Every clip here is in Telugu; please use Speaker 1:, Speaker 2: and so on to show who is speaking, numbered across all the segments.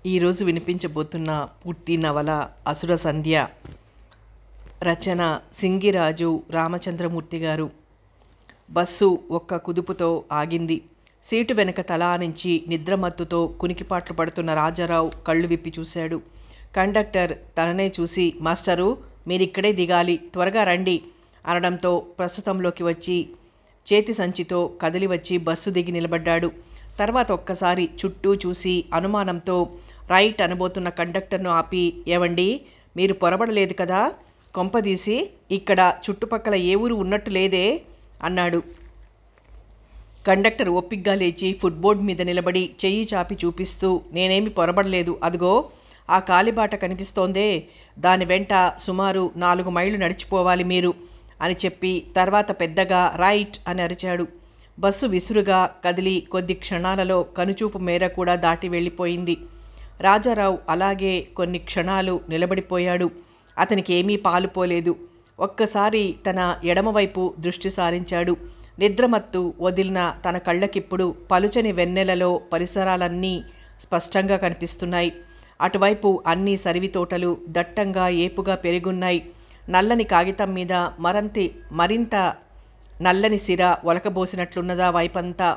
Speaker 1: ఈరోజు వినిపించబోతున్న పూర్తి నవల అసుర సంధ్య. రచన సింగిరాజు రామచంద్రమూర్తి గారు. బస్సు ఒక్క కుదుపుతో ఆగింది. సీటు వెనక తలానించి నిద్రమత్తుతో కునికిపాట్లు పడుతున్న రాజారావు కళ్ళు విప్పి చూశాడు. కండక్టర్ తననే చూసి, మాస్టరు, మీరిక్కడే దిగాలి, త్వరగా రండి అనడంతో ప్రస్తుతంలోకి వచ్చి చేతి సంచితో కదిలి వచ్చి బస్సు దిగి నిలబడ్డాడు. తర్వాత ఒక్కసారి చుట్టూ చూసి అనుమానంతో రైట్ అనబోతున్న కండక్టర్ను ఆపి, ఏవండి, మీరు పొరబడలేదు కదా? కొంపదీసి ఇక్కడ చుట్టుపక్కల ఏ ఊరు ఉన్నట్టు లేదే అన్నాడు. కండక్టర్ ఓపిగ్గా లేచి ఫుట్బోర్డ్ మీద నిలబడి చెయ్యి చాపి చూపిస్తూ, నేనేమి పొరబడలేదు, అదిగో ఆ కాలిబాట కనిపిస్తోందే, దాని వెంట సుమారు 4 మైళ్ళు నడిచిపోవాలి మీరు అని చెప్పి తర్వాత పెద్దగా రైట్ అని అరిచాడు. బస్సు విసురుగా కదిలి కొద్ది క్షణాలలో కనుచూపు మేర కూడా దాటి వెళ్ళిపోయింది. రాజారావు అలాగే కొన్ని క్షణాలు నిలబడిపోయాడు. అతనికి ఏమీ పాలుపోలేదు. ఒక్కసారి తన ఎడమవైపు దృష్టి సారించాడు. నిద్రమత్తు వదిలిన తన కళ్ళకిప్పుడు పలుచని వెన్నెలలో పరిసరాలన్నీ స్పష్టంగా కనిపిస్తున్నాయి. అటువైపు అన్ని సరివి తోటలు దట్టంగా ఏపుగా పెరుగున్నాయి. నల్లని కాగితం మీద మరింత నల్లని సిర ఒలకబోసినట్లున్నదా వైపంతా.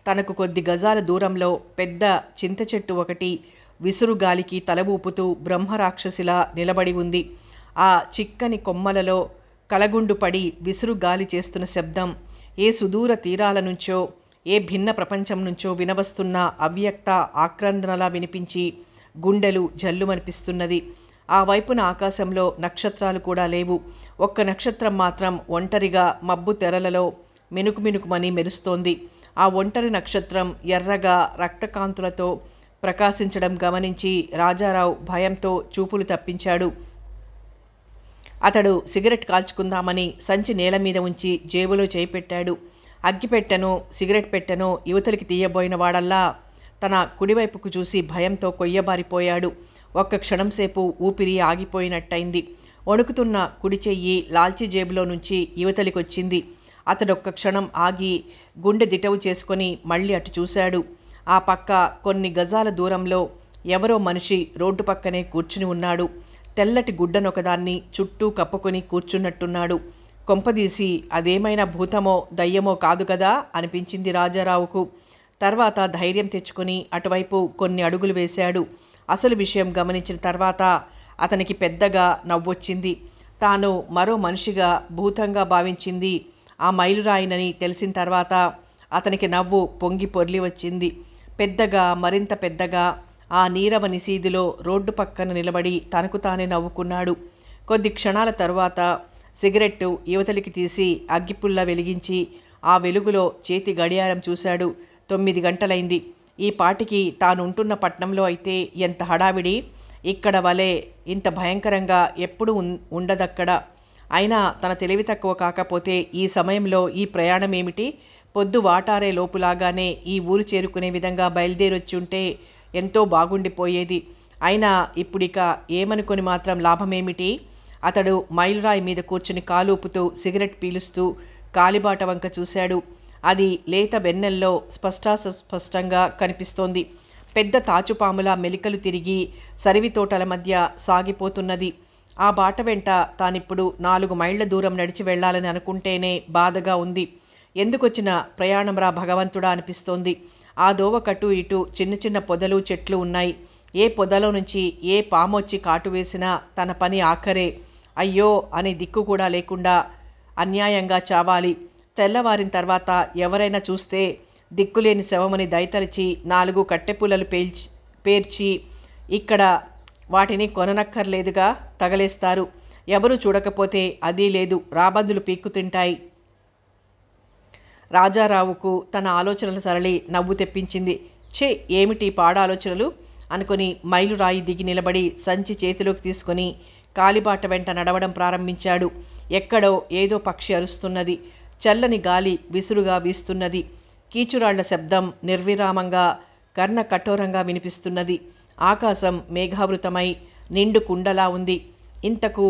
Speaker 1: తనకు కొద్ది గజాల దూరంలో పెద్ద చింత చెట్టు ఒకటి విసురు గాలికి తల ఊపుతూ బ్రహ్మరాక్షసిలా నిలబడి ఉంది. ఆ చిక్కని కొమ్మలలో కలగుండు పడి విసురు గాలి చేస్తున్న శబ్దం ఏ సుదూర తీరాల నుంచో, ఏ భిన్న ప్రపంచం నుంచో వినవస్తున్న అవ్యక్త ఆక్రందనలా వినిపించి గుండెలు జల్లుమనిపిస్తున్నది. ఆ వైపున ఆకాశంలో నక్షత్రాలు కూడా లేవు. ఒక్క నక్షత్రం మాత్రం ఒంటరిగా మబ్బు తెరలలో మినుకుమినుకుమని మెరుస్తోంది. ఆ ఒంటరి నక్షత్రం ఎర్రగా రక్తకాంతులతో ప్రకాశించడం గమనించి రాజారావు భయంతో చూపులు తప్పించాడు. అతడు సిగరెట్ కాల్చుకుందామని సంచి నేల మీద ఉంచి జేబులో చేయి పెట్టాడు. అగ్గిపెట్టెను సిగరెట్ పెట్టెను యువతలికి తీయబోయిన వాడల్లా తన కుడివైపుకు చూసి భయంతో కొయ్యబారిపోయాడు. ఒక్క క్షణంసేపు ఊపిరి ఆగిపోయినట్టయింది. వణుకుతున్న కుడి చెయ్యి లాల్చి జేబులో నుంచి యువతలికొచ్చింది. అతడొక్క క్షణం ఆగి గుండె దిటవు చేసుకొని మళ్ళీ అటు చూశాడు. ఆ పక్క కొన్ని గజాల దూరంలో ఎవరో మనిషి రోడ్డు పక్కనే కూర్చుని ఉన్నాడు. తెల్లటి గుడ్డనొకదాన్ని చుట్టూ కప్పుకొని కూర్చున్నట్టున్నాడు. కొంపదీసి అదేమైనా భూతమో దయ్యమో కాదు కదా అనిపించింది రాజారావుకు. తర్వాత ధైర్యం తెచ్చుకొని అటువైపు కొన్ని అడుగులు వేశాడు. అసలు విషయం గమనించిన తర్వాత అతనికి పెద్దగా నవ్వొచ్చింది. తాను మరో మనిషిగా భూతంగా భావించింది ఆ మైలురాయినని తెలిసిన తర్వాత అతనికి నవ్వు పొంగి పొర్లి వచ్చింది. పెద్దగా, మరింత పెద్దగా ఆ నీరవ నిశీదిలో రోడ్డు పక్కన నిలబడి తనకు తానే నవ్వుకున్నాడు. కొద్ది క్షణాల తరువాత సిగరెట్టు యువతలికి తీసి అగ్గిపుల్ల వెలిగించి ఆ వెలుగులో చేతి గడియారం చూశాడు. 9 గంటలైంది. ఈ పాటికి తానుంటున్న పట్నంలో అయితే ఎంత హడావిడి! ఇక్కడ వలె ఇంత భయంకరంగా ఎప్పుడూ ఉండదక్కడ. అయినా తన తెలివి తక్కువ కాకపోతే ఈ సమయంలో ఈ ప్రయాణం ఏమిటి? పొద్దు వాటారే లోపులాగానే ఈ ఊరు చేరుకునే విధంగా బయలుదేరొచ్చుంటే ఎంతో బాగుండిపోయేది. అయినా ఇప్పుడిక ఏమనుకొని మాత్రం లాభమేమిటి? అతడు మైలురాయి మీద కూర్చుని కాలూపుతూ సిగరెట్ పీలుస్తూ కాలిబాట వంక చూశాడు. అది లేత వెన్నెల్లో స్పష్టంగా కనిపిస్తోంది. పెద్ద తాచుపాముల మెలికలు తిరిగి సరివి తోటల మధ్య సాగిపోతున్నది. ఆ బాట వెంట తానిప్పుడు 4 మైళ్ళ దూరం నడిచి వెళ్లాలని అనుకుంటేనే బాధగా ఉంది. ఎందుకొచ్చిన ప్రయాణంరా భగవంతుడా అనిపిస్తోంది. ఆ దోవకటు ఇటు చిన్న చిన్న పొదలు చెట్లు ఉన్నాయి. ఏ పొదలో నుంచి ఏ పామొచ్చి కాటు వేసినా తన పని ఆఖరే. అయ్యో అని దిక్కు కూడా లేకుండా అన్యాయంగా చావాలి. తెల్లవారిన తర్వాత ఎవరైనా చూస్తే దిక్కులేని శవమని దయతలిచి 4 కట్టెపుల్లలు పేర్చి ఇక్కడ వాటిని కొననక్కర్లేదుగా తగలేస్తారు. ఎవరు చూడకపోతే అదీ లేదు, రాబందులు పీక్కు తింటాయి. రాజారావుకు తన ఆలోచనల సరళి నవ్వు తెప్పించింది. ఛే, ఏమిటి పాడాలోచనలు అనుకుని మైలురాయి దిగి నిలబడి సంచి చేతిలోకి తీసుకొని కాలిబాట వెంట నడవడం ప్రారంభించాడు. ఎక్కడో ఏదో పక్షి అరుస్తున్నది. చల్లని గాలి విసురుగా వీస్తున్నది. కీచురాళ్ల శబ్దం నిర్విరామంగా కర్ణ కఠోరంగా వినిపిస్తున్నది. ఆకాశం మేఘావృతమై నిండు కుండలా ఉంది. ఇంతకు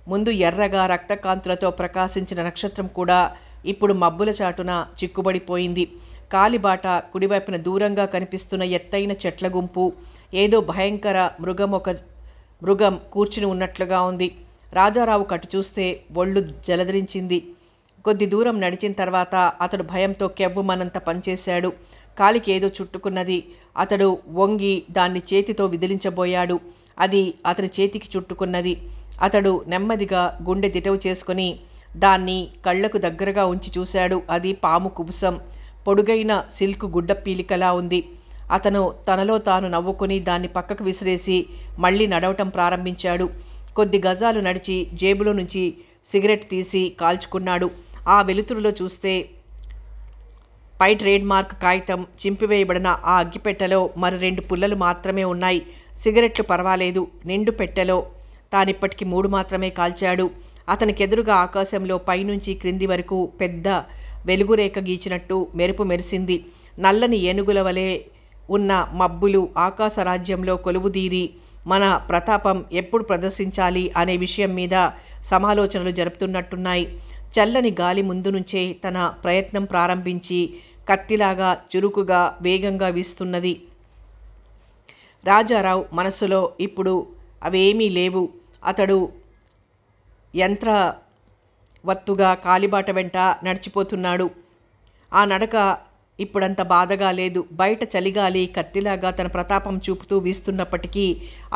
Speaker 1: ముందు ఎర్రగా రక్తకాంతులతో ప్రకాశించిన నక్షత్రం కూడా ఇప్పుడు మబ్బుల చాటున చిక్కుబడిపోయింది. కాలిబాట కుడివైపున దూరంగా కనిపిస్తున్న ఎత్తైన చెట్ల గుంపు, ఏదో భయంకర మృగం కూర్చుని ఉన్నట్లుగా ఉంది. రాజారావు కటు చూస్తే ఒళ్ళు జలధరించింది. కొద్ది దూరం నడిచిన తర్వాత అతడు భయంతో కెవ్వుమనంత పనిచేశాడు. కాలికి ఏదో చుట్టుకున్నది. అతడు వంగి దాన్ని చేతితో విదిలించబోయాడు. అది అతని చేతికి చుట్టుకున్నది. అతడు నెమ్మదిగా గుండె దిటవు చేసుకుని దాన్ని కళ్లకు దగ్గరగా ఉంచి చూశాడు. అది పాము కుబుసం. పొడుగైన సిల్క్ గుడ్డ పీలికలా ఉంది. అతను తనలో తాను నవ్వుకుని దాన్ని పక్కకు విసిరేసి మళ్ళీ నడవటం ప్రారంభించాడు. కొద్ది గజాలు నడిచి జేబులో నుంచి సిగరెట్ తీసి కాల్చుకున్నాడు. ఆ వెలుతురులో చూస్తే పై ట్రేడ్ మార్క్ కాగితం చింపివేయబడిన ఆ అగ్గిపెట్టెలో మరి 2 పుల్లలు మాత్రమే ఉన్నాయి. సిగరెట్లు పర్వాలేదు. నిండు పెట్టెలో తానిప్పటికి 3 మాత్రమే కాల్చాడు. అతనికెదురుగా ఆకాశంలో పైనుంచి క్రింది వరకు పెద్ద వెలుగురేఖ గీచినట్టు మెరుపు మెరిసింది. నల్లని ఏనుగుల వలె ఉన్న మబ్బులు ఆకాశ రాజ్యంలో కొలువుదీరి మన ప్రతాపం ఎప్పుడు ప్రదర్శించాలి అనే విషయం మీద సమాలోచనలు జరుపుతున్నట్టున్నాయి. చల్లని గాలి ముందు నుంచే తన ప్రయత్నం ప్రారంభించి కత్తిలాగా చురుకుగా వేగంగా వీస్తున్నది. రాజారావు మనస్సులో ఇప్పుడు అవేమీ లేవు. అతడు యంత్రవత్తుగా కాలిబాట వెంట నడిచిపోతున్నాడు. ఆ నడక ఇప్పుడంత బాధగా లేదు. బయట చలిగాలి కత్తిలాగా తన ప్రతాపం చూపుతూ వీస్తున్నప్పటికీ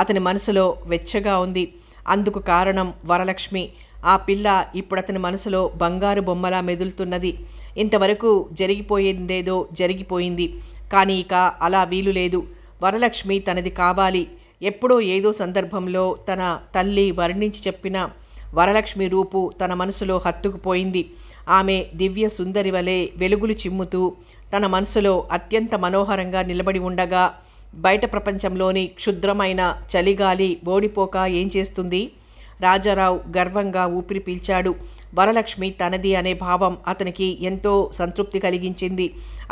Speaker 1: అతని మనసులో వెచ్చగా ఉంది. అందుకు కారణం వరలక్ష్మి. ఆ పిల్ల ఇప్పుడు అతని మనసులో బంగారు బొమ్మలా మెదులుతున్నది. ఇంతవరకు జరిగిపోయిందేదో జరిగిపోయింది. కానీ ఇక అలా వీలు లేదు. వరలక్ష్మి తనది కావాలి. ఎప్పుడో ఏదో సందర్భంలో తన తల్లి వర్ణించి చెప్పిన వరలక్ష్మి రూపు తన మనసులో హత్తుకుపోయింది. ఆమె దివ్య సుందరి వలె వెలుగులు చిమ్ముతూ తన మనసులో అత్యంత మనోహరంగా నిలబడి ఉండగా బయట ప్రపంచంలోని క్షుద్రమైన చలిగాలి ఓడిపోక ఏం చేస్తుంది? రాజారావు గర్వంగా ఊపిరి పీల్చాడు. వరలక్ష్మి తనది అనే భావం అతనికి ఎంతో సంతృప్తి కలిగించింది.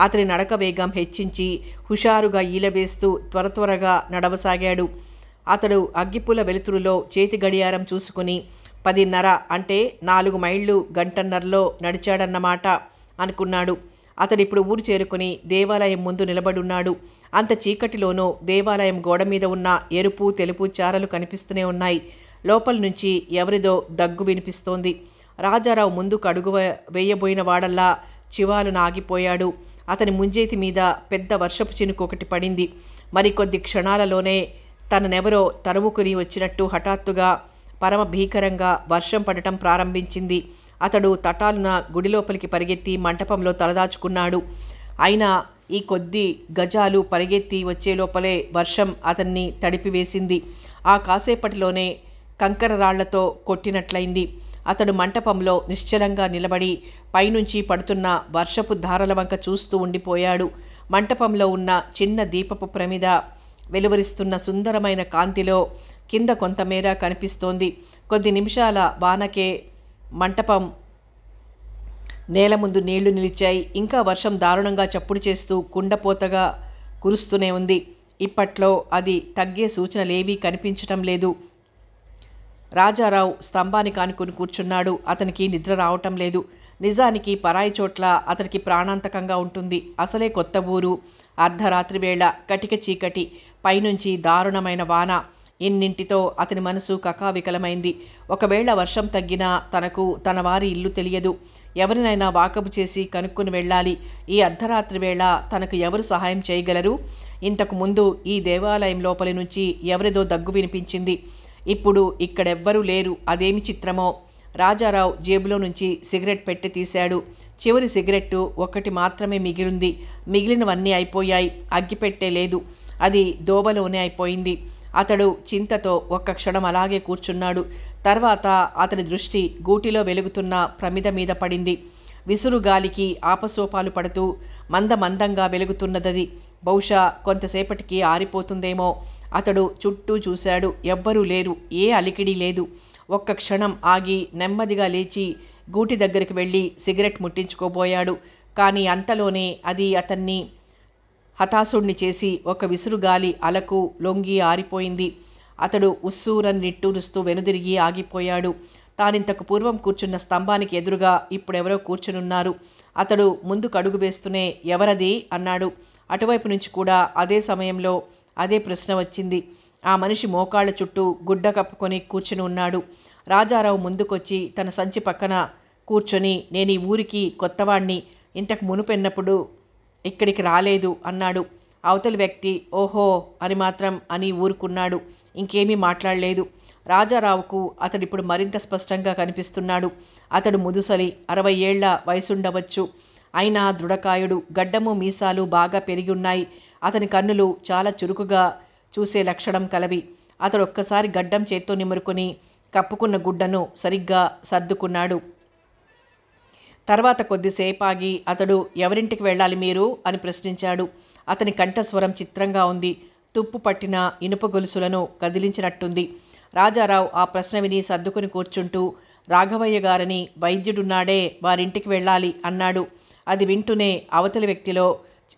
Speaker 1: అతని నడక వేగం హెచ్చించి హుషారుగా ఈలవేస్తూ త్వరగా నడవసాగాడు. అతడు అగ్గిపుల వెలుతురులో చేతి గడియారం చూసుకుని 10:30 అంటే 4 మైళ్ళు గంటన్నరలో నడిచాడన్నమాట అనుకున్నాడు. అతడిప్పుడు ఊరు చేరుకుని దేవాలయం ముందు నిలబడున్నాడు. అంత చీకటిలోనూ దేవాలయం గోడ మీద ఉన్న ఎరుపు తెలుపు చారలు కనిపిస్తూనే ఉన్నాయి. లోపల నుంచి ఎవరిదో దగ్గు వినిపిస్తోంది. రాజారావు ముందుకు అడుగు వేయబోయిన వాడల్లా చివాలున ఆగిపోయాడు. అతని ముంజేతి మీద పెద్ద వర్షపు చినుకు ఒకటి పడింది. మరికొద్ది క్షణాలలోనే తననెవరో తరుముకుని వచ్చినట్టు హఠాత్తుగా పరమ భీకరంగా వర్షం పడటం ప్రారంభించింది. అతడు తటాలున గుడి లోపలికి పరిగెత్తి మంటపంలో తలదాచుకున్నాడు. అయినా ఈ కొద్ది గజాలు పరిగెత్తి వచ్చే లోపలే వర్షం అతన్ని తడిపివేసింది. ఆ కాసేపటిలోనే కంకర రాళ్లతో కొట్టినట్లయింది. అతడు మంటపంలో నిశ్చలంగా నిలబడి పైనుంచి పడుతున్న వర్షపు ధారల వంక చూస్తూ ఉండిపోయాడు. మంటపంలో ఉన్న చిన్న దీపపు ప్రమిద వెలువరిస్తున్న సుందరమైన కాంతిలో కింద కొంతమేర కనిపిస్తోంది. కొద్ది నిమిషాల వానకే మంటపం నేల ముందు నీళ్లు నిలిచాయి. ఇంకా వర్షం దారుణంగా చప్పుడు చేస్తూ కుండపోతగా కురుస్తూనే ఉంది. ఇప్పట్లో అది తగ్గే సూచనలేవీ కనిపించటం లేదు. రాజారావు స్తంభానికి ఆనుకుని కూర్చున్నాడు. అతనికి నిద్ర రావటం లేదు. నిజానికి పరాయి చోట్ల అతనికి ప్రాణాంతకంగా ఉంటుంది. అసలే కొత్త ఊరు, అర్ధరాత్రి వేళ, కటిక చీకటి, పైనుంచి దారుణమైన వాన. ఇన్నింటితో అతని మనసు కకావికలమైంది. ఒకవేళ వర్షం తగ్గినా తనకు తన వారి ఇల్లు తెలియదు. ఎవరినైనా వాకబు చేసి కనుక్కొని వెళ్ళాలి. ఈ అర్ధరాత్రి వేళ తనకు ఎవరు సహాయం చేయగలరు? ఇంతకు ముందు ఈ దేవాలయం లోపలి నుంచి ఎవరిదో దగ్గు వినిపించింది. ఇప్పుడు ఇక్కడెవ్వరూ లేరు. అదేమి చిత్రమో. రాజారావు జేబులో నుంచి సిగరెట్ పెట్టి తీశాడు. చివరి సిగరెట్టు ఒక్కటి మాత్రమే మిగిలింది. మిగిలినవన్నీ అయిపోయాయి. అగ్గిపెట్టే లేదు. అది దోబలోనే అయిపోయింది. అతడు చింతతో ఒక్క క్షణం అలాగే కూర్చున్నాడు. తర్వాత అతడి దృష్టి గూటిలో వెలుగుతున్న ప్రమిద మీద పడింది. విసురు గాలికి ఆపసోపాలు పడుతూ మందంగా వెలుగుతున్నదది. బహుశా కొంతసేపటికి ఆరిపోతుందేమో. అతడు చుట్టూ చూశాడు. ఎవ్వరూ లేరు. ఏ అలికిడి లేదు. ఒక్క క్షణం ఆగి నెమ్మదిగా లేచి గూటి దగ్గరికి వెళ్ళి సిగరెట్ ముట్టించుకోబోయాడు. కానీ అంతలోనే అది అతన్ని హతాశుణ్ణి చేసి ఒక విసురుగాలి అలకు లొంగి ఆరిపోయింది. అతడు ఉస్సూరని నిట్టూరుస్తూ వెనుదిరిగి ఆగిపోయాడు. తానింతకు పూర్వం కూర్చున్న స్తంభానికి ఎదురుగా ఇప్పుడెవరో కూర్చునున్నారు. అతడు ముందుకు అడుగు వేస్తూనే ఎవరది అన్నాడు. అటువైపు నుంచి కూడా అదే సమయంలో అదే ప్రశ్న వచ్చింది. ఆ మనిషి మోకాళ్ళ చుట్టూ గుడ్డ కప్పుకొని కూర్చుని ఉన్నాడు. రాజారావు ముందుకొచ్చి తన సంచి పక్కన కూర్చొని, నేను ఈ ఊరికి కొత్తవాణ్ణి, ఇంతకు మునుపెన్నప్పుడు ఇక్కడికి రాలేదు అన్నాడు. అవతలి వ్యక్తి ఓహో అని మాత్రం అని ఊరుకున్నాడు. ఇంకేమీ మాట్లాడలేదు. రాజారావుకు అతడిప్పుడు మరింత స్పష్టంగా కనిపిస్తున్నాడు. అతడు ముదుసలి 60 ఏళ్ల వయసుండవచ్చు. అయినా దృఢకాయుడు, గడ్డము మీసాలు బాగా పెరిగి ఉన్నాయి. అతని కన్నులు చాలా చురుకుగా చూసే లక్షణం కలవి. అతడు ఒక్కసారి గడ్డం చేత్తో నిమురుకొని కప్పుకున్న గుడ్డను సరిగ్గా సర్దుకున్నాడు. తర్వాత కొద్దిసేపాగి అతడు ఎవరింటికి వెళ్ళాలి మీరు అని ప్రశ్నించాడు. అతని కంఠస్వరం చిత్రంగా ఉంది. తుప్పు పట్టిన ఇనుప గొలుసులను కదిలించినట్టుంది. రాజారావు ఆ ప్రశ్న విని సర్దుకుని కూర్చుంటూ, రాఘవయ్య గారని వైద్యుడున్నాడే, వారింటికి వెళ్ళాలి అన్నాడు. అది వింటూనే అవతలి వ్యక్తిలో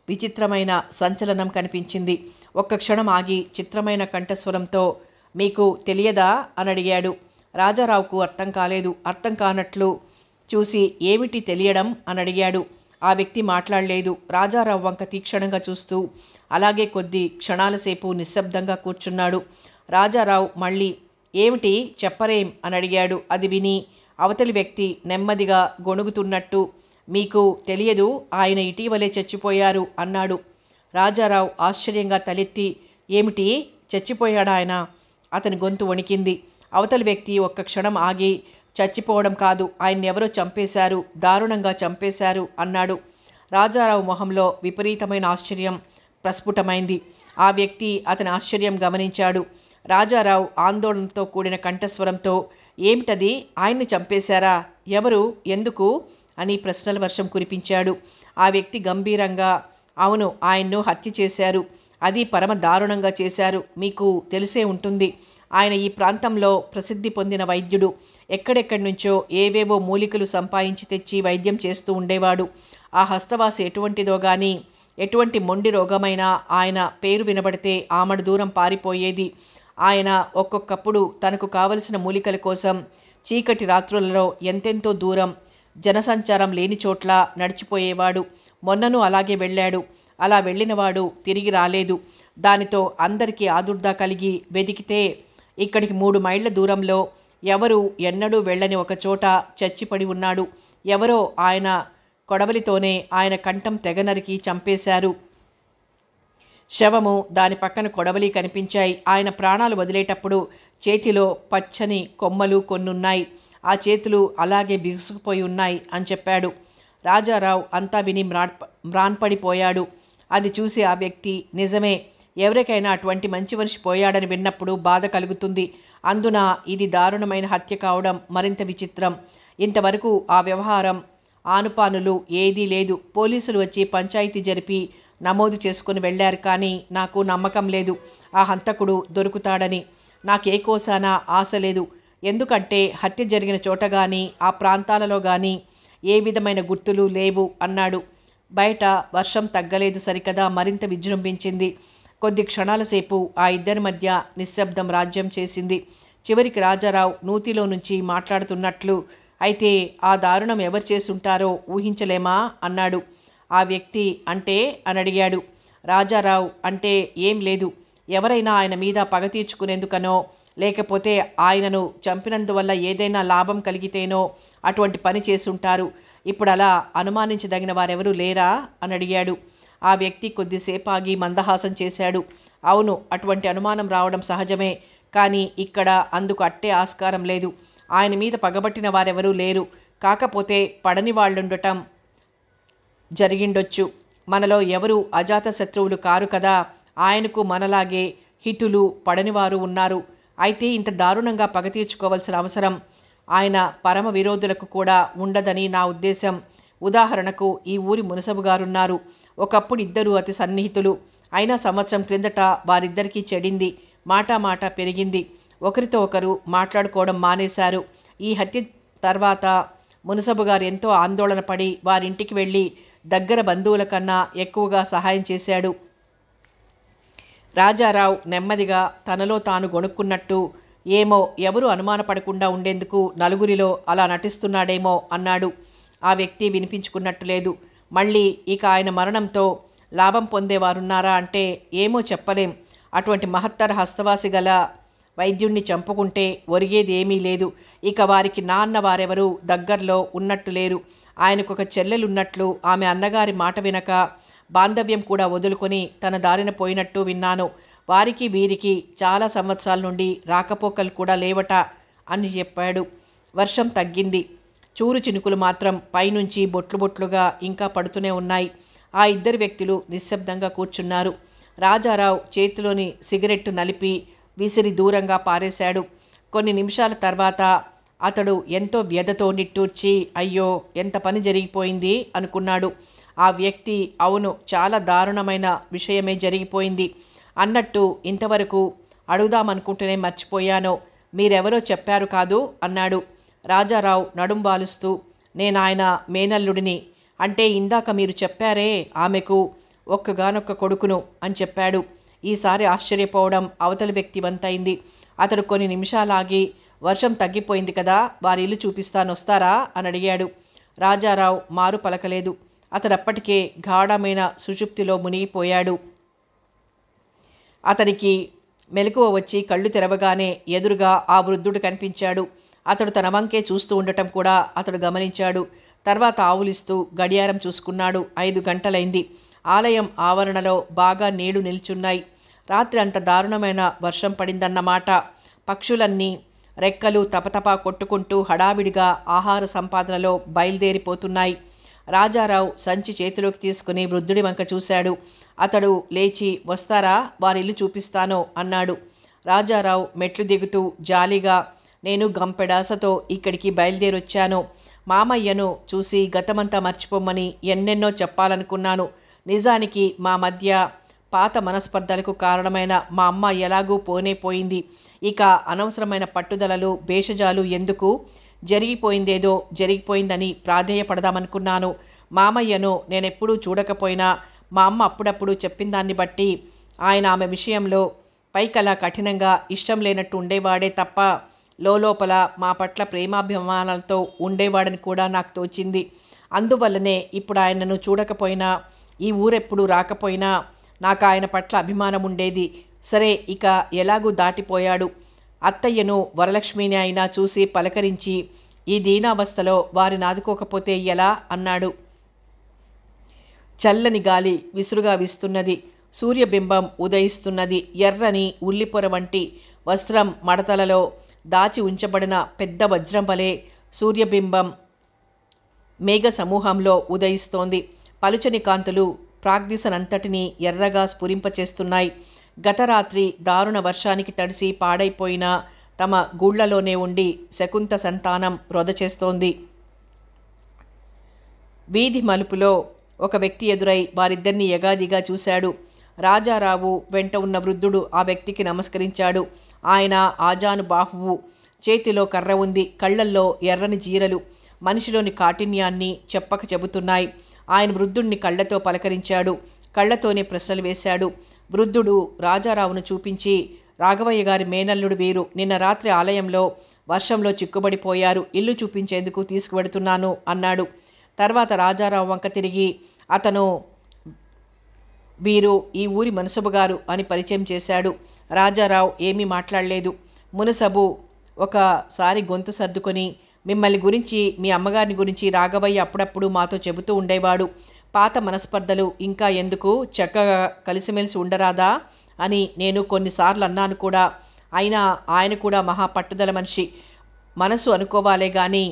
Speaker 1: విచిత్రమైన సంచలనం కనిపించింది. ఒక్క క్షణం ఆగి చిత్రమైన కంఠస్వరంతో, మీకు తెలియదా అని అడిగాడు. రాజారావుకు అర్థం కాలేదు. అర్థం కానట్లు చూసి, ఏమిటి తెలియడం అని అడిగాడు. ఆ వ్యక్తి మాట్లాడలేదు. రాజారావు వంక తీక్షణంగా చూస్తూ అలాగే కొద్ది క్షణాల సేపు నిశ్శబ్దంగా కూర్చున్నాడు. రాజారావు మళ్ళీ, ఏమిటి చెప్పరేం అని అడిగాడు. అది విని అవతలి వ్యక్తి నెమ్మదిగా గొణుగుతున్నట్టు, మీకు తెలియదు, ఆయన ఇటీవలే చచ్చిపోయారు అన్నాడు. రాజారావు ఆశ్చర్యంగా తలెత్తి, ఏమిటి, చచ్చిపోయాడా ఆయన? అతని గొంతు వణికింది. అవతలి వ్యక్తి ఒక్క క్షణం ఆగి, చచ్చిపోవడం కాదు, ఆయన్నెవరో చంపేశారు, దారుణంగా చంపేశారు అన్నాడు. రాజారావు మొహంలో విపరీతమైన ఆశ్చర్యం ప్రస్ఫుటమైంది. ఆ వ్యక్తి అతని ఆశ్చర్యం గమనించాడు. రాజారావు ఆందోళనతో కూడిన కంఠస్వరంతో, ఏమిటది, ఆయన్ని చంపేశారా? ఎవరు, ఎందుకు అని ప్రశ్నల వర్షం కురిపించాడు. ఆ వ్యక్తి గంభీరంగా, అవును, ఆయన్ను హత్య చేశారు, అది పరమ దారుణంగా చేశారు, మీకు తెలిసే ఉంటుంది. ఆయన ఈ ప్రాంతంలో ప్రసిద్ధి పొందిన వైద్యుడు. ఎక్కడెక్కడి నుంచో ఏవేవో మూలికలు సంపాదించి తెచ్చి వైద్యం చేస్తూ ఉండేవాడు. ఆ హస్తవాసి ఎటువంటిదో గాని, ఎటువంటి మొండి రోగమైనా ఆయన పేరు వినబడితే ఆమడు దూరం పారిపోయేది. ఆయన ఒక్కొక్కప్పుడు తనకు కావలసిన మూలికల కోసం చీకటి రాత్రులలో ఎంతెంతో దూరం, జనసంచారం లేని చోట్ల నడిచిపోయేవాడు. మొన్నను అలాగే వెళ్ళాడు. అలా వెళ్ళినవాడు తిరిగి రాలేదు. దానితో అందరికీ ఆదుర్దా కలిగి వెదికితే ఇక్కడికి 3 మైళ్ళ దూరంలో ఎవరు ఎన్నడూ వెళ్ళని ఒక చోట చచ్చిపడి ఉన్నాడు. ఎవరో ఆయన కొడవలితోనే ఆయన కంఠం తెగనరికి చంపేశారు. శవము, దాని పక్కన కొడవలి కనిపించాయి. ఆయన ప్రాణాలు వదిలేటప్పుడు చేతిలో పచ్చని కొమ్మలు కొన్నున్నాయి. ఆ చేతులు అలాగే బిగుసుకుపోయి ఉన్నాయి అని చెప్పాడు. రాజారావు అంతా విని మ్రాన్పడిపోయాడు. అది చూసి ఆ వ్యక్తి, నిజమే, ఎవరికైనా అటువంటి మంచి మనిషి పోయాడని విన్నప్పుడు బాధ కలుగుతుంది. అందున ఇది దారుణమైన హత్య కావడం మరింత విచిత్రం. ఇంతవరకు ఆ వ్యవహారం ఆనుపానులు ఏదీ లేదు. పోలీసులు వచ్చి పంచాయతీ జరిపి నమోదు చేసుకుని వెళ్ళారు. కానీ నాకు నమ్మకం లేదు ఆ హంతకుడు దొరుకుతాడని. నాకే కోసానా ఆశ లేదు. ఎందుకంటే హత్య జరిగిన చోట కానీ ఆ ప్రాంతాలలో కానీ ఏ విధమైన గుర్తులు లేవు అన్నాడు. బయట వర్షం తగ్గలేదు సరికదా, మరింత విజృంభించింది. కొద్ది క్షణాల సేపు ఆ ఇద్దరి మధ్య నిశ్శబ్దం రాజ్యం చేసింది. చివరికి రాజారావు నూతిలో నుంచి మాట్లాడుతున్నట్లు, అయితే ఆ దారుణం ఎవరు చేసుంటారో ఊహించలేమా అన్నాడు. ఆ వ్యక్తి అంటే అని అడిగాడు. రాజారావు అంటే ఏం లేదు, ఎవరైనా ఆయన మీద పగ తీర్చుకునేందుకనో, లేకపోతే ఆయనను చంపినందువల్ల ఏదైనా లాభం కలిగితేనో అటువంటి పని చేసుంటారు. ఇప్పుడు అలా అనుమానించదగిన వారెవరూ లేరా అని అడిగాడు. ఆ వ్యక్తి కొద్దిసేపు ఆగి మందహాసం చేశాడు. అవును, అటువంటి అనుమానం రావడం సహజమే, కానీ ఇక్కడ అందుకు అట్టే ఆస్కారం లేదు. ఆయన మీద పగబట్టిన వారెవరూ లేరు. కాకపోతే పడని వాళ్ళుండటం జరిగిండొచ్చు. మనలో ఎవరు అజాత శత్రువులు కారు కదా. ఆయనకు మనలాగే హితులు పడనివారు ఉన్నారు. అయితే ఇంత దారుణంగా పగ తీర్చుకోవాల్సిన అవసరం ఆయన పరమ విరోధులకు కూడా ఉండదని నా ఉద్దేశం. ఉదాహరణకు ఈ ఊరి మునసబు గారున్నారు. ఒకప్పుడు ఇద్దరు అతి సన్నిహితులు. అయినా సంవత్సరం క్రిందట వారిద్దరికీ చెడింది. మాట పెరిగింది. ఒకరితో ఒకరు మాట్లాడుకోవడం మానేశారు. ఈ హత్య తర్వాత మునసబు గారు ఎంతో ఆందోళన పడి వారింటికి వెళ్ళి దగ్గర బంధువుల కన్నా ఎక్కువగా సహాయం చేశాడు. రాజారావు నెమ్మదిగా తనలో తాను గొణుక్కున్నట్టు ఏమో ఎవరు అనుమానపడకుండా ఉండేందుకు నలుగురిలో అలా నటిస్తున్నాడేమో అన్నాడు. ఆ వ్యక్తి వినిపించుకున్నట్టు లేదు. మళ్ళీ ఇక ఆయన మరణంతో లాభం పొందేవారున్నారా అంటే ఏమో చెప్పలేం. అటువంటి మహత్తర హస్తవాసి గల వైద్యుణ్ణి చంపుకుంటే ఒరిగేది ఏమీ లేదు. ఇక వారికి నాన్న వారెవరూ దగ్గరలో ఉన్నట్టు లేరు. ఆయనకొక చెల్లెలున్నట్లు ఆమె అన్నగారి మాట వినక బాంధవ్యం కూడా వదులుకొని తన దారిన పోయినట్టు విన్నాను. వారికి వీరికి చాలా సంవత్సరాల నుండి రాకపోకలు కూడా లేవట అని చెప్పాడు. వర్షం తగ్గింది. చూరు చినుకులు మాత్రం పైనుంచి బొట్లు బొట్లుగా ఇంకా పడుతూనే ఉన్నాయి. ఆ ఇద్దరు వ్యక్తులు నిశ్శబ్దంగా కూర్చున్నారు. రాజారావు చేతిలోని సిగరెట్టు నలిపి విసిరి దూరంగా పారేశాడు. కొన్ని నిమిషాల తర్వాత అతడు ఎంతో వ్యధతో నిట్టూర్చి అయ్యో ఎంత పని జరిగిపోయింది అనుకున్నాడు. ఆ వ్యక్తి అవును చాలా దారుణమైన విషయమే జరిగిపోయింది అన్నట్టు ఇంతవరకు అడుగుదామనుకుంటూనే మర్చిపోయాను. మీరెవరో చెప్పారు కాదు అన్నాడు. రాజారావు నడుం వాలుస్తూ నేనాయన మేనల్లుడిని. అంటే ఇందాక మీరు చెప్పారే ఆమెకు ఒక్కగానొక్క కొడుకును అని చెప్పాడు. ఈసారి ఆశ్చర్యపోవడం అవతలి వ్యక్తి వంతైంది. అతడు కొన్ని నిమిషాలాగి వర్షం తగ్గిపోయింది కదా వారి ఇల్లు చూపిస్తానొస్తారా అని అడిగాడు. రాజారావు మారు పలకలేదు. అతడప్పటికే గాఢమైన సుషుప్తిలో మునిగిపోయాడు. అతనికి మెలకువ వచ్చి కళ్ళు తెరవగానే ఎదురుగా ఆ వృద్ధుడు కనిపించాడు. అతడు తన వంకే చూస్తూ ఉండటం కూడా అతడు గమనించాడు. తర్వాత ఆవులిస్తూ గడియారం చూసుకున్నాడు. 5 గంటలైంది. ఆలయం ఆవరణలో బాగా నీళ్లు నిల్చున్నాయి. రాత్రి అంత దారుణమైన వర్షం పడిందన్నమాట. పక్షులన్నీ రెక్కలు తపతపా కొట్టుకుంటూ హడావిడిగా ఆహార సంపాదనలో బయలుదేరిపోతున్నాయి. రాజారావు సంచి చేతిలోకి తీసుకుని వృద్ధుడి వంక చూశాడు. అతడు లేచి వస్తారా వారిల్లు చూపిస్తాను అన్నాడు. రాజారావు మెట్లు దిగుతూ జాలీగా నేను గంపెడాసతో ఇక్కడికి బయలుదేరొచ్చాను. మామయ్యను చూసి గతమంతా మర్చిపోమ్మని ఎన్నెన్నో చెప్పాలనుకున్నాను. నిజానికి మా మధ్య పాత మనస్పర్ధలకు కారణమైన మా అమ్మ ఎలాగూ పోనే పోయింది. ఇక అనవసరమైన పట్టుదలలు భేషజాలు ఎందుకు? జరిగిపోయిందేదో జరిగిపోయిందని ప్రాధేయపడదామనుకున్నాను. మామయ్యను నేనెప్పుడూ చూడకపోయినా మా అమ్మ అప్పుడప్పుడు చెప్పిన దాన్ని బట్టి ఆయన ఆమె విషయంలో పైకలా కఠినంగా ఇష్టం లేనట్టు ఉండేవాడే తప్ప లోపల మా పట్ల ప్రేమాభిమానాలతో ఉండేవాడని కూడా నాకు తోచింది. అందువల్లనే ఇప్పుడు ఆయనను చూడకపోయినా ఈ ఊరెప్పుడు రాకపోయినా నాకు ఆయన పట్ల అభిమానం ఉండేది. సరే ఇక ఎలాగూ దాటిపోయాడు. అత్తయ్యను వరలక్ష్మిని అయినా చూసి పలకరించి ఈ దీనావస్థలో వారిని ఆదుకోకపోతే ఎలా అన్నాడు. చల్లని గాలి విసురుగా వీస్తున్నది. సూర్యబింబం ఉదయిస్తున్నది. ఎర్రని ఉల్లిపొర వంటి వస్త్రం మడతలలో దాచి ఉంచబడిన పెద్ద వజ్రం వలె సూర్యబింబం మేఘ సమూహంలో ఉదయిస్తోంది. పలుచని కాంతులు ప్రాగ్దిశనంతటినీ ఎర్రగా స్ఫురింపచేస్తున్నాయి. గత రాత్రి దారుణ వర్షానికి తడిసి పాడైపోయిన తమ గూళ్లలోనే ఉండి శకుంత సంతానం రొద చేస్తోంది. వీధి మలుపులో ఒక వ్యక్తి ఎదురై వారిద్దరినీ యగాదిగా చూశాడు. రాజారావు వెంట ఉన్న వృద్ధుడు ఆ వ్యక్తికి నమస్కరించాడు. ఆయన ఆజానుబాహువు. చేతిలో కర్ర ఉంది. కళ్ళల్లో ఎర్రని జీరలు మనిషిలోని కాఠిన్యాన్ని చెప్పక చెబుతున్నాయి. ఆయన వృద్ధుణ్ణి కళ్ళతో పలకరించాడు. కళ్ళతోనే ప్రశ్నలు వేశాడు. వృద్ధుడు రాజారావును చూపించి రాఘవయ్య గారి మేనల్లుడు వీరు నిన్న రాత్రి ఆలయంలో వర్షంలో చిక్కుబడిపోయారు. ఇల్లు చూపించేందుకు తీసుకువెడుతున్నాను అన్నాడు. తర్వాత రాజారావు వంక తిరిగి అతను వీరు ఈ ఊరి మునసబు గారు అని పరిచయం చేశాడు. రాజారావు ఏమీ మాట్లాడలేదు. మునసబు ఒకసారి గొంతు సర్దుకొని మిమ్మల్ని గురించి మీ అమ్మగారిని గురించి రాఘవయ్య అప్పుడప్పుడు మాతో చెబుతూ ఉండేవాడు. పాత మనస్పర్ధలు ఇంకా ఎందుకు చక్కగా కలిసిమెలిసి ఉండరాదా అని నేను కొన్నిసార్లు అన్నాను కూడా. అయినా ఆయన కూడా మహా పట్టుదల మనిషి. మనసు అనుకోవాలే కానీ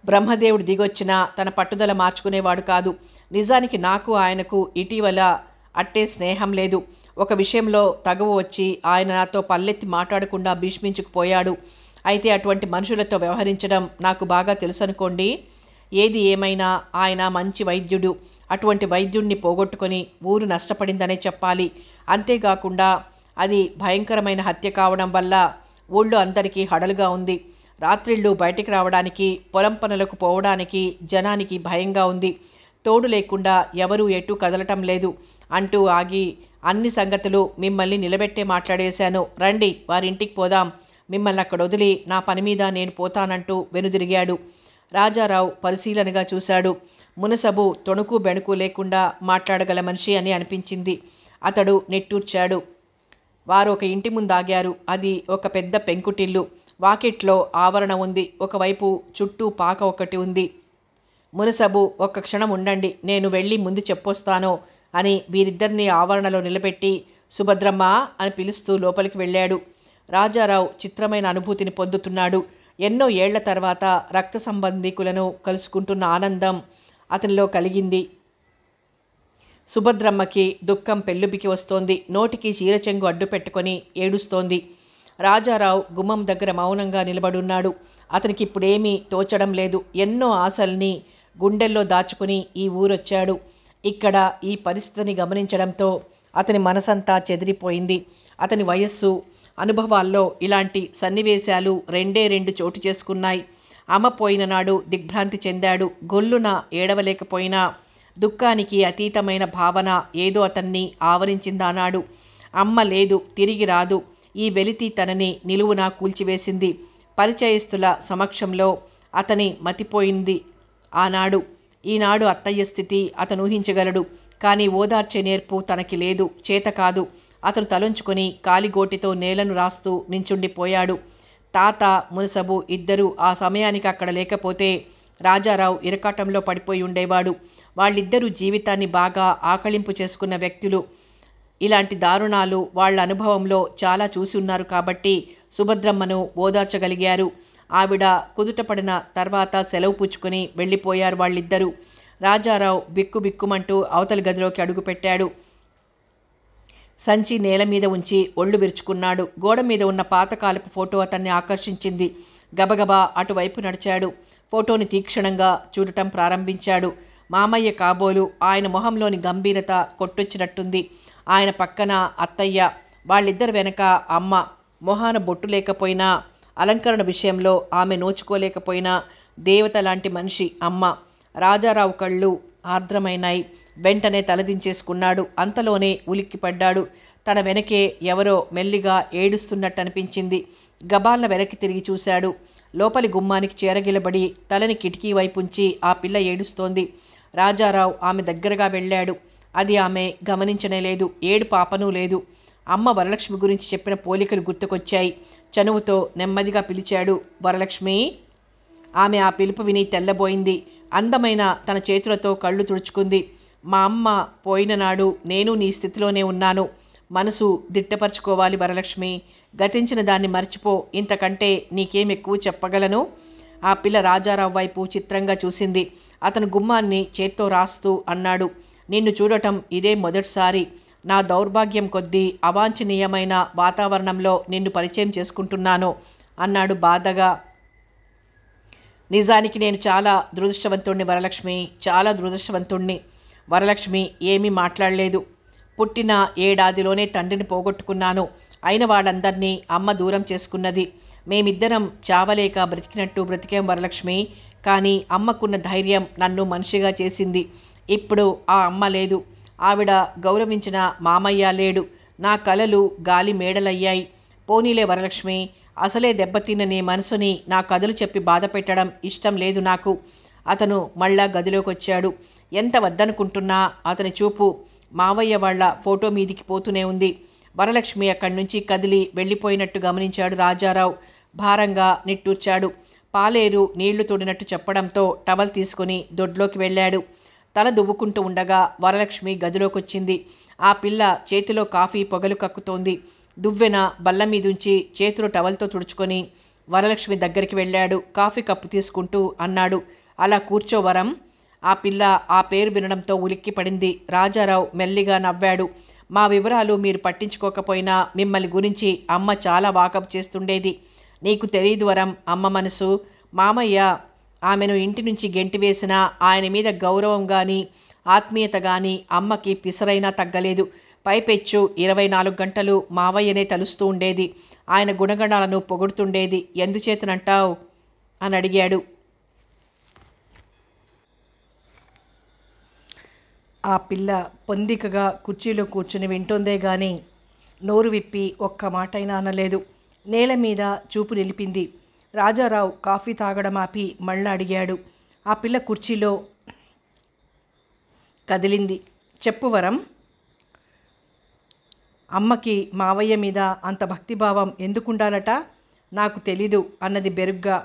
Speaker 1: బ్రహ్మదేవుడు దిగొచ్చినా తన పట్టుదల మార్చుకునేవాడు కాదు. నిజానికి నాకు ఆయనకు ఇటీవల అట్టే స్నేహం లేదు. ఒక విషయంలో తగువ వచ్చి ఆయన నాతో పల్లెత్తి మాట్లాడకుండా భీష్మించుకుపోయాడు. అయితే అటువంటి మనుషులతో వ్యవహరించడం నాకు బాగా తెలుసనుకోండి. ఏది ఏమైనా ఆయన మంచి వైద్యుడు. అటువంటి వైద్యుడిని పోగొట్టుకొని ఊరు నష్టపడిందనే చెప్పాలి. అంతేకాకుండా అది భయంకరమైన హత్య కావడం వల్ల ఊళ్ళో అందరికీ హడలుగా ఉంది. రాత్రిళ్ళు బయటికి రావడానికి పొలం పనులకు పోవడానికి జనానికి భయంగా ఉంది. తోడు లేకుండా ఎవరూ ఎటు కదలటం లేదు అంటూ ఆగి అన్ని సంగతులు మిమ్మల్ని నిలబెట్టే మాట్లాడేశాను. రండి వారింటికి పోదాం. మిమ్మల్ని అక్కడ వదిలి నా పని మీద నేను పోతానంటూ వెనుదిరిగాడు. రాజారావు పరిశీలనగా చూశాడు. మునసబు తొణుకు బెణుకు లేకుండా మాట్లాడగల మనిషి అని అనిపించింది. అతడు నిట్టూర్చాడు. వారు ఒక ఇంటి ముందు ఆగారు. అది ఒక పెద్ద పెంకుటిల్లు. వాకిట్లో ఆవరణ ఉంది. ఒకవైపు చుట్టూ పాక ఒకటి ఉంది. మునసబు ఒక్క క్షణం ఉండండి, నేను వెళ్ళి ముందు చెప్పొస్తాను అని వీరిద్దరిని ఆవరణలో నిలబెట్టి సుభద్రమ్మ అని పిలుస్తూ లోపలికి వెళ్ళాడు. రాజారావు చిత్రమైన అనుభూతిని పొందుతున్నాడు. ఎన్నో ఏళ్ల తర్వాత రక్త సంబంధికులను కలుసుకుంటున్న ఆనందం అతనిలో కలిగింది. సుభద్రమ్మకి దుఃఖం పెళ్ళుబికి వస్తోంది. నోటికి చీరచెంగు అడ్డు పెట్టుకొని ఏడుస్తోంది. రాజారావు గుమ్మం దగ్గర మౌనంగా నిలబడున్నాడు. అతనికి ఇప్పుడేమీ తోచడం లేదు. ఎన్నో ఆశల్ని గుండెల్లో దాచుకుని ఈ ఊరొచ్చాడు. ఇక్కడ ఈ పరిస్థితిని గమనించడంతో అతని మనసంతా చెదిరిపోయింది. అతని వయస్సు, అనుభవాల్లో ఇలాంటి సన్నివేశాలు రెండు చోటు చేసుకున్నాయి. అమ్మ పోయిన నాడు దిగ్భ్రాంతి చెందాడు. గొల్లున ఏడవలేకపోయినా దుఃఖానికి అతీతమైన భావన ఏదో అతన్ని ఆవరించిందన్నాడు. అమ్మ లేదు, తిరిగి రాదు. ఈ వెలితి తనని నిలువునా కూల్చివేసింది. పరిచయస్తుల సమక్షంలో అతని మతిపోయింది ఆనాడు. ఈనాడు అత్తయ్య స్థితి అతను ఊహించగలడు. కానీ ఓదార్చే నేర్పు తనకి లేదు, చేత కాదు. అతను తలొంచుకొని కాలిగోటితో నేలను రాస్తూ నించుండిపోయాడు. తాత, మునసబు ఇద్దరూ ఆ సమయానికి అక్కడ లేకపోతే రాజారావు ఇరకాటంలో పడిపోయి ఉండేవాడు. వాళ్ళిద్దరూ జీవితాన్ని బాగా ఆకళింపు చేసుకున్న వ్యక్తులు. ఇలాంటి దారుణాలు వాళ్ళ అనుభవంలో చాలా చూసి ఉన్నారు కాబట్టి సుభద్రమ్మను ఓదార్చగలిగారు. ఆవిడ కుదుటపడిన తర్వాత సెలవు పుచ్చుకొని వెళ్ళిపోయారు వాళ్ళిద్దరూ. రాజారావు బిక్కుబిక్కుమంటూ అవతలి గదిలోకి అడుగుపెట్టాడు. సంచి నేల మీద ఉంచి ఒళ్ళు విరుచుకున్నాడు. గోడ మీద ఉన్న పాతకాలపు ఫోటో అతన్ని ఆకర్షించింది. గబగబా అటువైపు నడిచాడు. ఫోటోని తీక్షణంగా చూడటం ప్రారంభించాడు. మామయ్య కాబోలు. ఆయన మొహంలోని గంభీరత కొట్టొచ్చినట్టుంది. ఆయన పక్కన అత్తయ్య, వాళ్ళిద్దరు వెనక అమ్మ. మొహాన బొట్టు లేకపోయినా, అలంకరణ విషయంలో ఆమె నోచుకోలేకపోయినా దేవత లాంటి మనిషి అమ్మ. రాజారావు కళ్ళు ఆర్ద్రమైనాయి. వెంటనే తలదించేసుకున్నాడు. అంతలోనే ఉలిక్కిపడ్డాడు. తన వెనకే ఎవరో మెల్లిగా ఏడుస్తున్నట్టు అనిపించింది. గబాల్న వెనక్కి తిరిగి చూశాడు. లోపలి గుమ్మానికి చేరగిలబడి తలని కిటికీ వైపుంచి ఆ పిల్ల ఏడుస్తోంది. రాజారావు ఆమె దగ్గరగా వెళ్ళాడు. అది ఆమె గమనించనే లేదు. ఏడు పాపనూ లేదు. అమ్మ వరలక్ష్మి గురించి చెప్పిన పోలికలు గుర్తుకొచ్చాయి. చనువుతో నెమ్మదిగా పిలిచాడు, వరలక్ష్మి. ఆమె ఆ పిలుపు విని తెల్లబోయింది. అందమైన తన చేతులతో కళ్ళు తుడుచుకుంది. మా అమ్మ పోయిన నాడు నేను నీ స్థితిలోనే ఉన్నాను. మనసు దిట్టపరచుకోవాలి వరలక్ష్మి. గతించిన దాన్ని మర్చిపో. ఇంతకంటే నీకేం ఎక్కువ చెప్పగలను? ఆ పిల్ల రాజారావు వైపు చిత్రంగా చూసింది. అతను గుమ్మాన్ని చేత్తో రాస్తూ అన్నాడు, నిన్ను చూడటం ఇదే మొదటిసారి. నా దౌర్భాగ్యం కొద్దీ అవాంఛనీయమైన వాతావరణంలో నిన్ను పరిచయం చేసుకుంటున్నాను అన్నాడు బాధగా. నిజానికి నేను చాలా దురదృష్టవంతుణ్ణి వరలక్ష్మి, చాలా దురదృష్టవంతుణ్ణి. వరలక్ష్మి ఏమీ మాట్లాడలేదు. పుట్టిన ఏడాదిలోనే తండ్రిని పోగొట్టుకున్నాను. అయిన వాళ్ళందరినీ అమ్మ దూరం చేసుకున్నది. మేమిద్దరం చావలేక బ్రతికినట్టు బ్రతికేం వరలక్ష్మి. కానీ అమ్మకున్న ధైర్యం నన్ను మనిషిగా చేసింది. ఇప్పుడు ఆ అమ్మ లేదు. ఆవిడ గౌరవించిన మామయ్య లేడు. నా కలలు గాలి మేడలయ్యాయి. పోనీలే వరలక్ష్మి, అసలే దెబ్బతిన్న నీ మనసుని నా కథలు చెప్పి బాధ పెట్టడం ఇష్టం లేదు నాకు. అతను మళ్ళా గదిలోకి వచ్చాడు. ఎంత వద్దనుకుంటున్నా అతని చూపు మావయ్య వాళ్ళ ఫోటో మీదికి పోతూనే ఉంది. వరలక్ష్మి అక్కడి నుంచి కదిలి వెళ్ళిపోయినట్టు గమనించాడు రాజారావు. భారంగా నిట్టూర్చాడు. పాలేరు నీళ్లు తోడినట్టు చెప్పడంతో టవల్ తీసుకుని దొడ్లోకి వెళ్ళాడు. తల దువ్వుకుంటూ ఉండగా వరలక్ష్మి గదిలోకొచ్చింది. ఆ పిల్ల చేతిలో కాఫీ పొగలు కక్కుతోంది. దువ్వెన బల్ల మీదుంచి చేతులు టవల్తో తుడుచుకొని వరలక్ష్మి దగ్గరికి వెళ్ళాడు. కాఫీ కప్పు తీసుకుంటూ అన్నాడు, అలా కూర్చో వరం. ఆ పిల్ల ఆ పేరు వినడంతో ఉలిక్కి పడింది. రాజారావు మెల్లిగా నవ్వాడు. మా వివరాలు మీరు పట్టించుకోకపోయినా మిమ్మల్ని గురించి అమ్మ చాలా వాకప్ చేస్తుండేది. నీకు తెలియదు వరం అమ్మ మనసు. మామయ్య ఆమెను ఇంటి నుంచి గెంటివేసినా ఆయన మీద గౌరవం కానీ ఆత్మీయత కానీ అమ్మకి పిసరైనా తగ్గలేదు. పైపెచ్చు 24 గంటలు మావయ్యనే తలుస్తూ ఉండేది. ఆయన గుణగణాలను పొగుడుతుండేది. ఎందుచేతనంటావు అని అడిగాడు. ఆ పిల్ల పొందికగా కుర్చీలో కూర్చుని వింటోందే గాని నోరు విప్పి ఒక్క మాటైనా అనలేదు. నేల మీద చూపు నిలిపింది. రాజారావు కాఫీ తాగడం ఆపి మళ్ళా అడిగాడు. ఆ పిల్ల కుర్చీలో కదిలింది. చెప్పు వరం, అమ్మకి మావయ్య మీద అంత భక్తిభావం ఎందుకుండాలట? నాకు తెలీదు అన్నది బెరుగ్గా.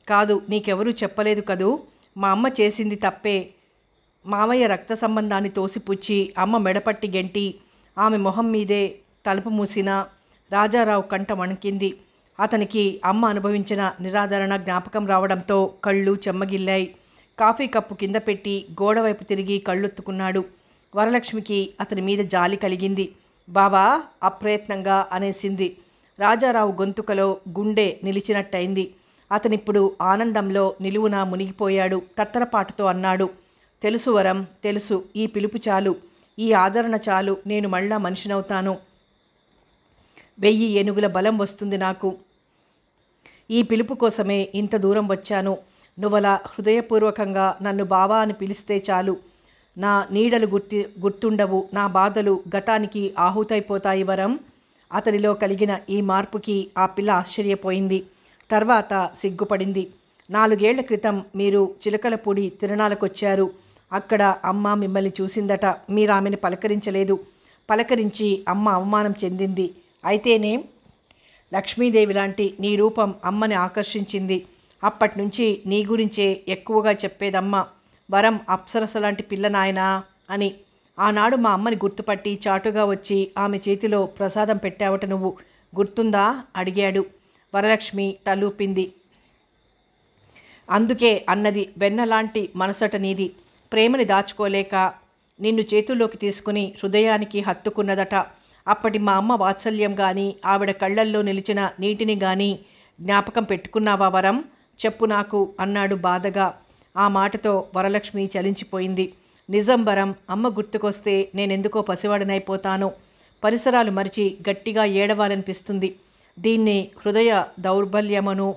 Speaker 1: కాదు, నీకెవరూ చెప్పలేదు కదూ. మా అమ్మ చేసింది తప్పే. మావయ్య రక్త సంబంధాన్ని తోసిపుచ్చి అమ్మ మెడపట్టి గెంటి ఆమె మొహం మీదే తలుపు మూసిన రాజారావు కంట వణికింది. అతనికి అమ్మ అనుభవించిన నిరాదరణ జ్ఞాపకం రావడంతో కళ్ళు చెమ్మగిల్లాయి. కాఫీ కప్పు కింద పెట్టి గోడవైపు తిరిగి కళ్ళొత్తుకున్నాడు. వరలక్ష్మికి అతని మీద జాలి కలిగింది. బావా, అప్రయత్నంగా అనేసింది. రాజారావు గొంతుకలో గుండె నిలిచినట్టయింది. అతనిప్పుడు ఆనందంలో నిలువునా మునిగిపోయాడు. తత్తరపాటుతో అన్నాడు, తెలుసు వరం, తెలుసు. ఈ పిలుపు చాలు, ఈ ఆదరణ చాలు. నేను మళ్ళా మనిషినవుతాను. 1000 ఏనుగుల బలం వస్తుంది నాకు. ఈ పిలుపు కోసమే ఇంత దూరం వచ్చాను. నువ్వలా హృదయపూర్వకంగా నన్ను బావా అని పిలిస్తే చాలు. నా నీడలు గుర్తుండవు. నా బాధలు గతానికి ఆహుతైపోతాయి వరం. అతనిలో కలిగిన ఈ మార్పుకి ఆ పిల్ల ఆశ్చర్యపోయింది. తర్వాత సిగ్గుపడింది. 4 ఏళ్ల క్రితం మీరు చిలకలపూడి తిరణాలకొచ్చారు. అక్కడ అమ్మ మిమ్మల్ని చూసిందట. మీరు ఆమెను పలకరించలేదు. పలకరించి అమ్మ అవమానం చెందింది. అయితేనేం, లక్ష్మీదేవి లాంటి నీ రూపం అమ్మని ఆకర్షించింది. అప్పట్నుంచి నీ గురించే ఎక్కువగా చెప్పేదమ్మ. వరం అప్సరస లాంటి పిల్ల నాయనా అని. ఆనాడు మా అమ్మని గుర్తుపట్టి చాటుగా వచ్చి ఆమె చేతిలో ప్రసాదం పెట్టావట నువ్వు. గుర్తుందా అడిగాడు. వరలక్ష్మి తలూపింది. అందుకే అన్నది, వెన్నలాంటి మనసట నీది. ప్రేమని దాచుకోలేక నిన్ను చేతుల్లోకి తీసుకుని హృదయానికి హత్తుకున్నదట. అప్పటి మా అమ్మ వాత్సల్యం కానీ ఆవిడ కళ్ళల్లో నిలిచిన నీటిని కానీ జ్ఞాపకం పెట్టుకున్నావా వరం? చెప్పు నాకు అన్నాడు బాధగా. ఆ మాటతో వరలక్ష్మి చలించిపోయింది. నిజం వరం, అమ్మ గుర్తుకొస్తే నేనెందుకో పసివాడనైపోతాను. పరిసరాలు మరిచి గట్టిగా ఏడవాలనిపిస్తుంది. దీన్ని హృదయ దౌర్బల్యమను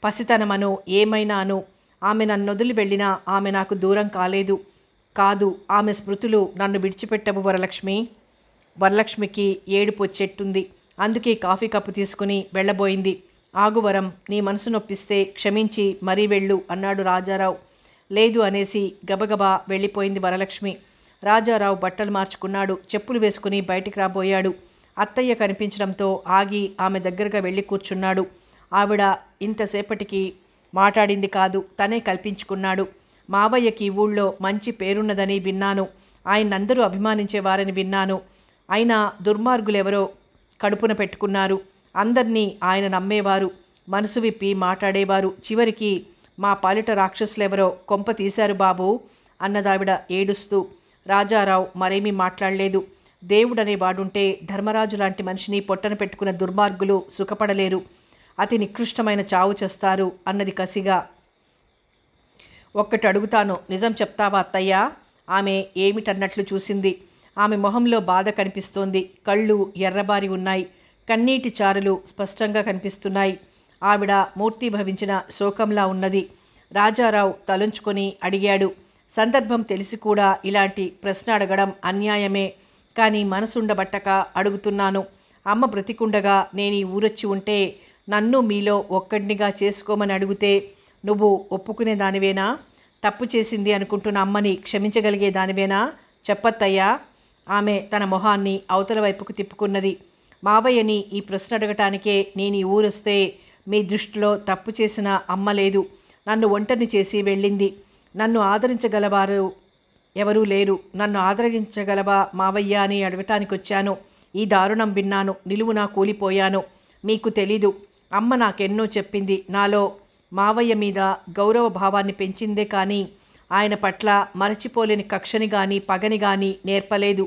Speaker 1: పసితనమను ఏమైనాను. ఆమె నన్నొదిలి వెళ్ళినా ఆమె నాకు దూరం కాలేదు. కాదు, ఆమె స్మృతులు నన్ను విడిచిపెట్టవు వరలక్ష్మి. వరలక్ష్మికి ఏడుపు వచ్చేట్టుంది. అందుకే కాఫీ కప్పు తీసుకుని వెళ్ళబోయింది. ఆగువరం, నీ మనసు నొప్పిస్తే క్షమించి మరీ వెళ్ళు అన్నాడు రాజారావు. లేదు అనేసి గబగబా వెళ్ళిపోయింది వరలక్ష్మి. రాజారావు బట్టలు మార్చుకున్నాడు. చెప్పులు వేసుకుని బయటికి రాబోయాడు. అత్తయ్య కనిపించడంతో ఆగి ఆమె దగ్గరగా వెళ్ళి కూర్చున్నాడు. ఆవిడ ఇంతసేపటికి మాట్లాడింది కాదు, తనే కల్పించుకున్నాడు. మావయ్యకి ఊళ్ళో మంచి పేరున్నదని విన్నాను. ఆయనందరూ అభిమానించేవారని విన్నాను. అయినా దుర్మార్గులెవరో కడుపున పెట్టుకున్నారు. అందర్నీ ఆయన నమ్మేవారు, మనసు విప్పి మాట్లాడేవారు. చివరికి మా పాలిట రాక్షసులెవరో కొంప తీశారు బాబు అన్నదావిడ ఏడుస్తూ. రాజారావు మరేమీ మాట్లాడలేదు. దేవుడనే వాడుంటే ధర్మరాజు లాంటి మనిషిని పొట్టన పెట్టుకున్న దుర్మార్గులు సుఖపడలేరు. అతి నికృష్టమైన చావు చేస్తారు అన్నది కసిగా. ఒక్కటి అడుగుతాను, నిజం చెప్తావా అత్తయ్యా? ఆమె ఏమిటన్నట్లు చూసింది. ఆమె మొహంలో బాధ కనిపిస్తోంది. కళ్ళు ఎర్రబారి ఉన్నాయి. కన్నీటి చారులు స్పష్టంగా కనిపిస్తున్నాయి. ఆవిడ మూర్తిభవించిన శోకంలా ఉన్నది. రాజారావు తలంచుకొని అడిగాడు. సందర్భం తెలిసి కూడా ఇలాంటి ప్రశ్న అడగడం అన్యాయమే. కానీ మనసుండబట్టక అడుగుతున్నాను. అమ్మ బ్రతికుండగా నేను ఈ ఊరొచ్చి ఉంటే నన్ను మీలో ఒక్కడినిగా చేసుకోమని అడిగితే నువ్వు ఒప్పుకునే దానివేనా? తప్పు చేసింది అనుకుంటున్న అమ్మని క్షమించగలిగే దానివేనా? చెప్పత్తయ్యా. ఆమె తన మొహాన్ని అవతల వైపుకు తిప్పుకున్నది. మావయ్యని ఈ ప్రశ్న అడగటానికే నేను ఈ ఊరొస్తే మీ దృష్టిలో తప్పు చేసిన అమ్మ లేదు. నన్ను ఒంటరిని చేసి వెళ్ళింది. నన్ను ఆదరించగలవారు ఎవరూ లేరు. నన్ను ఆదరించగలవా మావయ్య అని అడగటానికి వచ్చాను. ఈ దారుణం విన్నాను. నిలువునా కూలిపోయాను. మీకు తెలీదు. అమ్మ నాకెన్నో చెప్పింది. నాలో మావయ్య మీద గౌరవ భావాన్ని పెంచిందే కానీ ఆయన పట్ల మరచిపోలేని కక్షని కానీ పగని కానీ నేర్పలేదు.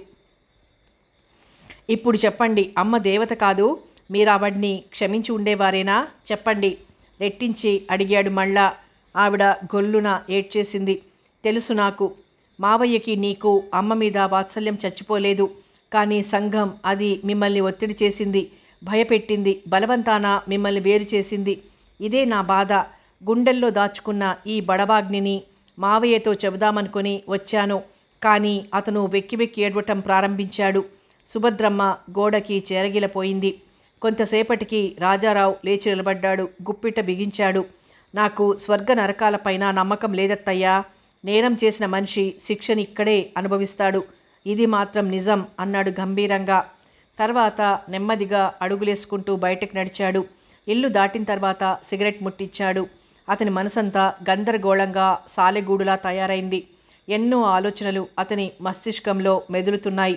Speaker 1: ఇప్పుడు చెప్పండి, అమ్మ దేవత కాదు? మీరు ఆవిడ్ని క్షమించి ఉండేవారేనా? చెప్పండి రెట్టించి అడిగాడు మళ్ళా. ఆవిడ గొల్లున ఏడ్చేసింది. తెలుసు నాకు. మావయ్యకి నీకు అమ్మ మీద వాత్సల్యం చచ్చిపోలేదు. కానీ సంఘం అది మిమ్మల్ని ఒత్తిడి చేసింది, భయపెట్టింది, బలవంతాన మిమ్మల్ని వేరు చేసింది. ఇదే నా బాధ. గుండెల్లో దాచుకున్న ఈ బడవాగ్నిని మావయ్యతో చెబుదామనుకొని వచ్చాను. కానీ అతను వెక్కి వెక్కి ఏడవటం ప్రారంభించాడు. సుభద్రమ్మ గోడకి చేరగిలపోయింది. కొంతసేపటికి రాజారావు లేచి నిలబడ్డాడు. గుప్పిట బిగించాడు. నాకు స్వర్గ నరకాలపైన నమ్మకం లేదత్తయ్యా. నేరం చేసిన మనిషి శిక్షని ఇక్కడే అనుభవిస్తాడు. ఇది మాత్రం నిజం అన్నాడు గంభీరంగా. తర్వాత నెమ్మదిగా అడుగులేసుకుంటూ బయటకు నడిచాడు. ఇల్లు దాటిన తర్వాత సిగరెట్ ముట్టించాడు. అతని మనసంతా గందరగోళంగా సాలెగూడులా తయారైంది. ఎన్నో ఆలోచనలు అతని మస్తిష్కంలో మెదులుతున్నాయి.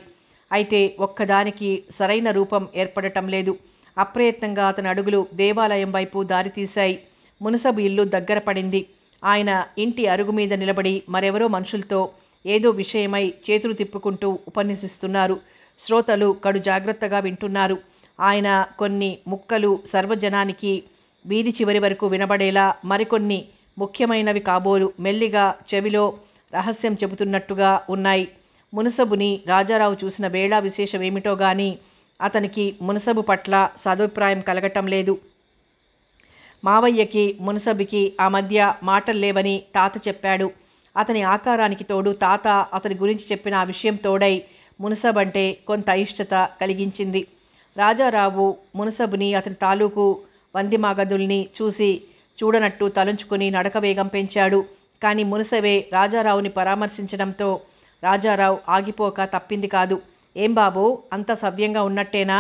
Speaker 1: అయితే ఒక్కదానికి సరైన రూపం ఏర్పడటం లేదు. అప్రయత్నంగా అతని అడుగులు దేవాలయం వైపు దారితీశాయి. మునసబు ఇల్లు దగ్గర పడింది. ఆయన ఇంటి అరుగు మీద నిలబడి మరెవరో మనుషులతో ఏదో విషయమై చేతులు తిప్పుకుంటూ ఉపన్యసిస్తున్నారు. శ్రోతలు కడు జాగ్రత్తగా వింటున్నారు. ఆయన కొన్ని ముక్కలు సర్వజనానికి వీధి చివరి వరకు వినబడేలా, మరికొన్ని ముఖ్యమైనవి కాబోలు మెల్లిగా చెవిలో రహస్యం చెబుతున్నట్టుగా ఉన్నాయి. మునసబుని రాజారావు చూసిన వేళ విశేషమేమిటో గాని అతనికి మునసబు పట్ల సదభిప్రాయం కలగటం లేదు. మావయ్యకి మునసబుకి ఆ మధ్య మాటల్లేవని తాత చెప్పాడు. అతని ఆకారానికి తోడు తాత అతని గురించి చెప్పిన ఆ విషయం తోడై మునసబంటే కొంత అయిష్టత కలిగించింది. రాజారావు మునసబుని అతని తాలూకు వందిమాగదుల్ని చూసి చూడనట్టు తలంచుకుని నడక వేగం పెంచాడు. కానీ మునసవే రాజారావుని పరామర్శించడంతో రాజారావు ఆగిపోక తప్పింది కాదు. ఏం బాబు, అంత సవ్యంగా ఉన్నట్టేనా?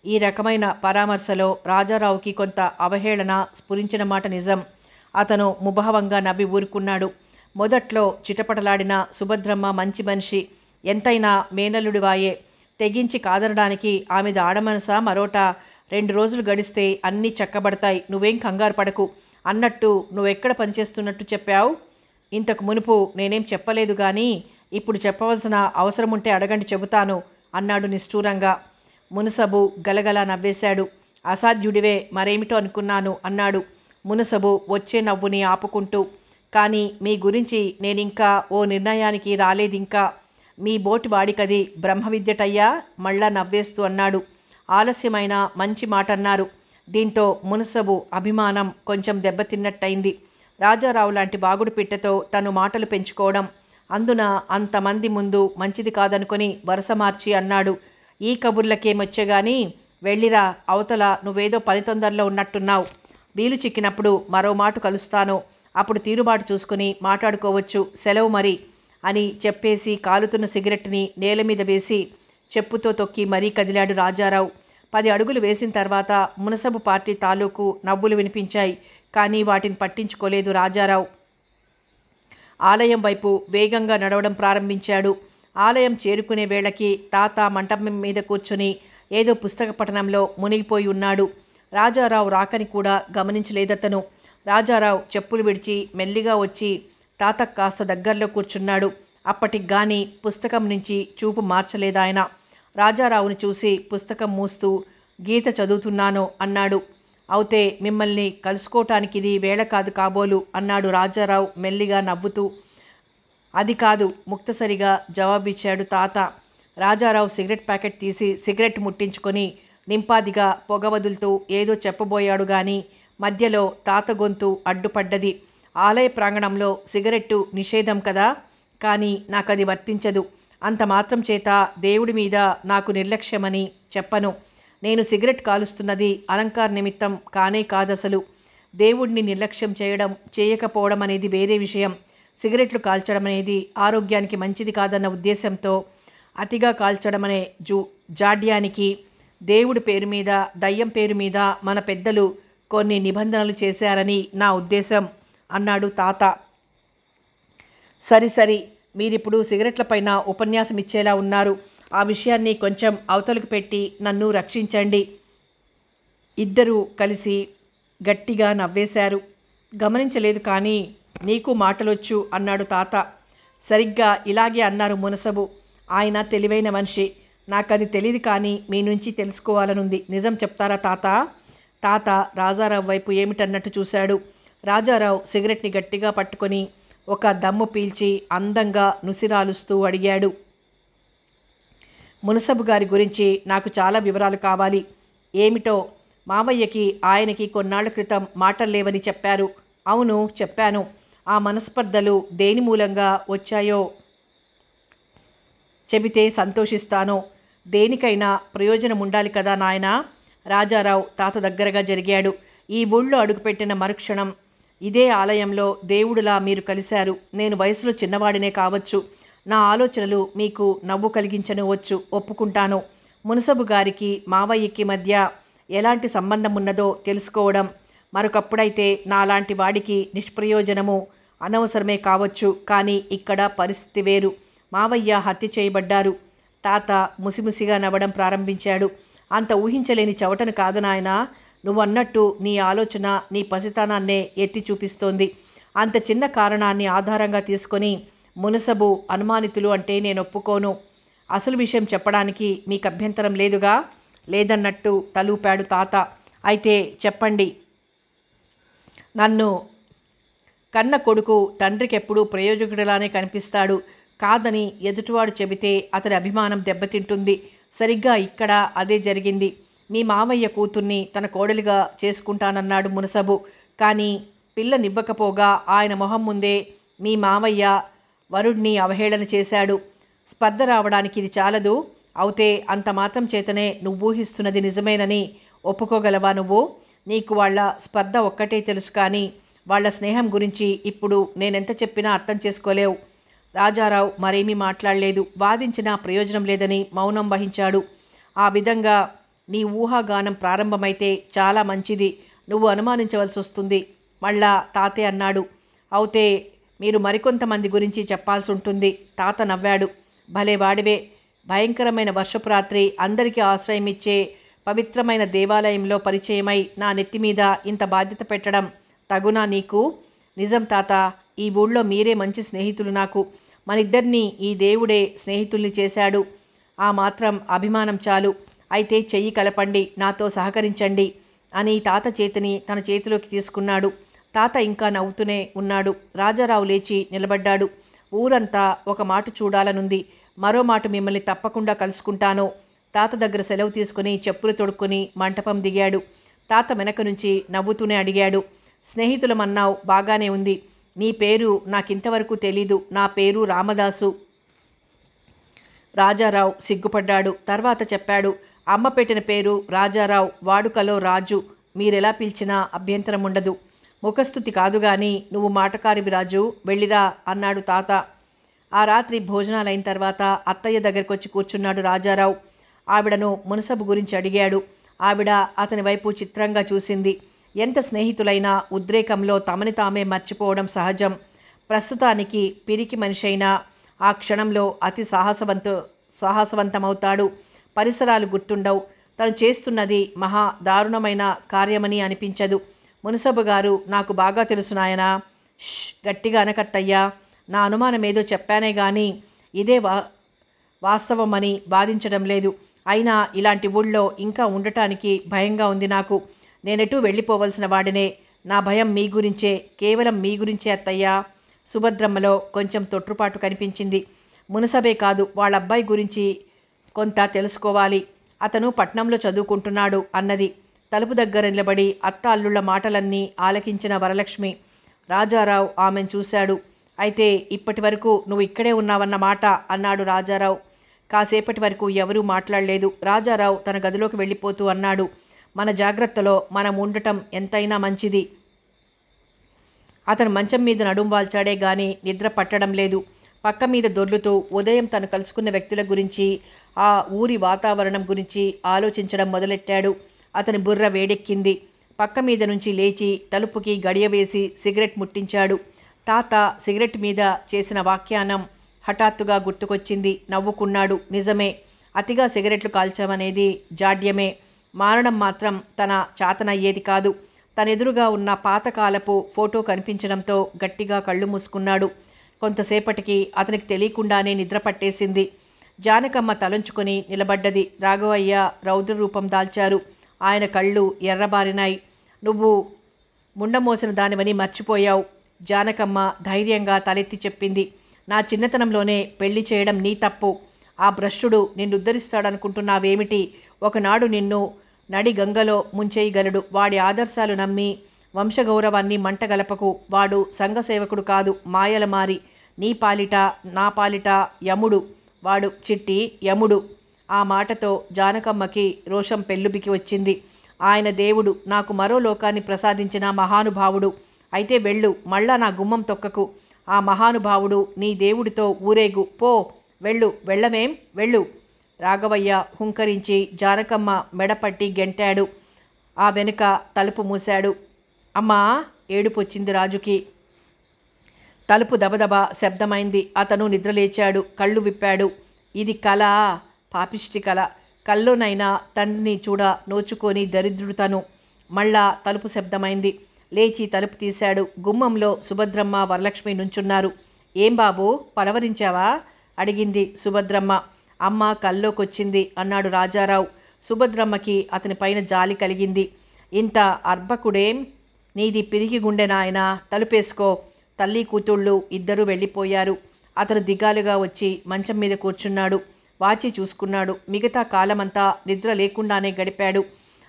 Speaker 1: ఈ రకమైన పరామర్శలో రాజారావుకి కొంత అవహేళన స్ఫురించిన మాట నిజం. అతను ముభావంగా నవ్వి ఊరుకున్నాడు. మొదట్లో చిటపటలాడిన సుభద్రమ్మ మంచి మనిషి, ఎంతైనా మేనల్లుడివాయే. తెగించి కాదనడానికి ఆమెది ఆడమనసా మరోట? 2 రోజులు గడిస్తే అన్నీ చక్కబడతాయి, నువ్వేం కంగారు పడకు అన్నట్టు నువ్వెక్కడ పనిచేస్తున్నట్టు చెప్పావు? ఇంతకు మునుపు నేనేం చెప్పలేదు కానీ ఇప్పుడు చెప్పవలసిన అవసరం ఉంటే అడగండి, చెబుతాను అన్నాడు నిష్ఠూరంగా. మునసబు గలగలా నవ్వేశాడు. అసాధ్యుడివే, మరేమిటో అనుకున్నాను అన్నాడు మునసబు వచ్చే నవ్వుని ఆపుకుంటూ. కానీ మీ గురించి నేనింకా ఓ నిర్ణయానికి రాలేదింకా. మీ బోటి వాడికది బ్రహ్మ విద్యటయ్యా మళ్ళా నవ్వేస్తూ అన్నాడు. ఆలస్యమైన మంచి మాట అన్నారు. దీంతో మునసబు అభిమానం కొంచెం దెబ్బతిన్నట్టయింది. రాజారావు లాంటి బాగుడు పిట్టతో తను మాటలు పెంచుకోవడం, అందున అంతమంది ముందు మంచిది కాదనుకొని వరుస మార్చి అన్నాడు. ఈ కబుర్లకేమొచ్చేగాని వెళ్ళిరా, అవతల నువ్వేదో పని తొందరలో ఉన్నట్టున్నావు. వీలు చిక్కినప్పుడు మరో మాట కలుస్తాను, అప్పుడు తీరుబాటు చూసుకుని మాట్లాడుకోవచ్చు, సెలవు మరి అని చెప్పేసి కాలుతున్న సిగరెట్ని నేల మీద వేసి చెప్పుతో తొక్కి మరీ కదిలాడు రాజారావు. 10 అడుగులు వేసిన తర్వాత మునసబు పార్టీ తాలూకు నవ్వులు వినిపించాయి. కానీ వాటిని పట్టించుకోలేదు రాజారావు. ఆలయం వైపు వేగంగా నడవడం ప్రారంభించాడు. ఆలయం చేరుకునే వేళకి తాత మంటపం మీద కూర్చుని ఏదో పుస్తక పఠనంలో మునిగిపోయి ఉన్నాడు. రాజారావు రాకని కూడా గమనించలేదతను. రాజారావు చెప్పులు విడిచి మెల్లిగా వచ్చి తాత కాస్త దగ్గరలో కూర్చున్నాడు. అప్పటికి గాని పుస్తకం నుంచి చూపు మార్చలేదాయన. రాజారావుని చూసి పుస్తకం మూస్తూ గీత చదువుతున్నాను అన్నాడు. అవుతే మిమ్మల్ని కలుసుకోవటానికి ఇది వేళ కాదు కాబోలు అన్నాడు రాజారావు మెల్లిగా నవ్వుతూ. అది కాదు, ముక్తసరిగా జవాబిచ్చాడు తాత. రాజారావు సిగరెట్ ప్యాకెట్ తీసి సిగరెట్ ముట్టించుకొని నింపాదిగా పొగ వదులుతూ ఏదో చెప్పబోయాడు గాని మధ్యలో తాత గొంతు అడ్డుపడ్డది. ఆలయ ప్రాంగణంలో సిగరెట్టు నిషేధం కదా, కానీ నాకది వర్తించదు. అంత మాత్రం చేత దేవుడి మీద నాకు నిర్లక్ష్యమని చెప్పను. నేను సిగరెట్ కాలుస్తున్నది అలంకార నిమిత్తం కానే కాదసలు. దేవుడిని నిర్లక్ష్యం చేయకపోవడం అనేది వేరే విషయం. సిగరెట్లు కాల్చడం అనేది ఆరోగ్యానికి మంచిది కాదన్న ఉద్దేశంతో అతిగా కాల్చడం అనే జాడ్యానికి దేవుడి పేరు మీద, దయ్యం పేరు మీద మన పెద్దలు కొన్ని నిబంధనలు చేశారని నా ఉద్దేశం అన్నాడు తాత. సరి మీరిప్పుడు సిగరెట్లపైన ఉపన్యాసం ఇచ్చేలా ఉన్నారు. ఆ విషయాన్ని కొంచెం అవతలకు పెట్టి నన్ను రక్షించండి. ఇద్దరూ కలిసి గట్టిగా నవ్వేశారు. గమనించలేదు కానీ నీకు మాటలొచ్చు అన్నాడు తాత. సరిగ్గా ఇలాగే అన్నారు మునసబు. ఆయన తెలివైన మనిషి. నాకది తెలియదు కానీ మీ నుంచి తెలుసుకోవాలనుంది. నిజం చెప్తారా తాత? తాత రాజారావు వైపు ఏమిటన్నట్టు చూశాడు. రాజారావు సిగరెట్ని గట్టిగా పట్టుకొని ఒక దమ్ము పీల్చి అందంగా నుసిరాలుస్తూ అడిగాడు. మునసబు గారి గురించి నాకు చాలా వివరాలు కావాలి. ఏమిటో? మావయ్యకి ఆయనకి కొన్నాళ్ల క్రితం మాటల్లేవని చెప్పారు. అవును చెప్పాను. ఆ మనస్పర్ధలు దేని మూలంగా వచ్చాయో చెబితే సంతోషిస్తాను. దేనికైనా ప్రయోజనం ఉండాలి కదా నాయనా. రాజారావు తాత దగ్గరగా జరిగాడు. ఈ ఊళ్ళో అడుగుపెట్టిన మరుక్షణం ఇదే ఆలయంలో దేవుడులా మీరు కలిశారు. నేను వయసులో చిన్నవాడినే కావచ్చు, నా ఆలోచనలు మీకు నవ్వు కలిగించనివచ్చు, ఒప్పుకుంటాను. మునసబు గారికి మావయ్యకి మధ్య ఎలాంటి సంబంధం ఉన్నదో తెలుసుకోవడం మరొకప్పుడైతే నాలాంటి వాడికి నిష్ప్రయోజనము, అనవసరమే కావచ్చు. కానీ ఇక్కడ పరిస్థితి వేరు. మావయ్య హత్య చేయబడ్డారు. తాత ముసిముసిగా నవ్వడం ప్రారంభించాడు. అంత ఊహించలేని చవటను కాదు నాయనా. నువ్వన్నట్టు నీ ఆలోచన నీ పసితనాన్నే ఎత్తి చూపిస్తోంది. అంత చిన్న కారణాన్ని ఆధారంగా తీసుకొని మునసబు అనుమానితులు అంటే నేను ఒప్పుకోను. అసలు విషయం చెప్పడానికి మీకు అభ్యంతరం లేదుగా? లేదన్నట్టు తలూపాడు తాత. అయితే చెప్పండి. నన్ను కన్న కొడుకు తండ్రికి ఎప్పుడూ ప్రయోజకుడిలానే కనిపిస్తాడు. కాదని ఎదుటివాడు చెబితే అతని అభిమానం దెబ్బతింటుంది. సరిగ్గా ఇక్కడ అదే జరిగింది. మీ మామయ్య కూతుర్ని తన కోడలిగా చేసుకుంటానన్నాడు మునసబు. కానీ పిల్లనివ్వకపోగా ఆయన మొహం ముందే మీ మామయ్య వరుణ్ణి అవహేళన చేశాడు. స్పర్ధ రావడానికి ఇది చాలదు. అవుతే అంత మాత్రం చేతనే నువ్వు ఊహిస్తున్నది నిజమేనని ఒప్పుకోగలవా నువ్వు? నీకు వాళ్ళ స్పర్ధ ఒక్కటే తెలుసు, కానీ వాళ్ళ స్నేహం గురించి ఇప్పుడు నేనెంత చెప్పినా అర్థం చేసుకోలేవు. రాజారావు మరేమీ మాట్లాడలేదు. వాదించినా ప్రయోజనం లేదని మౌనం వహించాడు. ఆ విధంగా నీ ఊహాగానం ప్రారంభమైతే చాలా మంచిది. నువ్వు అనుమానించవలసి వస్తుంది మళ్ళా తాతే అన్నాడు. అవుతే మీరు మరికొంతమంది గురించి చెప్పాల్సి ఉంటుంది. తాత నవ్వాడు. భలే వాడివే. భయంకరమైన వర్షపు రాత్రి అందరికీ ఆశ్రయం ఇచ్చే పవిత్రమైన దేవాలయంలో పరిచయమై నా నెత్తిమీద ఇంత బాధ్యత పెట్టడం తగునా నీకు? నిజం తాత, ఈ ఊళ్ళో మీరే మంచి స్నేహితులు నాకు. మనిద్దరినీ ఈ దేవుడే స్నేహితుల్ని చేశాడు. ఆ మాత్రం అభిమానం చాలు. అయితే చెయ్యి కలపండి, నాతో సహకరించండి అని తాత చేతిని తన చేతిలోకి తీసుకున్నాడు. తాత ఇంకా నవ్వుతూనే ఉన్నాడు. రాజారావు లేచి నిలబడ్డాడు. ఊరంతా ఒక మాట చూడాలనుంది. మరో మాట మిమ్మల్ని తప్పకుండా కలుసుకుంటాను. తాత దగ్గర సెలవు తీసుకుని చెప్పులు తొడుక్కుని మంటపం దిగాడు. తాత వెనక నుంచి నవ్వుతూనే అడిగాడు, స్నేహితులమన్నావు, బాగానే ఉంది. నీ పేరు నాకింతవరకు తెలీదు. నా పేరు రామదాసు. రాజారావు సిగ్గుపడ్డాడు. తర్వాత చెప్పాడు, అమ్మ పెట్టిన పేరు రాజారావు, వాడుకలో రాజు. మీరెలా పిలిచినా అభ్యంతరం ఉండదు. ముఖస్థుతి కాదు గాని నువ్వు మాటకారివి రాజు, వెళ్ళిరా అన్నాడు తాత. ఆ రాత్రి భోజనాలైన తర్వాత అత్తయ్య దగ్గరికి వచ్చి కూర్చున్నాడు రాజారావు. ఆవిడను మునసబు గురించి అడిగాడు. ఆవిడ అతని వైపు చిత్రంగా చూసింది. ఎంత స్నేహితులైనా ఉద్రేకంలో తమని తామే మర్చిపోవడం సహజం. ప్రస్తుతానికి పిరికి మనిషైనా ఆ క్షణంలో అతి సాహసవంతమవుతాడు. పరిసరాలు గుర్తుండవు. తను చేస్తున్నది మహా దారుణమైన కార్యమని అనిపించదు. మునసబు గారు నాకు బాగా తెలుసు నాయనా. గట్టిగా అనకత్తయ్యా. నా అనుమానమేదో చెప్పానే గాని ఇదే వాస్తవమని వాదించడం లేదు. అయినా ఇలాంటి ఊళ్ళో ఇంకా ఉండటానికి భయంగా ఉంది నాకు. నేనెటూ వెళ్ళిపోవలసిన వాడినే. నా భయం మీ గురించే, కేవలం మీ గురించే అత్తయ్యా. సుభద్రమ్మలో కొంచెం తొట్రుపాటు కనిపించింది. మునసబే కాదు, వాళ్ళ అబ్బాయి గురించి కొంత తెలుసుకోవాలి. అతను పట్నంలో చదువుకుంటున్నాడు అన్నది. తలుపు దగ్గర నిలబడి అత్త అల్లుళ్ళ మాటలన్నీ ఆలకించిన వరలక్ష్మి. రాజారావు ఆమెను చూశాడు. అయితే ఇప్పటి వరకు నువ్వు ఇక్కడే ఉన్నావన్న మాట అన్నాడు రాజారావు. కాసేపటి వరకు ఎవరూ మాట్లాడలేదు. రాజారావు తన గదిలోకి వెళ్ళిపోతూ అన్నాడు, మన జాగ్రత్తలో మనం ఉండటం ఎంతైనా మంచిది. అతను మంచం మీద నడుం వాల్చాడే గాని నిద్ర పట్టడం లేదు. పక్క మీద దొర్లుతూ ఉదయం తను కలుసుకున్న వ్యక్తుల గురించి, ఆ ఊరి వాతావరణం గురించి ఆలోచించడం మొదలెట్టాడు. అతని బుర్ర వేడెక్కింది. పక్క మీద నుంచి లేచి తలుపుకి గడియ వేసి సిగరెట్ ముట్టించాడు. తాత సిగరెట్ మీద చేసిన వ్యాఖ్యానం హఠాత్తుగా గుర్తుకొచ్చింది. నవ్వుకున్నాడు. నిజమే, అతిగా సిగరెట్లు కాల్చామనేది జాడ్యమే. మారడం మాత్రం తన చాతనయ్యేది కాదు. తనెదురుగా ఉన్న పాతకాలపు ఫోటో కనిపించడంతో గట్టిగా కళ్ళు మూసుకున్నాడు. కొంతసేపటికి అతనికి తెలియకుండానే నిద్ర పట్టేసింది. జానకమ్మ తలంచుకొని నిలబడ్డది. రాఘవయ్య రౌద్ర రూపం దాల్చారు. ఆయన కళ్ళు ఎర్రబారినాయి. నువ్వు ముండమోసిన దానివని మర్చిపోయావు. జానకమ్మ ధైర్యంగా తలెత్తి చెప్పింది. నా చిన్నతనంలోనే పెళ్లి చేయడం నీ తప్పు. ఆ భ్రష్టుడు నిన్నుద్ధరిస్తాడనుకుంటున్నావేమిటి? ఒకనాడు నిన్ను నడి గంగలో ముంచేయగలడు. వాడి ఆదర్శాలు నమ్మి వంశగౌరవాన్ని మంటగలపకు. వాడు సంఘసేవకుడు కాదు, మాయల మారి. నీ పాలిట నా పాలిట యముడు. వాడు చిట్టి యముడు. ఆ మాటతో జానకమ్మకి రోషం పెళ్ళుబికి వచ్చింది. ఆయన దేవుడు, నాకు మరో లోకాన్ని ప్రసాదించిన మహానుభావుడు. అయితే వెళ్ళు, మళ్ళా నా గుమ్మం తొక్కకు. ఆ మహానుభావుడు నీ దేవుడితో ఊరేగు పో. వెళ్ళు, వెళ్ళమేం, వెళ్ళు. రాఘవయ్య హుంకరించి జానకమ్మ మెడపట్టి గెంటాడు. ఆ వెనుక తలుపు మూశాడు. అమ్మా, ఏడుపొచ్చింది రాజుకి. తలుపు దబదబ శబ్దమైంది. అతను నిద్రలేచాడు, కళ్ళు విప్పాడు. ఇది కళ, పాపిష్టి కళ. కల్లోనైనా తండ్రిని చూడ నోచుకొని దరిద్రుడు తను. మళ్ళా తలుపు శబ్దమైంది. లేచి తలుపు తీశాడు. గుమ్మంలో సుభద్రమ్మ, వరలక్ష్మి నుంచున్నారు. ఏం బాబు, పలవరించావా అడిగింది సుభద్రమ్మ. అమ్మ కల్లోకొచ్చింది అన్నాడు రాజారావు. సుభద్రమ్మకి అతని పైన జాలి కలిగింది. ఇంత అర్భకుడేం, నీది పిరిగి గుండె నాయనా, తలుపేసుకో. తల్లి కూతుళ్ళు ఇద్దరూ వెళ్ళిపోయారు. అతను దిగాలుగా వచ్చి మంచం మీద కూర్చున్నాడు. వాచి చూసుకున్నాడు. మిగతా కాలమంతా నిద్ర లేకుండానే గడిపాడు.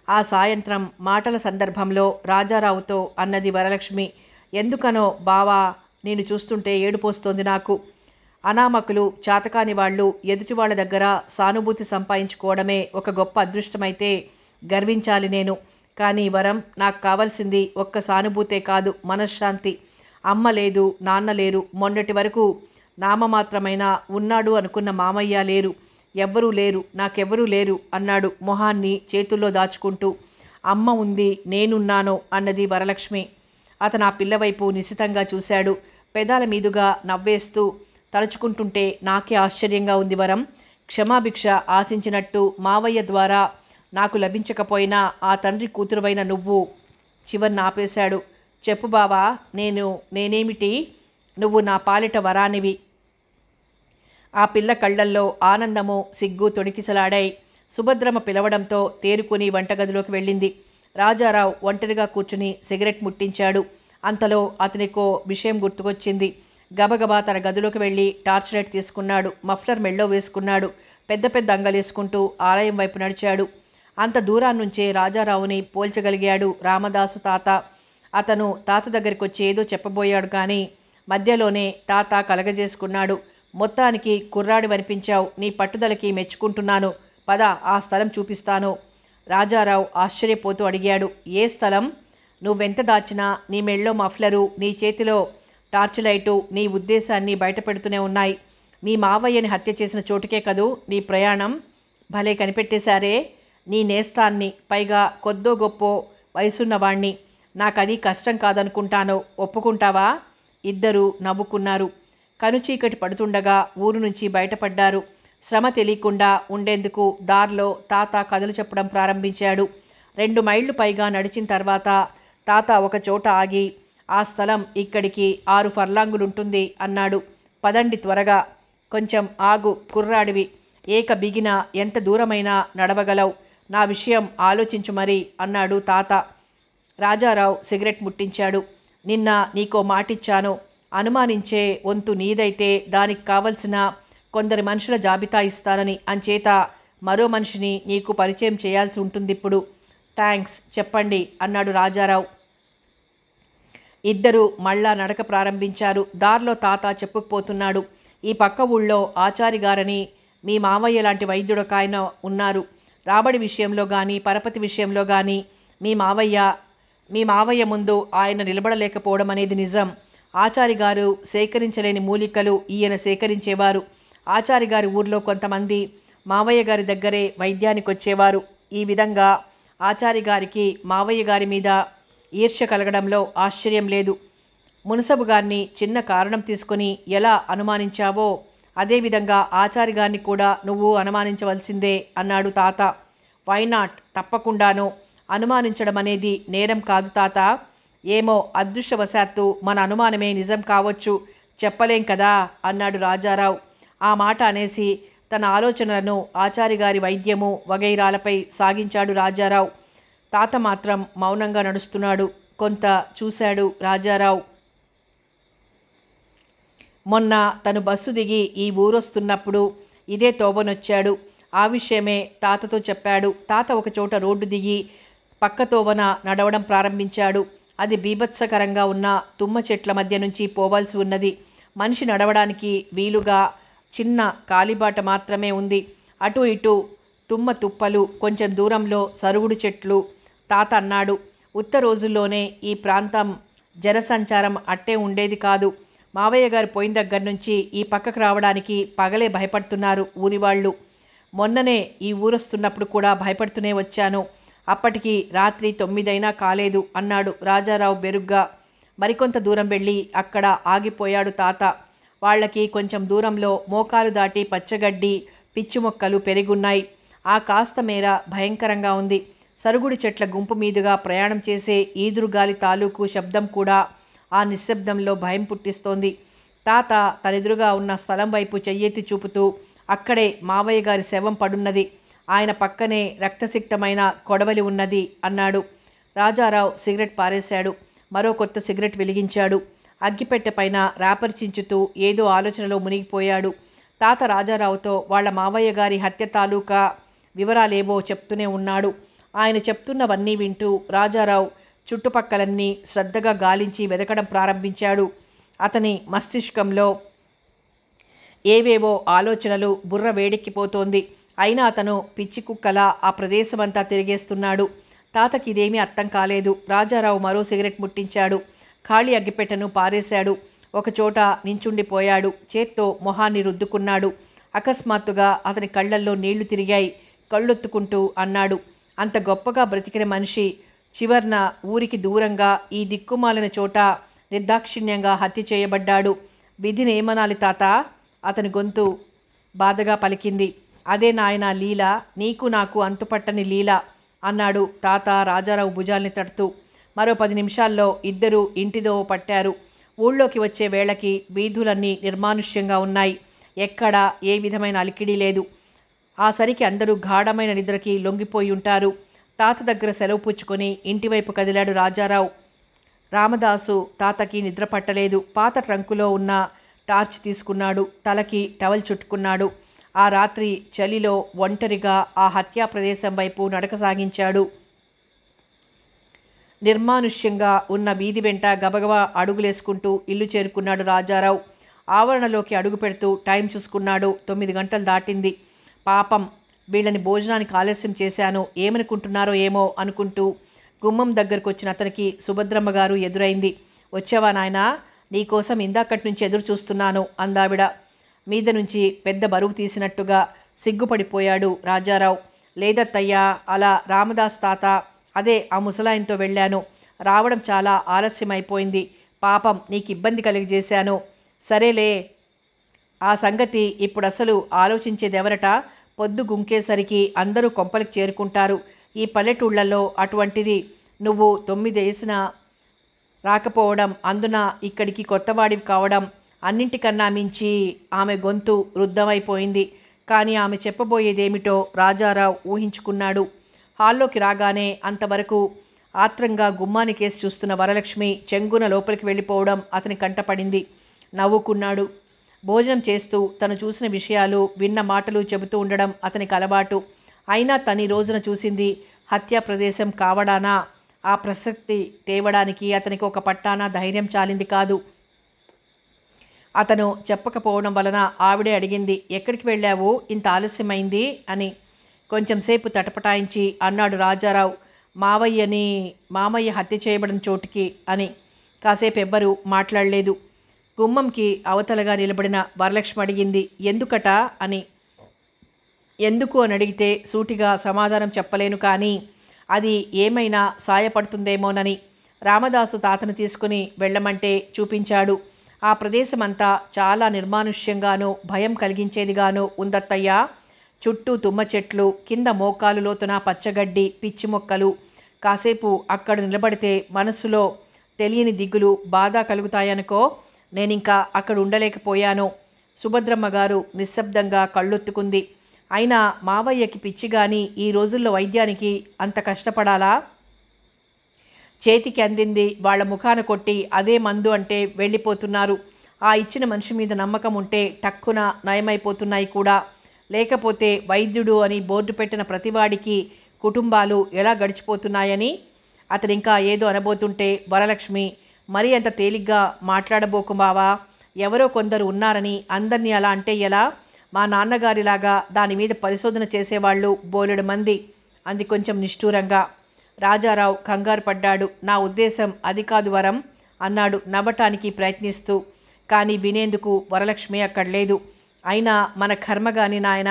Speaker 1: ఆ సాయంత్రం మాటల సందర్భంలో రాజారావుతో అన్నది వరలక్ష్మి. ఎందుకనో బావా, నేను చూస్తుంటే ఏడుపోస్తోంది నాకు. అనామకులు, చాతకాని వాళ్ళు ఎదుటి వాళ్ళ దగ్గర సానుభూతి సంపాదించుకోవడమే ఒక గొప్ప అదృష్టమైతే గర్వించాలి నేను. కానీ వరం, నాకు కావాల్సింది ఒక్క సానుభూతే కాదు, మనశ్శాంతి. అమ్మ లేదు, నాన్న లేరు. మొన్నటి వరకు నామమాత్రమైన ఉన్నాడు అనుకున్న మామయ్య లేరు. ఎవ్వరూ లేరు, నాకెవ్వరూ లేరు అన్నాడు మొహాన్ని చేతుల్లో దాచుకుంటూ. అమ్మ ఉంది, నేనున్నాను అన్నది వరలక్ష్మి. అతను ఆ పిల్లవైపు నిశితంగా చూశాడు. పెదాల మీదుగా నవ్వేస్తూ, తలుచుకుంటుంటే నాకే ఆశ్చర్యంగా ఉంది వరం. క్షమాభిక్ష ఆశించినట్టు మావయ్య ద్వారా నాకు లభించకపోయినా ఆ తండ్రి కూతురువైన నువ్వు. చివరిని ఆపేశాడు. చెప్పు బావా, నేనేమిటి? నువ్వు నా పాలిట వరానివి. ఆ పిల్ల కళ్ళల్లో ఆనందము, సిగ్గు తొణికిసలాడాయి. సుభద్రమ్మ పిలవడంతో తేరుకుని వంటగదిలోకి వెళ్ళింది. రాజారావు ఒంటరిగా కూర్చుని సిగరెట్ ముట్టించాడు. అంతలో అతనికో విషయం గుర్తుకొచ్చింది. గబగబా తన గదిలోకి వెళ్ళి టార్చ్ లైట్ తీసుకున్నాడు. మఫ్లర్ మెళ్ళో వేసుకున్నాడు. పెద్ద పెద్ద అంగలేసుకుంటూ ఆలయం వైపు నడిచాడు. అంత దూరాన్నుంచే రాజారావుని పోల్చగలిగాడు రామదాసు తాత. అతను తాత దగ్గరికి వచ్చి ఏదో చెప్పబోయాడు, కానీ మధ్యలోనే తాత కలగజేసుకున్నాడు. మొత్తానికి కుర్రాడి వనిపించావు. నీ పట్టుదలకి మెచ్చుకుంటున్నాను. పద, ఆ స్థలం చూపిస్తాను. రాజారావు ఆశ్చర్యపోతూ అడిగాడు. ఏ స్థలం? నువ్వెంత దాచినా నీ మెళ్ళో మఫ్లరు, నీ చేతిలో టార్చ్ లైటు నీ ఉద్దేశాన్ని బయటపెడుతూనే ఉన్నాయి. మీ మావయ్యని హత్య చేసిన చోటుకే కదూ నీ ప్రయాణం. భలే కనిపెట్టేశారే. నీ నేస్తాన్ని, పైగా కొద్దో గొప్పో వయసున్నవాణ్ణి. నాకది కష్టం కాదనుకుంటాను. ఒప్పుకుంటావా? ఇద్దరూ నవ్వుకున్నారు. కనుచీకటి పడుతుండగా ఊరు నుంచి బయటపడ్డారు. శ్రమ తెలియకుండా ఉండేందుకు దారిలో తాత కథలు చెప్పడం ప్రారంభించాడు. 2 మైళ్ళు పైగా నడిచిన తర్వాత తాత ఒక చోట ఆగి, ఆ స్థలం ఇక్కడికి 6 ఫర్లాంగులుంటుంది అన్నాడు. పదండి త్వరగా. కొంచెం ఆగు, కుర్రాడివి. ఏక బిగిన ఎంత దూరమైనా నడవగలవు. నా విషయం ఆలోచించు మరి అన్నాడు తాత. రాజారావు సిగరెట్ ముట్టించాడు. నిన్న నీకో మాటిచ్చాను. అనుమానించే వంతు నీదైతే దానికి కావలసిన కొందరి మనుషుల జాబితా ఇస్తానని. అంచేత మరో మనిషిని నీకు పరిచయం చేయాల్సి ఉంటుందిప్పుడు. థ్యాంక్స్, చెప్పండి అన్నాడు రాజారావు. ఇద్దరు మళ్ళా నడక ప్రారంభించారు. దారిలో తాత చెప్పుకుపోతున్నాడు. ఈ పక్క ఊళ్ళో ఆచారిగారని మీ మావయ్య లాంటి వైద్యుడొకాయన ఉన్నారు. రాబడి విషయంలో కానీ పరపతి విషయంలో కానీ మీ మావయ్య ముందు ఆయన నిలబడలేకపోవడం అనేది నిజం. ఆచారిగారు సేకరించలేని మూలికలు ఈయన సేకరించేవారు. ఆచారిగారి ఊర్లో కొంతమంది మావయ్య గారి దగ్గరే వైద్యానికి వచ్చేవారు. ఈ విధంగా ఆచారిగారికి మావయ్య గారి మీద ఈర్ష్య కలగడంలో ఆశ్చర్యం లేదు. మునసబు గారిని చిన్న కారణం తీసుకొని ఎలా అనుమానించావో అదేవిధంగా ఆచారి గారిని కూడా నువ్వు అనుమానించవలసిందే అన్నాడు తాత. వైనాట్, తప్పకుండాను. అనుమానించడం అనేది నేరం కాదు తాత. ఏమో, అదృష్టవశాత్తు మన అనుమానమే నిజం కావచ్చు, చెప్పలేం కదా అన్నాడు రాజారావు. ఆ మాట అనేసి తన ఆలోచనలను ఆచారిగారి వైద్యము వగైరాలపై సాగించాడు రాజారావు. తాత మాత్రం మౌనంగా నడుస్తున్నాడు. కొంత చూశాడు రాజారావు. మొన్న తను బస్సు దిగి ఈ ఊరొస్తున్నప్పుడు ఇదే తోవనొచ్చాడు. ఆ విషయమే తాతతో చెప్పాడు. తాత ఒకచోట రోడ్డు దిగి పక్క తోవన నడవడం ప్రారంభించాడు. అది బీభత్సకరంగా ఉన్న తుమ్మ చెట్ల మధ్య నుంచి పోవాల్సి ఉన్నది. మనిషి నడవడానికి వీలుగా చిన్న కాలిబాట మాత్రమే ఉంది. అటు ఇటు తుమ్మ తుప్పలు, కొంచెం దూరంలో సరుగుడు చెట్లు. తాత అన్నాడు, ఉత్త రోజుల్లోనే ఈ ప్రాంతం జనసంచారం అట్టే ఉండేది కాదు. మావయ్య గారు పోయిన దగ్గర నుంచి ఈ పక్కకు రావడానికి పగలే భయపడుతున్నారు ఊరివాళ్ళు. మొన్ననే ఈ ఊరొస్తున్నప్పుడు కూడా భయపడుతూనే వచ్చాను. అప్పటికి రాత్రి 9 అయినా కాలేదు అన్నాడు రాజారావు బెరుగ్గా. మరికొంత దూరం వెళ్ళి అక్కడ ఆగిపోయాడు తాత. వాళ్ళకి కొంచెం దూరంలో మోకాలు దాటి పచ్చగడ్డి, పిచ్చి మొక్కలు పెరిగున్నాయి. ఆ కాస్త మేర భయంకరంగా ఉంది. సరుగుడు చెట్ల గుంపు మీదుగా ప్రయాణం చేసే ఈదురుగాలి తాలూకు శబ్దం కూడా ఆ నిశ్శబ్దంలో భయం పుట్టిస్తోంది. తాత తనెదురుగా ఉన్న స్థలం వైపు చెయ్యెత్తి చూపుతూ, అక్కడే మావయ్య గారి శవం పడున్నది, ఆయన పక్కనే రక్తసిక్తమైన కొడవలి ఉన్నది అన్నాడు. రాజారావు సిగరెట్ పారేశాడు. మరో కొత్త సిగరెట్ వెలిగించాడు. అగ్గిపెట్టె పైన ర్యాపర్ చించుతూ ఏదో ఆలోచనలో మునిగిపోయాడు. తాత రాజారావుతో వాళ్ళ మావయ్య గారి హత్య తాలూకా వివరాలేవో చెప్తూనే ఉన్నాడు. ఆయన చెప్తున్నవన్నీ వింటూ రాజారావు చుట్టుపక్కలన్నీ శ్రద్ధగా గాలించి వెదకడం ప్రారంభించాడు. అతని మస్తిష్కంలో ఏవేవో ఆలోచనలు, బుర్ర వేడెక్కిపోతోంది. అయినా అతను పిచ్చి కుక్కలా ఆ ప్రదేశమంతా తిరిగేస్తున్నాడు. తాతకి ఇదేమీ అర్థం కాలేదు. రాజారావు మరో సిగరెట్ ముట్టించాడు. ఖాళీ అగ్గిపెట్టెను పారేశాడు. ఒకచోట నించుండిపోయాడు. చేత్తో మొహాన్ని రుద్దుకున్నాడు. అకస్మాత్తుగా అతని కళ్ళల్లో నీళ్లు తిరిగాయి. కళ్ళొత్తుకుంటూ అన్నాడు, అంత గొప్పగా బ్రతికిన మనిషి చివర్న ఊరికి దూరంగా ఈ దిక్కుమాలిన చోట నిర్దాక్షిణ్యంగా హత్య చేయబడ్డాడు. విధిని ఏమనాలి తాత? అతని గొంతు బాధగా పలికింది. అదే నాయన లీల, నీకు నాకు అంతుపట్టని లీల అన్నాడు తాత రాజారావు భుజాల్ని తడుతూ. మరో 10 నిమిషాల్లో ఇద్దరూ ఇంటిదో పట్టారు. ఊళ్ళోకి వచ్చే వేళకి వీధులన్నీ నిర్మానుష్యంగా ఉన్నాయి. ఎక్కడా ఏ విధమైన అలికిడి లేదు. ఆ సరికి అందరూ గాఢమైన నిద్రకి లొంగిపోయి ఉంటారు. తాత దగ్గర సెలవు పుచ్చుకొని ఇంటివైపు కదిలాడు రాజారావు. రామదాసు తాతకి నిద్ర పట్టలేదు. పాత ట్రంకులో ఉన్న టార్చ్ తీసుకున్నాడు. తలకి టవల్ చుట్టుకున్నాడు. ఆ రాత్రి చలిలో ఒంటరిగా ఆ హత్యా ప్రదేశం వైపు నడక సాగించాడు. నిర్మానుష్యంగా ఉన్న వీధి వెంట గబగబా అడుగులేసుకుంటూ ఇల్లు చేరుకున్నాడు రాజారావు. ఆవరణలోకి అడుగు పెడుతూ టైం చూసుకున్నాడు. 9 గంటలు దాటింది. పాపం, వీళ్ళని భోజనానికి ఆలస్యం చేశాను, ఏమనుకుంటున్నారో ఏమో అనుకుంటూ గుమ్మం దగ్గరకు వచ్చిన అతనికి సుభద్రమ్మ గారు ఎదురైంది. వచ్చావా నాయనా? నీకోసం ఇందాకటి నుంచి ఎదురు చూస్తున్నాను అందావిడ. మీద నుంచి పెద్ద బరువు తీసినట్టుగా సిగ్గుపడిపోయాడు రాజారావు. లేదత్తయ్యా, అలా రామదాస్ తాత, అదే ఆ ముసలాయనతో వెళ్ళాను. రావడం చాలా ఆలస్యమైపోయింది. పాపం నీకు ఇబ్బంది కలిగజేశాను. సరేలే, ఆ సంగతి ఇప్పుడు అసలు ఆలోచించేదెవరట? పొద్దు గుంకేసరికి అందరూ కొంపలికి చేరుకుంటారు. ఈ పల్లెటూళ్లలో అటువంటిది నువ్వు 9 వేసినా రాకపోవడం, అందున ఇక్కడికి కొత్తవాడివి కావడం, అన్నింటికన్నా మించి ఆమె గొంతు రుద్ధమైపోయింది. కానీ ఆమె చెప్పబోయేదేమిటో రాజారావు ఊహించుకున్నాడు. హాల్లోకి రాగానే అంతవరకు ఆత్రంగా గుమ్మానికేసి చూస్తున్న వరలక్ష్మి చెంగున లోపలికి వెళ్ళిపోవడం అతని కంటపడింది. నవ్వుకున్నాడు. భోజనం చేస్తూ తను చూసిన విషయాలు, విన్న మాటలు చెబుతూ ఉండడం అతనికి అలవాటు. అయినా తను ఈ రోజున చూసింది హత్యా ప్రదేశం కావడానా? ఆ ప్రసక్తి తేవడానికి అతనికి ఒక పట్టాన ధైర్యం చాలింది కాదు. అతను చెప్పకపోవడం వలన ఆవిడే అడిగింది, ఎక్కడికి వెళ్ళావు, ఇంత ఆలస్యమైంది అని. కొంచెంసేపు తటపటాయించి అన్నాడు రాజారావు, మామయ్య హత్య చేయబడిన చోటుకి అని. కాసేపు ఎవ్వరూ మాట్లాడలేదు. గుమ్మంకి అవతలగా నిలబడిన వరలక్ష్మి అడిగింది, ఎందుకట అని. ఎందుకు అని అడిగితే సూటిగా సమాధానం చెప్పలేను, కానీ అది ఏమైనా సాయపడుతుందేమోనని. రామదాసు తాతను తీసుకుని వెళ్ళమంటే చూపించాడు. ఆ ప్రదేశమంతా చాలా నిర్మానుష్యంగానూ భయం కలిగించేదిగానూ ఉందత్తయ్యా. చుట్టూ తుమ్మ చెట్లు, కింద మోకాలు లోతున పచ్చగడ్డి, పిచ్చి మొక్కలు. కాసేపు అక్కడ నిలబడితే మనసులో తెలియని దిగులు, బాధ కలుగుతాయనుకో. నేనింకా అక్కడ ఉండలేకపోయాను. సుభద్రమ్మ గారు నిశ్శబ్దంగా కళ్ళొత్తుకుంది. అయినా మావయ్యకి పిచ్చి గాని ఈ రోజుల్లో వైద్యానికి అంత కష్టపడాలా? చేతికి అందింది వాళ్ళ ముఖాన కొట్టి అదే మందు అంటే వెళ్ళిపోతున్నారు. ఆ ఇచ్చిన మనిషి మీద నమ్మకం ఉంటే టక్కున నయమైపోతున్నాయి కూడా. లేకపోతే వైద్యుడు అని బోర్డు పెట్టిన ప్రతివాడికి కుటుంబాలు ఎలా గడిచిపోతున్నాయని. అతను ఇంకా ఏదో అనబోతుంటే వరలక్ష్మి, మరీ అంత తేలిగ్గా మాట్లాడబోకు బావా, ఎవరో కొందరు ఉన్నారని అందరినీ అలా అంటే ఎలా? మా నాన్నగారిలాగా దాని మీద పరిశోధన చేసేవాళ్ళు బోలెడు మంది అంది కొంచెం నిష్ఠూరంగా. రాజారావు కంగారు పడ్డాడు. నా ఉద్దేశం అది కాదు వరం అన్నాడు నవ్వటానికి ప్రయత్నిస్తూ. కానీ వినేందుకు వరలక్ష్మి అక్కడ లేదు. అయినా మన కర్మ గాని నాయన,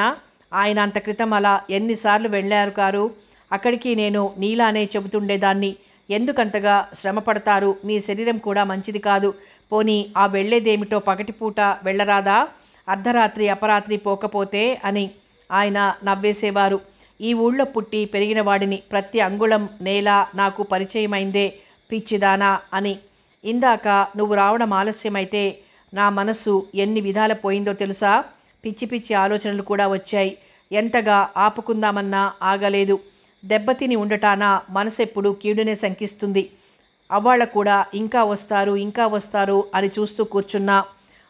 Speaker 1: ఆయన అంత క్రితం అలా ఎన్నిసార్లు వెళ్ళారు కారు అక్కడికి. నేను నీలానే చెబుతుండేదాన్ని, ఎందుకంతగా శ్రమ పడతారు, మీ శరీరం కూడా మంచిది కాదు. పోనీ ఆ వెళ్ళేదేమిటో పగటిపూట వెళ్ళరాదా, అర్ధరాత్రి అపరాత్రి పోకపోతే అని ఆయన నవ్వేసేవారు. ఈ ఊళ్ళో పుట్టి పెరిగిన వాడిని, ప్రతి అంగుళం నేల నాకు పరిచయమైందే పిచ్చిదానా అని. ఇందాక నువ్వు రావడం ఆలస్యమైతే నా మనస్సు ఎన్ని విధాల పోయిందో తెలుసా? పిచ్చి పిచ్చి ఆలోచనలు కూడా వచ్చాయి. ఎంతగా ఆపుకుందామన్నా ఆగలేదు. దెబ్బతిని ఉండటాన మనసెప్పుడు కీడునే శంకిస్తుంది. అవ్వాళ్ళ కూడా ఇంకా వస్తారు అని చూస్తూ కూర్చున్నా.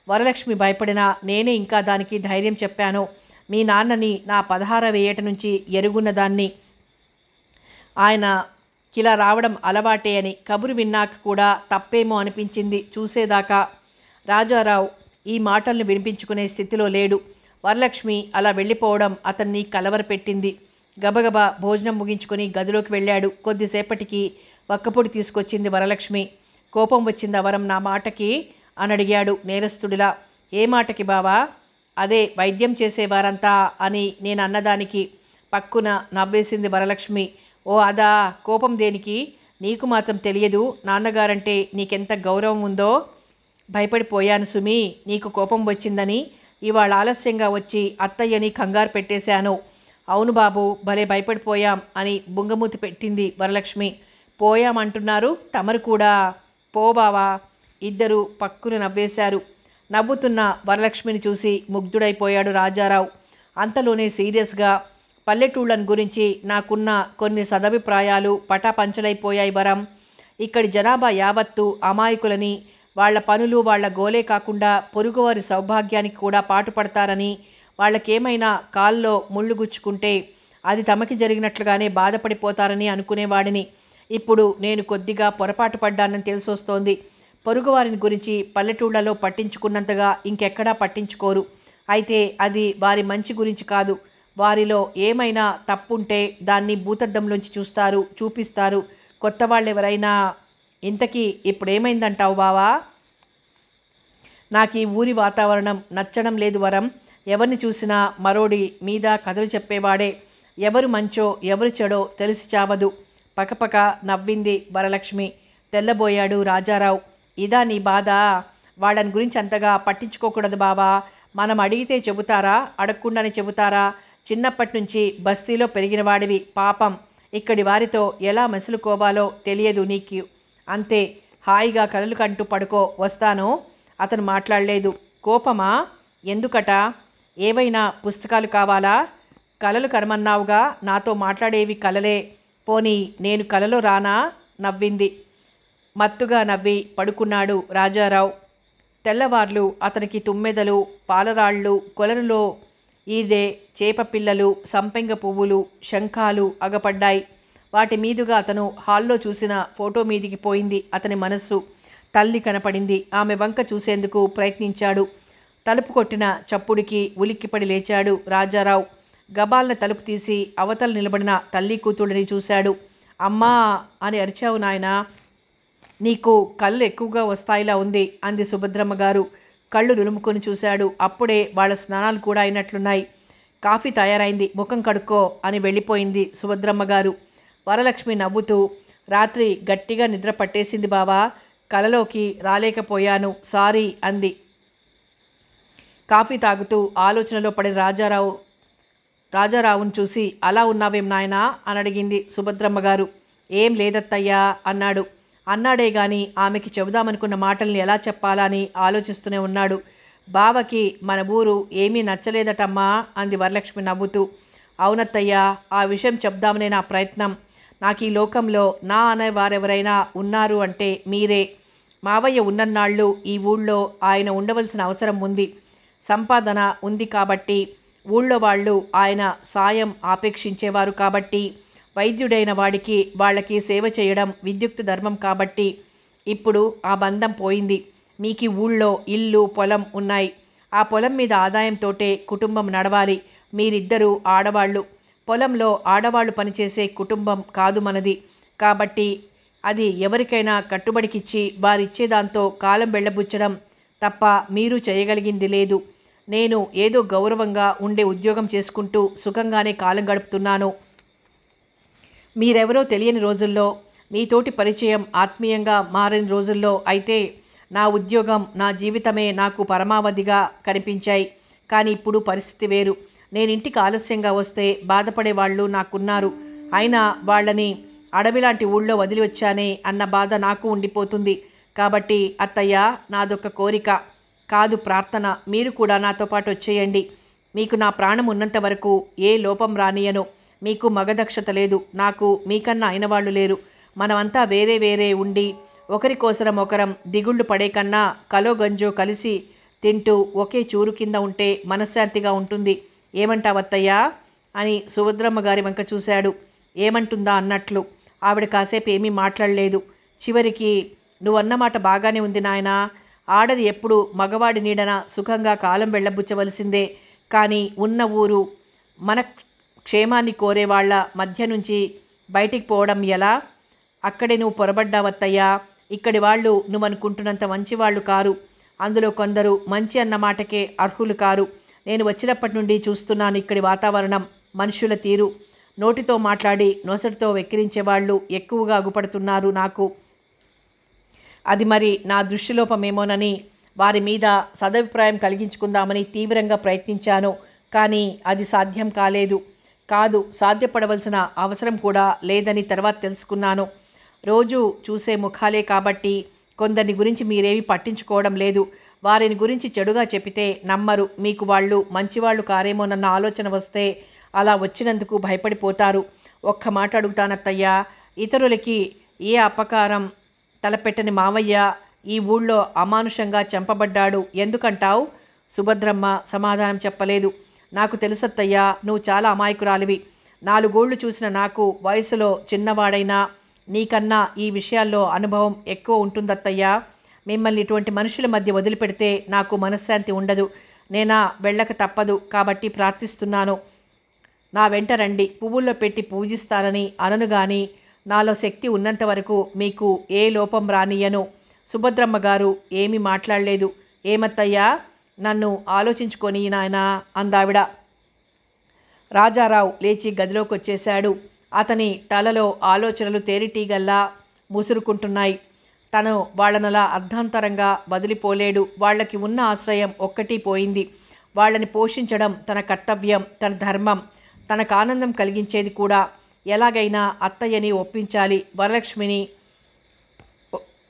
Speaker 1: వరలక్ష్మి భయపడినా నేనే ఇంకా దానికి ధైర్యం చెప్పాను. మీ నాన్నని నా 16వ ఏట నుంచి ఎరుగున్నదాన్ని, ఆయన ఇలా రావడం అలవాటే అని. కబురు విన్నాక కూడా తప్పేమో అనిపించింది చూసేదాకా. రాజారావు ఈ మాటల్ని వినిపించుకునే స్థితిలో లేడు. వరలక్ష్మి అలా వెళ్ళిపోవడం అతన్ని కలవరపెట్టింది. గబగబా భోజనం ముగించుకొని గదిలోకి వెళ్ళాడు. కొద్దిసేపటికి వక్కపొడి తీసుకొచ్చింది వరలక్ష్మి. కోపం వచ్చిందా వరం నా మాటకి అని అడిగాడు నేరస్తుడిలా. ఏ మాటకి బావా? అదే వైద్యం చేసేవారంతా అని నేను అన్నదానికి పక్కున నవ్వేసింది వరలక్ష్మి. ఓ అదా, కోపం దేనికి? నీకు మాత్రం తెలియదు నాన్నగారంటే నీకెంత గౌరవం ఉందో. భయపడిపోయాను సుమి, నీకు కోపం వచ్చిందని. ఇవాళ ఆలస్యంగా వచ్చి అత్తయ్యని కంగారు పెట్టేశాను. అవును బాబు, భలే భయపడిపోయాం అని బుంగమూతి పెట్టింది వరలక్ష్మి. పోయామంటున్నారు తమరు కూడా? పో బావా. ఇద్దరు పక్కున నవ్వేశారు. నవ్వుతున్న వరలక్ష్మిని చూసి ముగ్ధుడైపోయాడు రాజారావు. అంతలోనే సీరియస్గా, పల్లెటూళ్ళని గురించి నాకున్న కొన్ని సదభిప్రాయాలు పటాపంచలైపోయాయి వరం. ఇక్కడి జనాభా యావత్తు అమాయకులని, వాళ్ల పనులు వాళ్ల గోలే కాకుండా పొరుగువారి సౌభాగ్యానికి కూడా పాటుపడతారని, వాళ్ళకేమైనా కాల్లో ముళ్ళు గుచ్చుకుంటే అది తమకి జరిగినట్లుగానే బాధపడిపోతారని అనుకునేవాడిని. ఇప్పుడు నేను కొద్దిగా పొరపాటు పడ్డానని తెలిసొస్తోంది. పొరుగువారిని గురించి పల్లెటూళ్లలో పట్టించుకున్నంతగా ఇంకెక్కడా పట్టించుకోరు. అయితే అది వారి మంచి గురించి కాదు. వారిలో ఏమైనా తప్పుంటే దాన్ని భూతద్దంలోంచి చూపిస్తారు కొత్త వాళ్ళెవరైనా. ఇంతకీ ఇప్పుడేమైందంటావు బావా? నాకు ఈ ఊరి వాతావరణం నచ్చడం లేదు వరం. ఎవరిని చూసినా మరోడి మీద కథలు చెప్పేవాడే. ఎవరు మంచో ఎవరు చెడో తెలిసి చావదు. పకపక నవ్వింది వరలక్ష్మి. తెల్లబోయాడు రాజారావు. ఇదా నీ బాధ? వాళ్ళని గురించి అంతగా పట్టించుకోకూడదు బావా. మనం అడిగితే చెబుతారా, అడగకుండానే చెబుతారా? చిన్నప్పటి నుంచి బస్తీలో పెరిగిన వాడివి. పాపం ఇక్కడి వారితో ఎలా మసులుకోవాలో తెలియదు నీకు. అంతే, హాయిగా కలలు కంటూ పడుకో. వస్తాను. అతను మాట్లాడలేదు. కోపమా? ఎందుకట? ఏవైనా పుస్తకాలు కావాలా? కలలు కరమన్నావుగా, నాతో మాట్లాడేవి కలలే. పోనీ నేను కలలో రానా? నవ్వింది. మత్తుగా నవ్వి పడుకున్నాడు రాజారావు. తెల్లవార్లు అతనికి తుమ్మెదలు, పాలరాళ్ళు, కొలనులో ఈదే చేప పిల్లలు, సంపెంగ పువ్వులు, శంఖాలు అగపడ్డాయి. వాటి మీదుగా అతను హాల్లో చూసిన ఫోటో మీదికి పోయింది అతని మనస్సు. తల్లి కనపడింది. ఆమె వంక చూసేందుకు ప్రయత్నించాడు. తలుపు కొట్టిన చప్పుడికి ఉలిక్కిపడి లేచాడు రాజారావు. గబాల్న తలుపు తీసి అవతల నిలబడిన తల్లి కూతుడిని చూశాడు. అమ్మా అని అరిచావు నాయనా. నీకు కళ్ళు ఎక్కువగా వస్తాయిలా ఉంది అంది సుభద్రమ్మ గారు. కళ్ళు నులుముకొని చూశాడు. అప్పుడే వాళ్ళ స్నానాలు కూడా అయినట్లున్నాయి. కాఫీ తయారైంది, ముఖం కడుక్కో అని వెళ్ళిపోయింది సుభద్రమ్మ గారు. వరలక్ష్మి నవ్వుతూ, రాత్రి గట్టిగా నిద్ర పట్టేసింది బావా, కలలోకి రాలేకపోయాను, సారీ అంది. కాఫీ తాగుతూ ఆలోచనలో పడిన రాజారావును చూసి అలా ఉన్నావేం నాయనా అని అడిగింది సుభద్రమ్మ గారు. ఏం లేదత్తయ్యా అన్నాడు. అన్నాడే గాని ఆమెకి చెబుదామనుకున్న మాటల్ని ఎలా చెప్పాలా అని ఆలోచిస్తూనే ఉన్నాడు. బావకి మన ఊరు ఏమీ నచ్చలేదటమ్మా అంది వరలక్ష్మి నవ్వుతూ. అవునత్తయ్యా, ఆ విషయం చెప్దామనే నా ప్రయత్నం. నాకు ఈ లోకంలో నా అనేవారెవరైనా ఉన్నారు అంటే మీరే. మావయ్య ఉన్నన్నాళ్ళు ఈ ఊళ్ళో ఆయన ఉండవలసిన అవసరం ఉంది. సంపాదన ఉంది కాబట్టి, ఊళ్ళో వాళ్ళు ఆయన సాయం ఆపేక్షించేవారు కాబట్టి, వైద్యుడైన వాడికి వాళ్ళకి సేవ చేయడం విద్యుక్త ధర్మం కాబట్టి ఇప్పుడు ఆ బంధం పోయింది. మీకు ఈ ఊళ్ళో ఇల్లు పొలం ఉన్నాయి. ఆ పొలం మీద ఆదాయంతోటే కుటుంబం నడవాలి. మీరిద్దరూ ఆడవాళ్ళు. పొలంలో ఆడవాళ్ళు పనిచేసే కుటుంబం కాదు మనది. కాబట్టి అది ఎవరికైనా కట్టుబడికిచ్చి వారిచ్చేదాంతో కాలం వెళ్ళబుచ్చడం తప్ప మీరు చేయగలిగింది లేదు. నేను ఏదో గౌరవంగా ఉండే ఉద్యోగం చేసుకుంటూ సుఖంగానే కాలం గడుపుతున్నాను. మీరెవరో తెలియని రోజుల్లో, మీతోటి పరిచయం ఆత్మీయంగా మారిన రోజుల్లో అయితే నా ఉద్యోగం, నా జీవితమే నాకు పరమావధిగా కనిపించాయి. కానీ ఇప్పుడు పరిస్థితి వేరు. నేను ఇంటికి ఆలస్యంగా వస్తే బాధపడే వాళ్ళు నాకున్నారు. అయినా వాళ్ళని అడవిలాంటి ఊళ్ళో వదిలి వచ్చానే అన్న బాధ నాకు ఉండిపోతుంది. కాబట్టి అత్తయ్య, నాదొక కోరిక కాదు, ప్రార్థన. మీరు కూడా నాతో పాటు వచ్చేయండి. మీకు నా ప్రాణం ఉన్నంత వరకు ఏ లోపం రానియను. మీకు మగదక్షత లేదు, నాకు మీకన్నా అయిన వాళ్ళు లేరు. మనమంతా వేరే వేరే ఉండి ఒకరికోసరం ఒకరం దిగుళ్ళు పడే కన్నా కలో గంజో కలిసి తింటూ ఒకే చూరు కింద ఉంటే మనశ్శాంతిగా ఉంటుంది. ఏమంటావత్తయ్యా అని సుభద్రమ్మ గారి వంక చూశాడు. ఏమంటుందా అన్నట్లు. ఆవిడ కాసేపు ఏమీ మాట్లాడలేదు. చివరికి, నువ్వన్నమాట బాగానే ఉంది నాయనా. ఆడది ఎప్పుడు మగవాడి నీడన సుఖంగా కాలం వెళ్ళబుచ్చవలసిందే. కానీ ఉన్న ఊరు మన క్షేమాన్ని కోరేవాళ్ల మధ్య నుంచి బయటికి పోవడం ఎలా? అక్కడే నువ్వు పొరబడ్డావత్తయ్యా. ఇక్కడి వాళ్ళు నువ్వనుకుంటున్నంత మంచివాళ్ళు కారు. అందులో కొందరు మంచి అన్న మాటకే అర్హులు కారు. నేను వచ్చినప్పటి నుండి చూస్తున్నాను ఇక్కడి వాతావరణం, మనుషుల తీరు. నోటితో మాట్లాడి నొసటితో వెక్కిరించేవాళ్ళు ఎక్కువగా అగుపడుతున్నారు నాకు. అది మరి నా దృష్టిలోపమేమోనని వారి మీద సదభిప్రాయం కలిగించుకుందామని తీవ్రంగా ప్రయత్నించాను. కానీ అది సాధ్యం కాదు, సాధ్యపడవలసిన అవసరం కూడా లేదని తర్వాత తెలుసుకున్నాను. రోజు చూసే ముఖాలే కాబట్టి కొందరిని గురించి మీరేమీ పట్టించుకోవడం లేదు. వారిని గురించి చెడుగా చెప్పితే నమ్మరు. మీకు వాళ్ళు మంచివాళ్ళు కారేమోనన్న ఆలోచన వస్తే అలా వచ్చినందుకు భయపడిపోతారు. ఒక్క మాట అడుగుతానత్తయ్యా, ఇతరులకి ఏ అపకారం తలపెట్టని మావయ్య ఈ ఊళ్ళో అమానుషంగా చంపబడ్డాడు ఎందుకంటావు? సుభద్రమ్మ సమాధానం చెప్పలేదు. నాకు తెలుసత్తయ్యా, నువ్వు చాలా అమాయకురాలివి. 4 గోళ్లు చూసిన నాకు వయసులో చిన్నవాడైనా నీకన్నా ఈ విషయాల్లో అనుభవం ఎక్కువ ఉంటుందత్తయ్యా. మిమ్మల్ని ఇటువంటి మనుషుల మధ్య వదిలిపెడితే నాకు మనశ్శాంతి ఉండదు. నేనా వెళ్ళక తప్పదు. కాబట్టి ప్రార్థిస్తున్నాను, నా వెంట రండి. పువ్వుల్లో పెట్టి పూజిస్తానని అనను గాని నాలో శక్తి ఉన్నంత వరకు మీకు ఏ లోపం రానియను. సుభద్రమ్మ గారు ఏమీ మాట్లాడలేదు. ఏమత్తయ్యా, నన్ను ఆలోచించుకొని నాయనా అందావిడ. రాజారావు లేచి గదిలోకి వచ్చేశాడు. అతని తలలో ఆలోచనలు తేరిటీగల్లా ముసురుకుంటున్నాయి. తను వాళ్ళనలా అర్ధాంతరంగా వదిలిపోలేడు. వాళ్ళకి ఉన్న ఆశ్రయం ఒక్కటి పోయింది. వాళ్ళని పోషించడం తన కర్తవ్యం, తన ధర్మం. తనకు ఆనందం కలిగించేది కూడా. ఎలాగైనా అత్తయ్యని ఒప్పించాలి.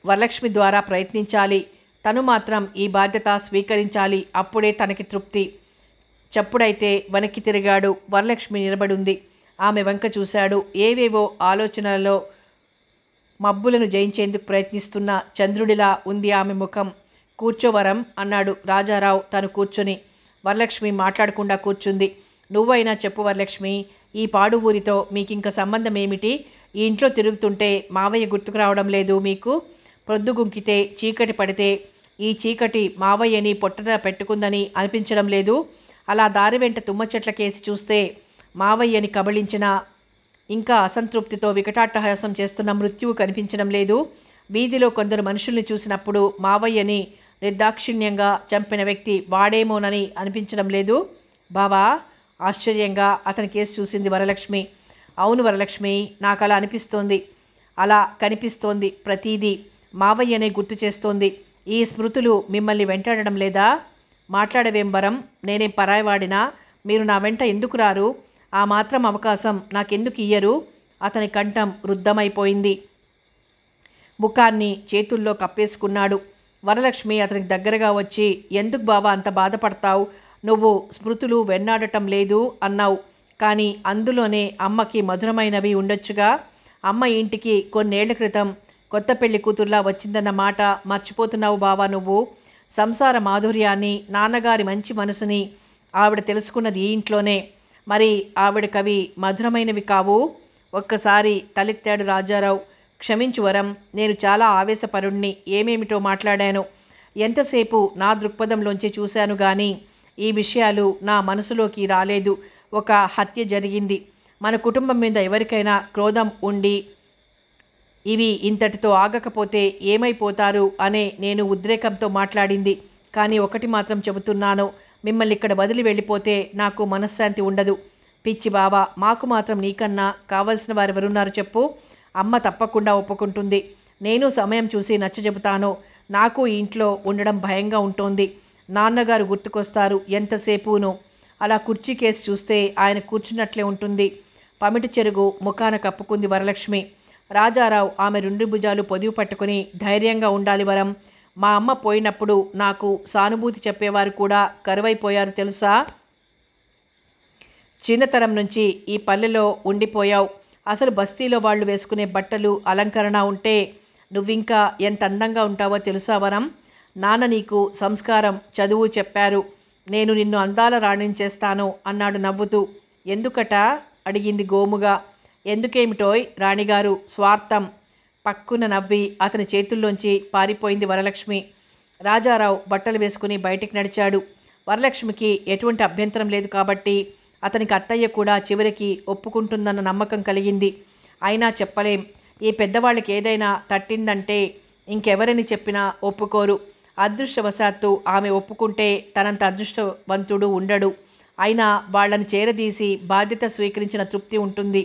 Speaker 1: వరలక్ష్మి ద్వారా ప్రయత్నించాలి. తను మాత్రం ఈ బాధ్యత స్వీకరించాలి. అప్పుడే తనకి తృప్తి. చప్పుడైతే వెనక్కి తిరిగాడు. వరలక్ష్మి నిలబడింది. ఆమె వంక చూశాడు. ఏవేవో ఆలోచనలలో మబ్బులను జయించేందుకు ప్రయత్నిస్తున్న చంద్రుడిలా ఉంది ఆమె ముఖం. కూర్చోవరం అన్నాడు రాజారావు తను కూర్చొని. వరలక్ష్మి మాట్లాడకుండా కూర్చుంది. నువ్వైనా చెప్పు వరలక్ష్మి, ఈ పాడు ఊరితో మీకింక సంబంధం ఏమిటి? ఈ ఇంట్లో తిరుగుతుంటే మావయ్య గుర్తుకు రావడం లేదు మీకు? ప్రొద్దుగుంకితే చీకటి పడితే ఈ చీకటి మావయ్యని పొట్టన పెట్టుకుందని అనిపించడం లేదు? అలా దారి వెంట తుమ్మ చెట్ల కేసి చూస్తే మావయ్యని కబళించిన ఇంకా అసంతృప్తితో వికటాట్టహాసం చేస్తున్న మృత్యువు కనిపించడం లేదు? వీధిలో కొందరు మనుషుల్ని చూసినప్పుడు మావయ్యని నిర్దాక్షిణ్యంగా చంపిన వ్యక్తి వాడేమోనని అనిపించడం లేదు బావా? ఆశ్చర్యంగా అతని కేసు చూసింది వరలక్ష్మి. అవును వరలక్ష్మి, నాకు అలా అనిపిస్తోంది. అలా కనిపిస్తోంది. ప్రతీదీ మావయ్యనే గుర్తు చేస్తోంది. ఈ స్మృతులు మిమ్మల్ని వెంటాడడం లేదా? మాట్లాడవేం వరం, నేనేం పరాయవాడినా? మీరు నా వెంట ఎందుకు రారు? ఆ మాత్రం అవకాశం నాకెందుకు ఇయ్యరు? అతని కంఠం రుద్ధమైపోయింది. ముఖాన్ని చేతుల్లో కప్పేసుకున్నాడు. వరలక్ష్మి అతనికి దగ్గరగా వచ్చి, ఎందుకు బావా అంత బాధపడతావు? నువ్వు స్మృతులు వెన్నాడటం లేదు అన్నావు. కానీ అందులోనే అమ్మకి మధురమైనవి ఉండొచ్చుగా. అమ్మ ఇంటికి కొన్నేళ్ల క్రితం కొత్త పెళ్లి కూతుర్లా వచ్చిందన్న మాట మర్చిపోతున్నావు బావా నువ్వు. సంసార మాధుర్యాన్ని, నాన్నగారి మంచి మనసుని ఆవిడ తెలుసుకున్నది ఈ ఇంట్లోనే. మరి ఆవిడకవి మధురమైనవి కావు? ఒక్కసారి తలెత్తాడు రాజారావు. క్షమించు వరం, నేను చాలా ఆవేశపరుణ్ణి. ఏమేమిటో మాట్లాడాను. ఎంతసేపు నా దృక్పథంలోంచి చూశాను కానీ ఈ విషయాలు నా మనసులోకి రాలేదు. ఒక హత్య జరిగింది. మన కుటుంబం మీద ఎవరికైనా క్రోధం ఉండి ఇవి ఇంతటితో ఆగకపోతే ఏమైపోతారు అనే నేను ఉద్రేకంతో మాట్లాడింది. కానీ ఒకటి మాత్రం చెబుతున్నాను, మిమ్మల్ని ఇక్కడ వదిలి వెళ్ళిపోతే నాకు మనశ్శాంతి ఉండదు. పిచ్చి బావా, మాకు మాత్రం నీకన్నా కావలసిన వారు ఎవరున్నారు చెప్పు? అమ్మ తప్పకుండా ఒప్పుకుంటుంది. నేను సమయం చూసి నచ్చజెబుతాను. నాకు ఈ ఇంట్లో ఉండడం భయంగా ఉంటుంది. నాన్నగారు గుర్తుకొస్తారు ఎంతసేపును. అలా కుర్చీ కేసు చూస్తే ఆయన కూర్చున్నట్లే ఉంటుంది. పమిటి చెరుగు ముఖాన కప్పుకుంది వరలక్ష్మి. రాజారావు ఆమె 2 భుజాలు పొదివి పట్టుకుని, ధైర్యంగా ఉండాలి వరం. మా అమ్మ పోయినప్పుడు నాకు సానుభూతి చెప్పేవారు కూడా కరువైపోయారు తెలుసా? చిన్నతనం నుంచి ఈ పల్లెలో ఉండిపోయావు. అసలు బస్తీలో వాళ్ళు వేసుకునే బట్టలు అలంకరణ ఉంటే నువ్వింకా ఎంత అందంగా ఉంటావో తెలుసా వరం? నాన్న నీకు సంస్కారం చదువు చెప్పారు. నేను నిన్ను అందాల రాణించేస్తాను అన్నాడు నవ్వుతూ. ఎందుకట అడిగింది గోముగా. ఎందుకేమిటోయ్ రాణిగారు, స్వార్థం. పక్కున నవ్వి అతని చేతుల్లోంచి పారిపోయింది వరలక్ష్మి. రాజారావు బట్టలు వేసుకుని బయటికి నడిచాడు. వరలక్ష్మికి ఎటువంటి అభ్యంతరం లేదు కాబట్టి అతనికి అత్తయ్య కూడా చివరికి ఒప్పుకుంటుందన్న నమ్మకం కలిగింది. అయినా చెప్పలేం, ఈ పెద్దవాళ్ళకి ఏదైనా తట్టిందంటే ఇంకెవరిని చెప్పినా ఒప్పుకోరు. అదృష్టవశాత్తు ఆమె ఒప్పుకుంటే తనంత అదృష్టవంతుడు ఉండడు. అయినా వాళ్లను చేరదీసి బాధ్యత స్వీకరించిన తృప్తి ఉంటుంది.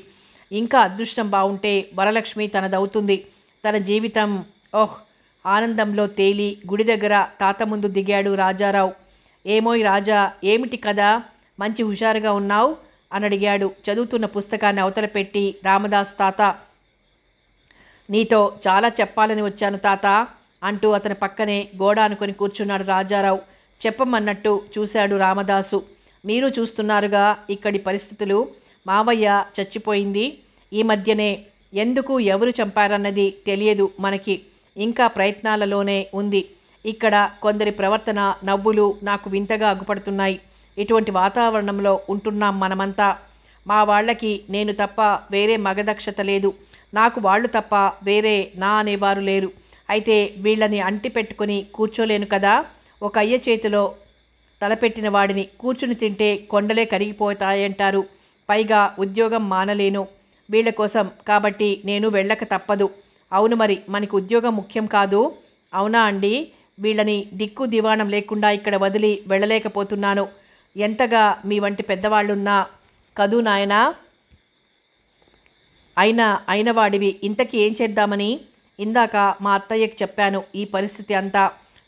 Speaker 1: ఇంకా అదృష్టం బాగుంటే వరలక్ష్మి తనదవుతుంది. తన జీవితం ఆనందంలో తేలి గుడి దగ్గర తాత ముందు దిగాడు రాజారావు. ఏమోయ్ రాజా, ఏమిటి కదా మంచి హుషారుగా ఉన్నావు అని అడిగాడు చదువుతున్న పుస్తకాన్ని అవతల పెట్టి. రామదాస్ తాత, నీతో చాలా చెప్పాలని వచ్చాను తాత అంటూ అతని పక్కనే గోడ అనుకొని కూర్చున్నాడు రాజారావు. చెప్పమన్నట్టు చూశాడు రామదాసు. మీరు చూస్తున్నారుగా ఇక్కడి పరిస్థితులు. మావయ్య చచ్చిపోయింది ఈ మధ్యనే. ఎందుకు ఎవరు చంపారన్నది తెలియదు మనకి. ఇంకా ప్రయత్నాలలోనే ఉంది. ఇక్కడ కొందరి ప్రవర్తన, నవ్వులు నాకు వింతగా అగ్గుపడుతున్నాయి. ఇటువంటి వాతావరణంలో ఉంటున్నాం మనమంతా. మా వాళ్ళకి నేను తప్ప వేరే మగదక్షత లేదు. నాకు వాళ్ళు తప్ప వేరే నా అనేవారు లేరు. అయితే వీళ్ళని అంటి పెట్టుకుని కూర్చోలేను కదా. ఒక అయ్య చేతిలో తలపెట్టిన వాడిని కూర్చుని తింటే కొండలే కరిగిపోతాయంటారు. పైగా ఉద్యోగం మానలేను వీళ్ళ కోసం. కాబట్టి నేను వెళ్ళక తప్పదు. అవును మరి, మనకి ఉద్యోగం ముఖ్యం కాదు. అవునా అండి? వీళ్ళని దిక్కు దివాణం లేకుండా ఇక్కడ వదిలి వెళ్ళలేకపోతున్నాను. ఎంతగా మీ వంటి పెద్దవాళ్ళున్నా కదూ నాయనా. అయినవాడివి ఇంతకీ ఏం చేద్దామని ఇందాక మా అత్తయ్యకి చెప్పాను. ఈ పరిస్థితి అంతా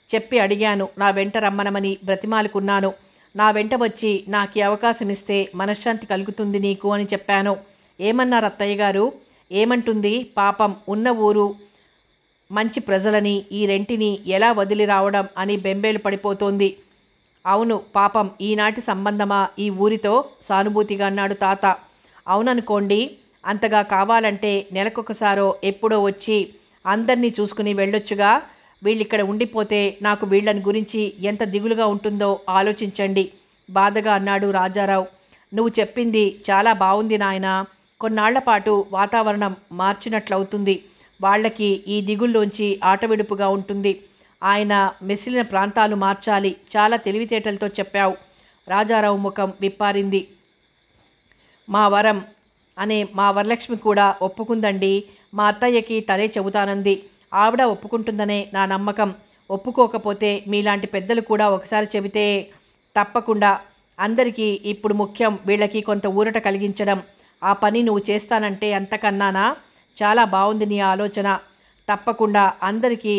Speaker 1: చెప్పి అడిగాను. నా వెంట రమ్మనమని బ్రతిమాలుకున్నాను. నా వెంట వచ్చి నాకు అవకాశం ఇస్తే మనశ్శాంతి కలుగుతుంది నీకు అని చెప్పాను. ఏమన్నారు అత్తయ్య గారు? ఏమంటుంది పాపం, ఉన్న ఊరు మంచి ప్రజలని ఈ రెంటిని ఎలా వదిలి రావడం అని బెంబేలు పడిపోతోంది. అవును పాపం, ఈనాటి సంబంధమా ఈ ఊరితో సానుభూతిగా అన్నాడు తాత. అవుననుకోండి. అంతగా కావాలంటే నెలకొకసారో ఎప్పుడో వచ్చి అందరినీ చూసుకుని వెళ్ళొచ్చుగా. వీళ్ళిక్కడ ఉండిపోతే నాకు వీళ్ళని గురించి ఎంత దిగులుగా ఉంటుందో ఆలోచించండి బాధగా అన్నాడు రాజారావు. నువ్వు చెప్పింది చాలా బాగుంది నాయనా. కొన్నాళ్ల పాటు వాతావరణం మార్చినట్లవుతుంది. వాళ్ళకి ఈ దిగుల్లోంచి ఆటవిడుపుగా ఉంటుంది. ఆయన మెసిలిన ప్రాంతాలు మార్చాలి. చాలా తెలివితేటలతో చెప్పావు. రాజారావు ముఖం విప్పారింది. మా వరం అనే మా వరలక్ష్మి కూడా ఒప్పుకుందండి. మా అత్తయ్యకి తనే చెబుతానంది. ఆవిడ ఒప్పుకుంటుందనే నా నమ్మకం. ఒప్పుకోకపోతే మీలాంటి పెద్దలు కూడా ఒకసారి చెబితే తప్పకుండా. అందరికీ ఇప్పుడు ముఖ్యం వీళ్ళకి కొంత ఊరట కలిగించడం. ఆ పని నువ్వు చేస్తానంటే అంతకన్నానా? చాలా బాగుంది నీ ఆలోచన. తప్పకుండా అందరికీ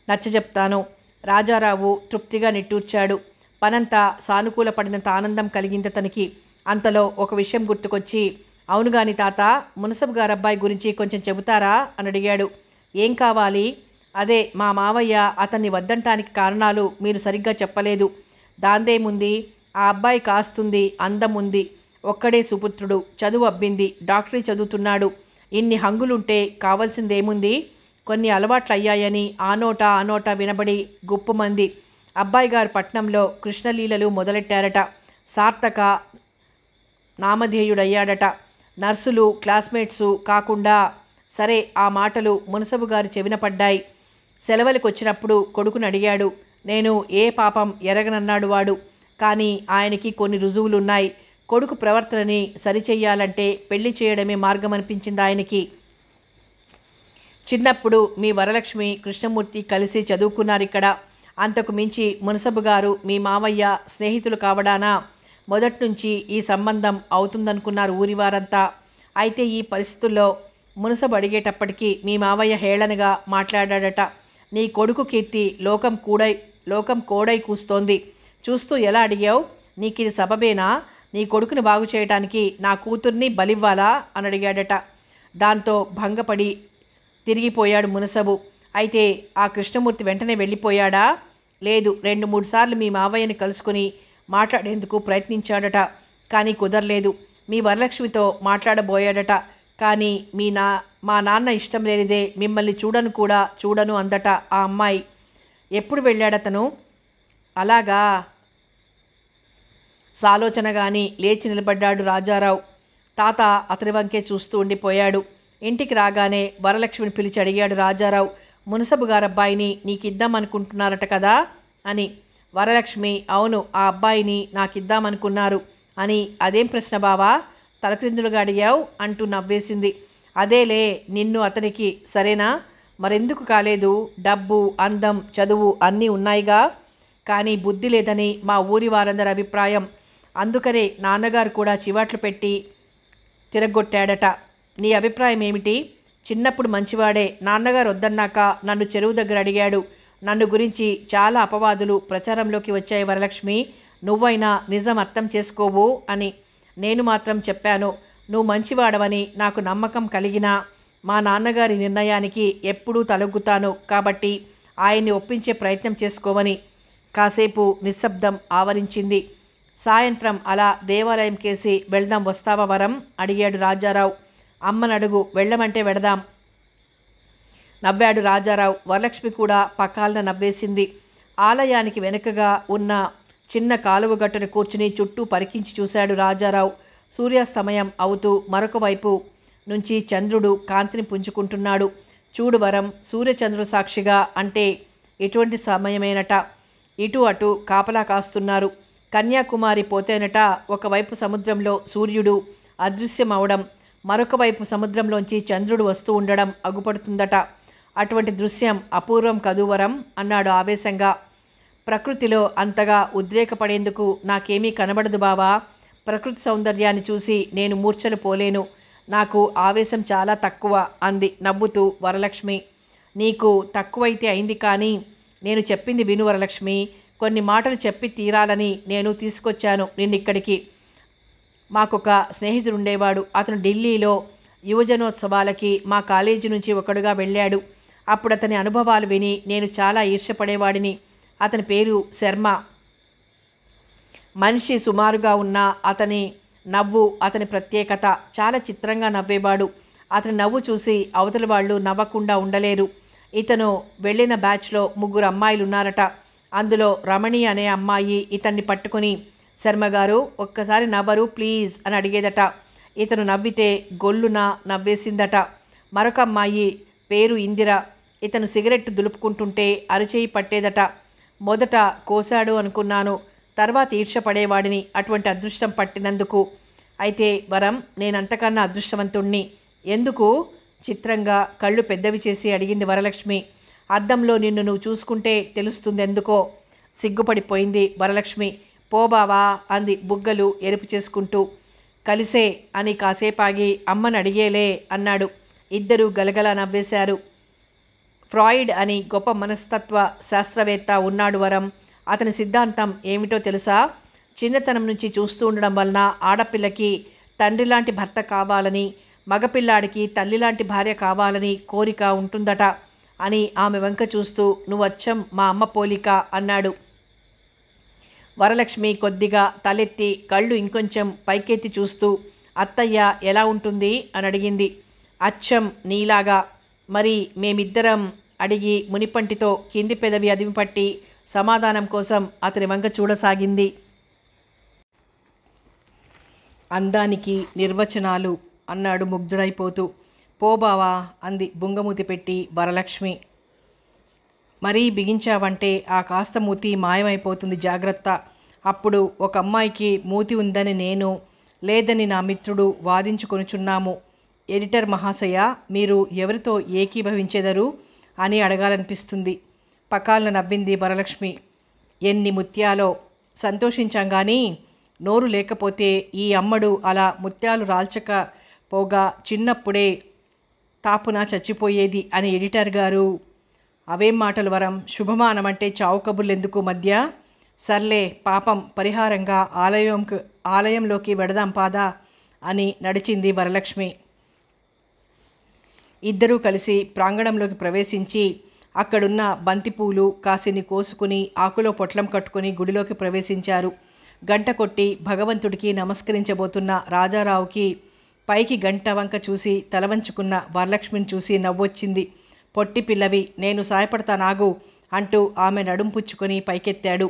Speaker 1: నచ్చజెప్తాను. రాజారావు తృప్తిగా నిట్టూర్చాడు. పనంతా సానుకూలపడినంత ఆనందం కలిగింది అతనికి. అంతలో ఒక విషయం గుర్తుకొచ్చి, అవునుగాని తాత, మునసబు గారబ్బాయి గురించి కొంచెం చెబుతారా అని అడిగాడు. ఏం కావాలి? అదే మా మావయ్య అతన్ని వద్దంటానికి కారణాలు మీరు సరిగ్గా చెప్పలేదు. దాందేముంది, ఆ అబ్బాయి కాస్తుంది, అందం ఉంది, ఒక్కడే సుపుత్రుడు, చదువు అబ్బింది, డాక్టరీ చదువుతున్నాడు. ఇన్ని హంగులుంటే కావాల్సిందేముంది? కొన్ని అలవాట్లు అయ్యాయని ఆ నోట వినబడి గుప్పుమంది. అబ్బాయి గారు పట్నంలో కృష్ణలీలలు మొదలెట్టారట. సార్థక నామధేయుడయ్యాడట. నర్సులు క్లాస్మేట్సు కాకుండా. సరే, ఆ మాటలు మునసబు గారి చెవిన పడ్డాయి. సెలవులకు వచ్చినప్పుడు కొడుకుని అడిగాడు. నేను ఏ పాపం ఎరగనన్నాడు వాడు. కానీ ఆయనకి కొన్ని రుజువులున్నాయి. కొడుకు ప్రవర్తనని సరిచెయ్యాలంటే పెళ్లి చేయడమే మార్గం అనిపించింది ఆయనకి. చిన్నప్పుడు మీ వరలక్ష్మి కృష్ణమూర్తి కలిసి చదువుకున్నారు ఇక్కడ. అంతకు మించి మునసబు గారు మీ మావయ్య స్నేహితులు కావడానా మొదటి నుంచి ఈ సంబంధం అవుతుందనుకున్నారు ఊరివారంతా. అయితే ఈ పరిస్థితుల్లో మునసబు అడిగేటప్పటికీ మీ మావయ్య హేళనగా మాట్లాడాడట. నీ కొడుకు కీర్తి లోకం కోడై కూస్తోంది. చూస్తూ ఎలా అడిగావు? నీకిది సబబేనా? నీ కొడుకుని బాగు చేయటానికి నా కూతుర్ని బలివ్వాలా అని అడిగాడట. దాంతో భంగపడి తిరిగిపోయాడు మునసబు. అయితే ఆ కృష్ణమూర్తి వెంటనే వెళ్ళిపోయాడా? లేదు, 2-3 సార్లు మీ మావయ్యని కలుసుకుని మాట్లాడేందుకు ప్రయత్నించాడట. కానీ కుదరలేదు. మీ వరలక్ష్మితో మాట్లాడబోయాడట. కానీ మా నాన్న ఇష్టం లేనిదే మిమ్మల్ని చూడను అందట ఆ అమ్మాయి. ఎప్పుడు వెళ్ళాడతను? అలాగా సాలోచనగాని లేచి నిలబడ్డాడు రాజారావు. తాత అతని వంకే చూస్తూ ఉండిపోయాడు. ఇంటికి రాగానే వరలక్ష్మిని పిలిచి అడిగాడు రాజారావు, మునసబు గారబ్బాయిని నీకిద్దామనుకుంటున్నారట కదా అని. వరలక్ష్మి, అవును, ఆ అబ్బాయిని నాకిద్దామనుకున్నారు అని. అదేం ప్రశ్న బావా, తలక్రిందులుగా అడిగావు అంటూ నవ్వేసింది. అదేలే, నిన్ను అతనికి. సరేనా? మరెందుకు కాలేదు? డబ్బు, అందం, చదువు అన్నీ ఉన్నాయిగా. కానీ బుద్ధి లేదని మా ఊరి వారందరి అభిప్రాయం. అందుకనే నాన్నగారు కూడా చివాట్లు పెట్టి తిరగొట్టాడట. నీ అభిప్రాయం ఏమిటి? చిన్నప్పుడు మంచివాడే. నాన్నగారు వద్దన్నాక నన్ను చెరువు దగ్గర అడిగాడు. నన్ను గురించి చాలా అపవాదులు ప్రచారంలోకి వచ్చాయి వరలక్ష్మి. నువ్వైనా నిజం అర్థం చేసుకోవు అని. నేను మాత్రం చెప్పాను, నువ్వు మంచివాడవని నాకు నమ్మకం కలిగినా మా నాన్నగారి నిర్ణయానికి ఎప్పుడూ తలొగ్గుతాను. కాబట్టి ఆయన్ని ఒప్పించే ప్రయత్నం చేసుకోవని. కాసేపు నిశ్శబ్దం ఆవరించింది. సాయంత్రం అలా దేవాలయం కేసి వెళ్దాం, వస్తావా వరం అడిగాడు రాజారావు. అమ్మనడుగు, వెళ్ళమంటే వెడదాం నవ్వాడు రాజారావు. వరలక్ష్మి కూడా పకాలన నవ్వేసింది. ఆలయానికి వెనుకగా ఉన్న చిన్న కాలువ గట్టును కూర్చుని చుట్టూ పరికించి చూశాడు రాజారావు. సూర్యాస్తమయం అవుతూ మరొక వైపు నుంచి చంద్రుడు కాంతిని పుంజుకుంటున్నాడు. చూడు వరం, సూర్యచంద్రుడు సాక్షిగా అంటే ఎటువంటి సమయమేనట. ఇటు అటు కాపలా కాస్తున్నారు. కన్యాకుమారి పోతేనట ఒకవైపు సముద్రంలో సూర్యుడు అదృశ్యమవడం, మరొక వైపు సముద్రంలోంచి చంద్రుడు వస్తూ ఉండడం అగుపడుతుందట. అటువంటి దృశ్యం అపూర్వం కదువరం అన్నాడు ఆవేశంగా. ప్రకృతిలో అంతగా ఉద్రేకపడేందుకు నాకేమీ కనబడదు బావా. ప్రకృతి సౌందర్యాన్ని చూసి నేను మూర్ఛలు పోలేను. నాకు ఆవేశం చాలా తక్కువ అంది నవ్వుతూ వరలక్ష్మి. నీకు తక్కువైతే అయింది, కానీ నేను చెప్పింది విను వరలక్ష్మి. కొన్ని మాటలు చెప్పి తీరాలని నేను తీసుకొచ్చాను నిన్నిక్కడికి. మాకొక స్నేహితుడు ఉండేవాడు. అతను ఢిల్లీలో యువజనోత్సవాలకి మా కాలేజీ నుంచి ఒకడుగా వెళ్ళాడు. అప్పుడు అతని అనుభవాలు విని నేను చాలా ఈర్ష్యపడేవాడిని. అతని పేరు శర్మ. మనిషి సుమారుగా ఉన్న అతని నవ్వు అతని ప్రత్యేకత. చాలా చిత్రంగా నవ్వేవాడు. అతని నవ్వు చూసి అవతలి వాళ్ళు నవ్వకుండా ఉండలేరు. ఇతను వెళ్ళిన బ్యాచ్లో 3 అమ్మాయిలు ఉన్నారట. అందులో రమణి అనే అమ్మాయి ఇతన్ని పట్టుకుని, శర్మగారు ఒక్కసారి నవ్వరు ప్లీజ్ అని అడిగేదట. ఇతను నవ్వితే గొల్లున నవ్వేసిందట. మరొక అమ్మాయి పేరు ఇందిర. ఇతను సిగరెట్ దులుపుకుంటుంటే అరచేయి పట్టేదట. మొదట కోశాడు అనుకున్నాను, తర్వాత ఈర్ష్యపడేవాడిని అటువంటి అదృష్టం పట్టినందుకు. అయితే వరం, నేనంతకన్నా అదృష్టవంతుణ్ణి. ఎందుకు? చిత్రంగా కళ్ళు పెద్దవి చేసి అడిగింది వరలక్ష్మి. అద్దంలో నిన్ను నువ్వు చూసుకుంటే తెలుస్తుంది ఎందుకో. సిగ్గుపడిపోయింది వరలక్ష్మి. పోబావా అంది బుగ్గలు ఎరుపు చేసుకుంటూ. కలిసే అని కాసేపాగి అమ్మని అడిగేలే అన్నాడు. ఇద్దరూ గలగల నవ్వేశారు. ఫ్రాయిడ్ అని గొప్ప మనస్తత్వ శాస్త్రవేత్త ఉన్నాడు వరం. అతని సిద్ధాంతం ఏమిటో తెలుసా? చిన్నతనం నుంచి చూస్తూ ఉండడం వలన ఆడపిల్లకి తండ్రి లాంటి భర్త కావాలని, మగపిల్లాడికి తల్లిలాంటి భార్య కావాలని కోరిక ఉంటుందట అని ఆమె వంక చూస్తూ, నువ్వచ్చం మా అమ్మ పోలిక అన్నాడు. వరలక్ష్మి కొద్దిగా తలెత్తి కళ్ళు ఇంకొంచెం పైకెత్తి చూస్తూ, అత్తయ్య ఎలా ఉంటుంది అని అడిగింది. అచ్చం నీలాగా. మరి మేమిద్దరం అడిగి మునిపంటితో కింది పెదవి అదిమిపట్టి సమాధానం కోసం అతని వంక చూడసాగింది. అందానికి నిర్వచనాలు అన్నాడు ముగ్ధుడైపోతూ. పోబావా అంది బుంగమూతి పెట్టి వరలక్ష్మి. మరీ బిగించావంటే ఆ కాస్త మూతి మాయమైపోతుంది, జాగ్రత్త. అప్పుడు ఒక అమ్మాయికి మూతి ఉందని నేను, లేదని నా మిత్రుడు వాదించుకొనుచున్నాము. ఎడిటర్ మహాశయ, మీరు ఎవరితో ఏకీభవించెదరు అని అడగాలనిపిస్తుంది. పకాలను నవ్వింది వరలక్ష్మి. ఎన్ని ముత్యాలో! సంతోషించాం కానీ నోరు లేకపోతే ఈ అమ్మడు అలా ముత్యాలు రాల్చక పోగా చిన్నప్పుడే తాపున చచ్చిపోయేది అని ఎడిటర్ గారు. అవేం మాటలు వరం, శుభమానమంటే చావు కబుర్లెందుకు మధ్య? సర్లే, పాపం పరిహారంగా ఆలయంలోకి వెడదాం పాదా అని నడిచింది వరలక్ష్మి. ఇద్దరూ కలిసి ప్రాంగణంలోకి ప్రవేశించి అక్కడున్న బంతిపూలు కాసిని కోసుకుని ఆకులో పొట్లం కట్టుకుని గుడిలోకి ప్రవేశించారు. గంట కొట్టి భగవంతుడికి నమస్కరించబోతున్న రాజారావుకి పైకి గంట వంక చూసి తలవంచుకున్న వరలక్ష్మిని చూసి నవ్వొచ్చింది. పొట్టి పిల్లవి, నేను సాయపడతానాగు అంటూ ఆమె నడుం పుచ్చుకొని పైకెత్తాడు.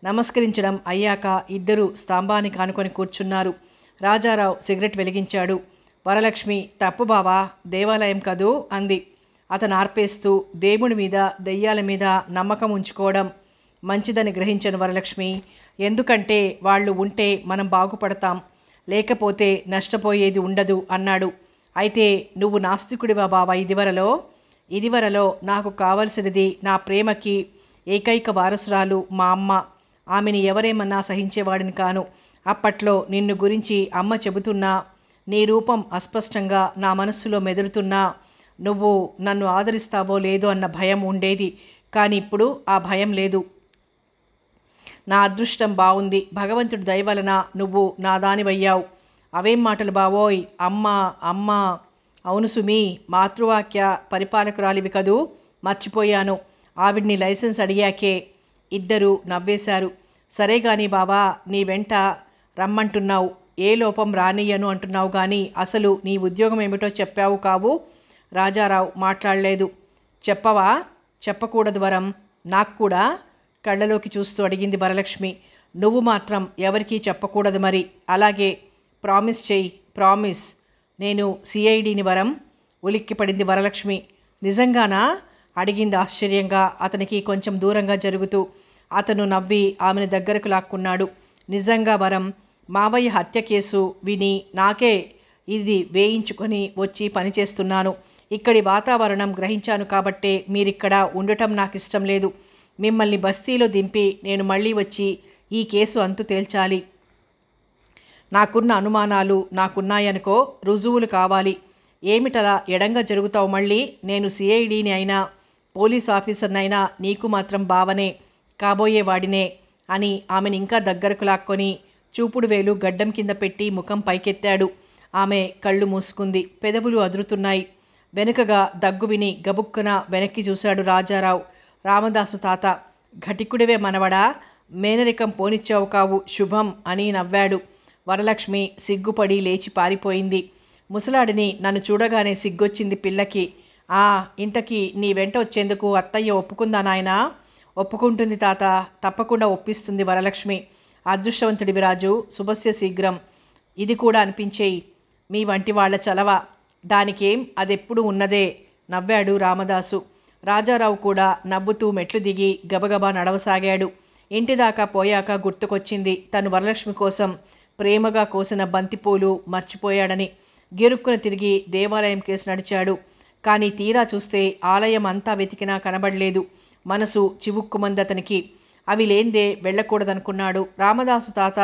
Speaker 1: నమస్కరించడం అయ్యాక ఇద్దరు స్తంభానికి ఆనుకొని కూర్చున్నారు. రాజారావు సిగరెట్ వెలిగించాడు. వరలక్ష్మి, తప్పు బావా, దేవాలయం కదూ అంది. అతను ఆర్పేస్తూ, దేవుడి మీద దెయ్యాల మీద నమ్మకం ఉంచుకోవడం మంచిదని గ్రహించను వరలక్ష్మి. ఎందుకంటే వాళ్ళు ఉంటే మనం బాగుపడతాం, లేకపోతే నష్టపోయేది ఉండదు అన్నాడు. అయితే నువ్వు నాస్తికుడివా బావా? ఇదివరలో నాకు కావలసినది నా ప్రేమకి ఏకైక వారసురాలు మా అమ్మ. ఆమెని ఎవరేమన్నా సహించేవాడిని కాను. అప్పట్లో నిన్ను గురించి అమ్మ చెబుతున్నా, నీ రూపం అస్పష్టంగా నా మనస్సులో మెదులుతున్నా నువ్వు నన్ను ఆదరిస్తావో లేదో అన్న భయం ఉండేది. కానీ ఇప్పుడు ఆ భయం లేదు. నా అదృష్టం బాగుంది, భగవంతుడి దయ వలన నువ్వు నా దానివయ్యావు. అవేం మాటలు బావోయ్, అమ్మ. అవును సుమి, మాతృవాక్య పరిపాలకురాలివి కదూ, మర్చిపోయాను. ఆవిడ్ని లైసెన్స్ అడిగాకే. ఇద్దరూ నవ్వేశారు. సరే గాని బావా, నీ వెంట రమ్మంటున్నావు, ఏ లోపం రానియ్యను అంటున్నావు కానీ అసలు నీ ఉద్యోగం ఏమిటో చెప్పావు కావు? రాజారావు మాట్లాడలేదు. చెప్పవా? చెప్పకూడదు వరం, నాకు కూడా కళ్ళలోకి చూస్తూ అడిగింది వరలక్ష్మి. నువ్వు మాత్రం ఎవరికీ చెప్పకూడదు మరి. అలాగే, ప్రామిస్ చెయ్యి, ప్రామిస్. నేను సిఐడిని వరం. ఉలిక్కిపడింది వరలక్ష్మి. నిజంగానా అడిగింది ఆశ్చర్యంగా, అతనికి కొంచెం దూరంగా జరుగుతూ. అతను నవ్వి ఆమెను దగ్గరకు లాక్కున్నాడు. నిజంగా వరం, మావయ్య హత్య కేసు విని నాకే ఇది వేయించుకొని వచ్చి పనిచేస్తున్నాను. ఇక్కడి వాతావరణం గ్రహించాను కాబట్టే మీరిక్కడ ఉండటం నాకు ఇష్టం లేదు. మిమ్మల్ని బస్తీలో దింపి నేను మళ్ళీ వచ్చి ఈ కేసు అంతు తేల్చాలి. నాకున్న అనుమానాలు నాకున్నాయనుకో, రుజువులు కావాలి. ఏమిటలా ఎడంగా జరుగుతావు మళ్ళీ? నేను సిఐడిని అయినా పోలీస్ ఆఫీసర్నైనా నీకు మాత్రం బావనే, కాబోయేవాడినే అని ఆమెను ఇంకా దగ్గరకు లాక్కొని చూపుడు వేలు గడ్డం కింద పెట్టి ముఖం పైకెత్తాడు. ఆమె కళ్ళు మూసుకుంది, పెదవులు అదురుతున్నాయి. వెనుకగా దగ్గు విని గబుక్కున వెనక్కి చూశాడు రాజారావు. రామదాసు తాత, ఘటికుడివే మనవడా, మేనరికం పోనిచ్చావు కావు, శుభం అని నవ్వాడు. వరలక్ష్మి సిగ్గుపడి లేచి పారిపోయింది. ముసలాడిని నన్ను చూడగానే సిగ్గొచ్చింది పిల్లకి. ఇంతకీ నీ వెంట వచ్చేందుకు అత్తయ్య ఒప్పుకుందా నాయనా? ఒప్పుకుంటుంది తాత, తప్పకుండా ఒప్పిస్తుంది వరలక్ష్మి. అదృష్టవంతుడివి రాజు, శుభస్య శీఘ్రం. ఇది కూడా అనిపించేయి, మీ వంటి వాళ్ల చలవ. దానికేం, అదెప్పుడు ఉన్నదే నవ్వాడు రామదాసు. రాజారావు కూడా నవ్వుతూ మెట్లు దిగి గబగబా నడవసాగాడు. ఇంటిదాకా పోయాక గుర్తుకొచ్చింది తను వరలక్ష్మి కోసం ప్రేమగా కోసిన బంతిపూలు మర్చిపోయాడని. గిరుక్కున తిరిగి దేవాలయం కేసు నడిచాడు. కానీ తీరా చూస్తే ఆలయం అంతా వెతికినా కనబడలేదు. మనసు చివుక్కుమంది అతనికి. అవి లేందే వెళ్ళకూడదనుకున్నాడు. రామదాసు తాత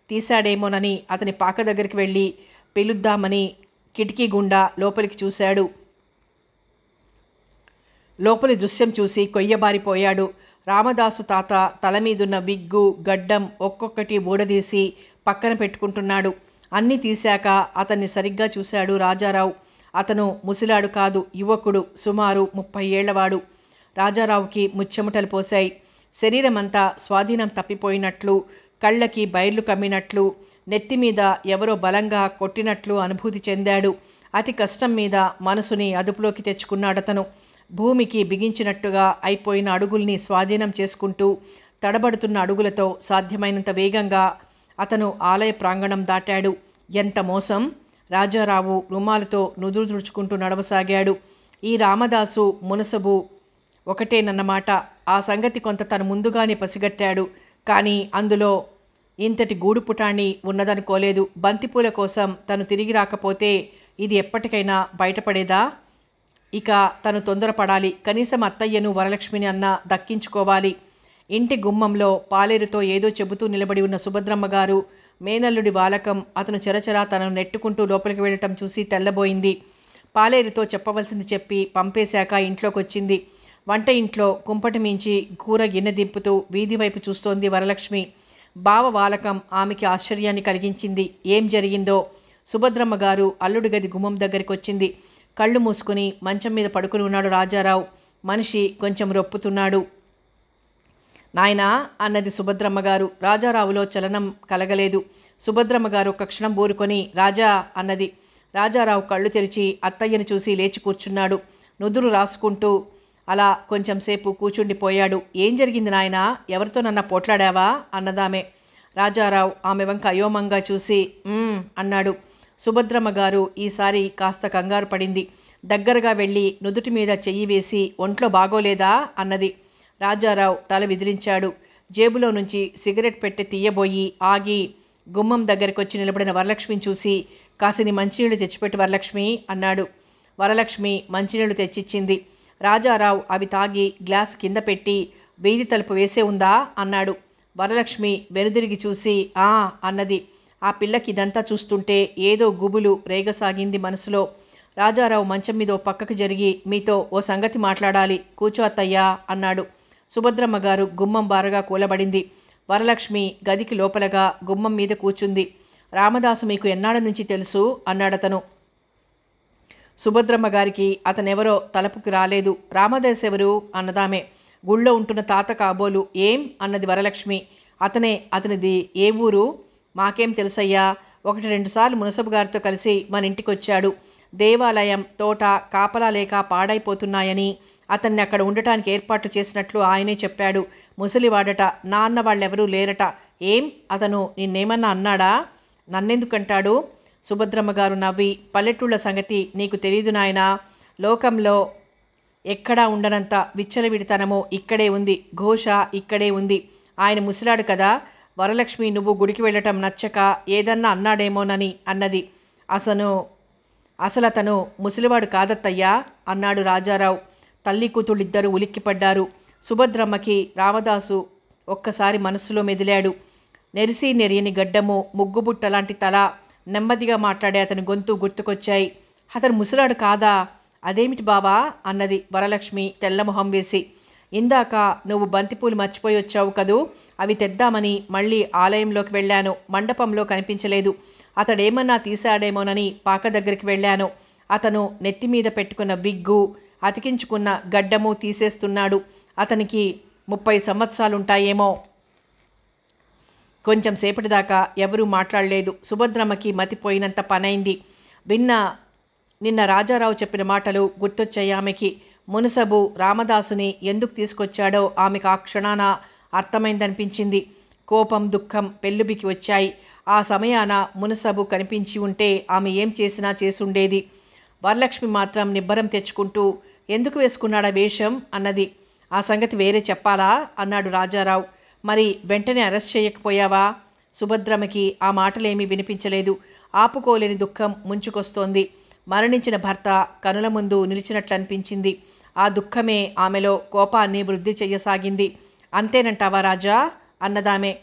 Speaker 1: తీశాడేమోనని అతని పాక దగ్గరికి వెళ్ళి పిలుద్దామని కిటికీ గుండా లోపలికి చూశాడు. లోపలి దృశ్యం చూసి కొయ్యబారిపోయాడు. రామదాసు తాత తల మీదున్న విగ్గు గడ్డం ఒక్కొక్కటి ఊడదీసి పక్కన పెట్టుకుంటున్నాడు. అన్నీ తీశాక అతన్ని సరిగ్గా చూశాడు రాజారావు. అతను ముసిలాడు కాదు, యువకుడు, సుమారు 30 ఏళ్లవాడు. రాజారావుకి ముచ్చెమటలు పోశాయి. శరీరమంతా స్వాధీనం తప్పిపోయినట్లు, కళ్ళకి బైర్లు కమ్మినట్లు, నెత్తిమీద ఎవరో బలంగా కొట్టినట్లు అనుభూతి చెందాడు. అతి కష్టం మీద మనసుని అదుపులోకి తెచ్చుకున్నాడతను. భూమికి బిగించినట్టుగా అయిపోయిన అడుగుల్ని స్వాధీనం చేసుకుంటూ తడబడుతున్న అడుగులతో సాధ్యమైనంత వేగంగా అతను ఆలయ ప్రాంగణం దాటాడు. ఎంత మోసం! రాజారావు రుమాలుతో నుదురు తుడుచుకుంటూ నడవసాగాడు. ఈ రామదాసు మునసబు ఒకటేనన్నమాట. ఆ సంగతి కొంత తను ముందుగానే పసిగట్టాడు. కానీ అందులో ఇంతటి గూడుపుటాణి ఉన్నదనుకోలేదు. బంతిపూల కోసం తను తిరిగి రాకపోతే ఇది ఎప్పటికైనా బయటపడేదా? ఇక తను తొందరపడాలి. కనీసం అత్తయ్యను వరలక్ష్మిని అన్నా దక్కించుకోవాలి. ఇంటి గుమ్మంలో పాలేరుతో ఏదో చెబుతూ నిలబడి ఉన్న సుభద్రమ్మ గారు మేనల్లుడి వాలకం అతను చెరచరా తనను నెట్టుకుంటూ లోపలికి వెళ్ళటం చూసి తెల్లబోయింది. పాలేరుతో చెప్పవలసింది చెప్పి పంపేశాక ఇంట్లోకొచ్చింది. వంట ఇంట్లో కుంపటి మించి కూర గిన్నె దింపుతూ వీధి వైపు చూస్తోంది వరలక్ష్మి. బావ వాలకం ఆమెకి ఆశ్చర్యాన్ని కలిగించింది. ఏం జరిగిందో? సుభద్రమ్మ గారు అల్లుడి గది గుమ్మం దగ్గరికి వచ్చింది. కళ్ళు మూసుకుని మంచం మీద పడుకుని ఉన్నాడు రాజారావు. మనిషి కొంచెం రొప్పుతున్నాడు. నాయనా అన్నది సుభద్రమ్మ గారు. రాజారావులో చలనం కలగలేదు. సుభద్రమ్మ గారు ఒక క్షణం ఊరుకొని రాజా అన్నది. రాజారావు కళ్ళు తెరిచి అత్తయ్యను చూసి లేచి కూర్చున్నాడు. నుదురు రాసుకుంటూ అలా కొంచెం సేపు కూర్చుండిపోయాడు. ఏం జరిగింది నాయనా? ఎవరితో నన్న పోట్లాడావా అన్నదామె. రాజారావు ఆమె వంక అయోమంగా చూసి అన్నాడు. సుభద్రమ్మ గారు ఈసారి కాస్త కంగారు పడింది. దగ్గరగా వెళ్ళి నుదుటి మీద చెయ్యి వేసి ఒంట్లో బాగోలేదా అన్నది. రాజారావు తల విదిలించాడు. జేబులో నుంచి సిగరెట్ పెట్టి తీయబోయి ఆగి గుమ్మం దగ్గరికి వచ్చి నిలబడిన వరలక్ష్మిని చూసి కాసిని మంచినీళ్ళు తెచ్చిపెట్టి వరలక్ష్మి అన్నాడు. వరలక్ష్మి మంచినీళ్ళు తెచ్చిచ్చింది. రాజారావు అవి తాగి గ్లాస్ కింద పెట్టి వీధి తలుపు వేసే ఉందా అన్నాడు. వరలక్ష్మి వెనుదిరిగి చూసి అన్నది. ఆ పిల్లకి ఇదంతా చూస్తుంటే ఏదో గుబులు రేగసాగింది మనసులో. రాజారావు మంచం మీద ఓ పక్కకు జరిగి మీతో ఓ సంగతి మాట్లాడాలి, కూర్చో అత్తయ్యా అన్నాడు. సుభద్రమ్మ గారు గుమ్మం బారగా కూలబడింది. వరలక్ష్మి గదికి లోపలగా గుమ్మం మీద కూర్చుంది. రామదాసు మీకు ఎన్నాళ్ళ నుంచి తెలుసు అన్నాడతను. సుభద్రమ్మ గారికి అతనెవరో తలపుకి రాలేదు. రామదాస్ ఎవరు అన్నదామె. గుళ్ళో ఉంటున్న తాత కాబోలు. ఏం అన్నది వరలక్ష్మి. అతనిది ఏ ఊరు? మాకేం తెలుసయ్యా. 1-2 సార్లు మునసబు గారితో కలిసి మన ఇంటికి వచ్చాడు. దేవాలయం తోట కాపలా లేక పాడైపోతున్నాయని అతన్ని అక్కడ ఉండటానికి ఏర్పాట్లు చేసినట్లు ఆయనే చెప్పాడు. ముసలివాడట. నాన్న వాళ్ళెవరూ లేరట. ఏం అతను నిన్నేమన్నా అన్నాడా? నన్నెందుకంటాడు? సుభద్రమ్మ గారు నవ్వి పల్లెటూళ్ళ సంగతి నీకు తెలీదు నాయనా. లోకంలో ఎక్కడా ఉండనంత విచ్చలవిడితనమో ఇక్కడే ఉంది. ఘోష ఇక్కడే ఉంది. ఆయన ముసిలాడు కదా. వరలక్ష్మి నువ్వు గుడికి వెళ్ళటం నచ్చక ఏదన్నా అన్నాడేమోనని అన్నది. అసలతను ముసలివాడు కాదత్తయ్యా అన్నాడు రాజారావు. తల్లి కూతుళ్ళిద్దరూ ఉలిక్కిపడ్డారు. సుభద్రమ్మకి రామదాసు ఒక్కసారి మనస్సులో మెదిలాడు. నెరిసి నెరియని గడ్డము, ముగ్గుబుట్ట లాంటి తల, నెమ్మదిగా మాట్లాడే అతని గొంతు గుర్తుకొచ్చాయి. అతను ముసలాడు కాదా? అదేమిటి బావా అన్నది వరలక్ష్మి తెల్లమొహం వేసి. ఇందాక నువ్వు బంతిపూలు మర్చిపోయి వచ్చావు కదూ, అవి తెద్దామని మళ్ళీ ఆలయంలోకి వెళ్ళాను. మండపంలో కనిపించలేదు. అతడేమన్నా తీశాడేమోనని పాక దగ్గరికి వెళ్ళాను. అతను నెత్తిమీద పెట్టుకున్న విగ్గు, అతికించుకున్న గడ్డము తీసేస్తున్నాడు. అతనికి 30 సంవత్సరాలుంటాయేమో. కొంచెం సేపటిదాకా ఎవరూ మాట్లాడలేదు. సుభద్రమ్మకి మతిపోయినంత పనైంది. నిన్న రాజారావు చెప్పిన మాటలు గుర్తొచ్చాయి ఆమెకి. మునసబు రామదాసుని ఎందుకు తీసుకొచ్చాడో ఆమెకు ఆ క్షణాన అర్థమైందనిపించింది. కోపం, దుఃఖం పెళ్ళుబికి వచ్చాయి. ఆ సమయాన మునసబు కనిపించి ఉంటే ఆమె ఏం చేసినా చేసుండేది. వరలక్ష్మి మాత్రం నిబ్బరం తెచ్చుకుంటూ ఎందుకు వేసుకున్నాడా వేషం అన్నది. ఆ సంగతి వేరే చెప్పాలా అన్నాడు రాజారావు. మరి వెంటనే అరెస్ట్ చేయకపోయావా? సుభద్రమ్మకి ఆ మాటలేమీ వినిపించలేదు. ఆపుకోలేని దుఃఖం ముంచుకొస్తోంది. మరణించిన భర్త కనుల ముందు నిలిచినట్లు అనిపించింది. ఆ దుఃఖమే ఆమెలో కోపాన్ని వృద్ధి చెయ్యసాగింది. అంతేనంటావా రాజా అన్నదామె.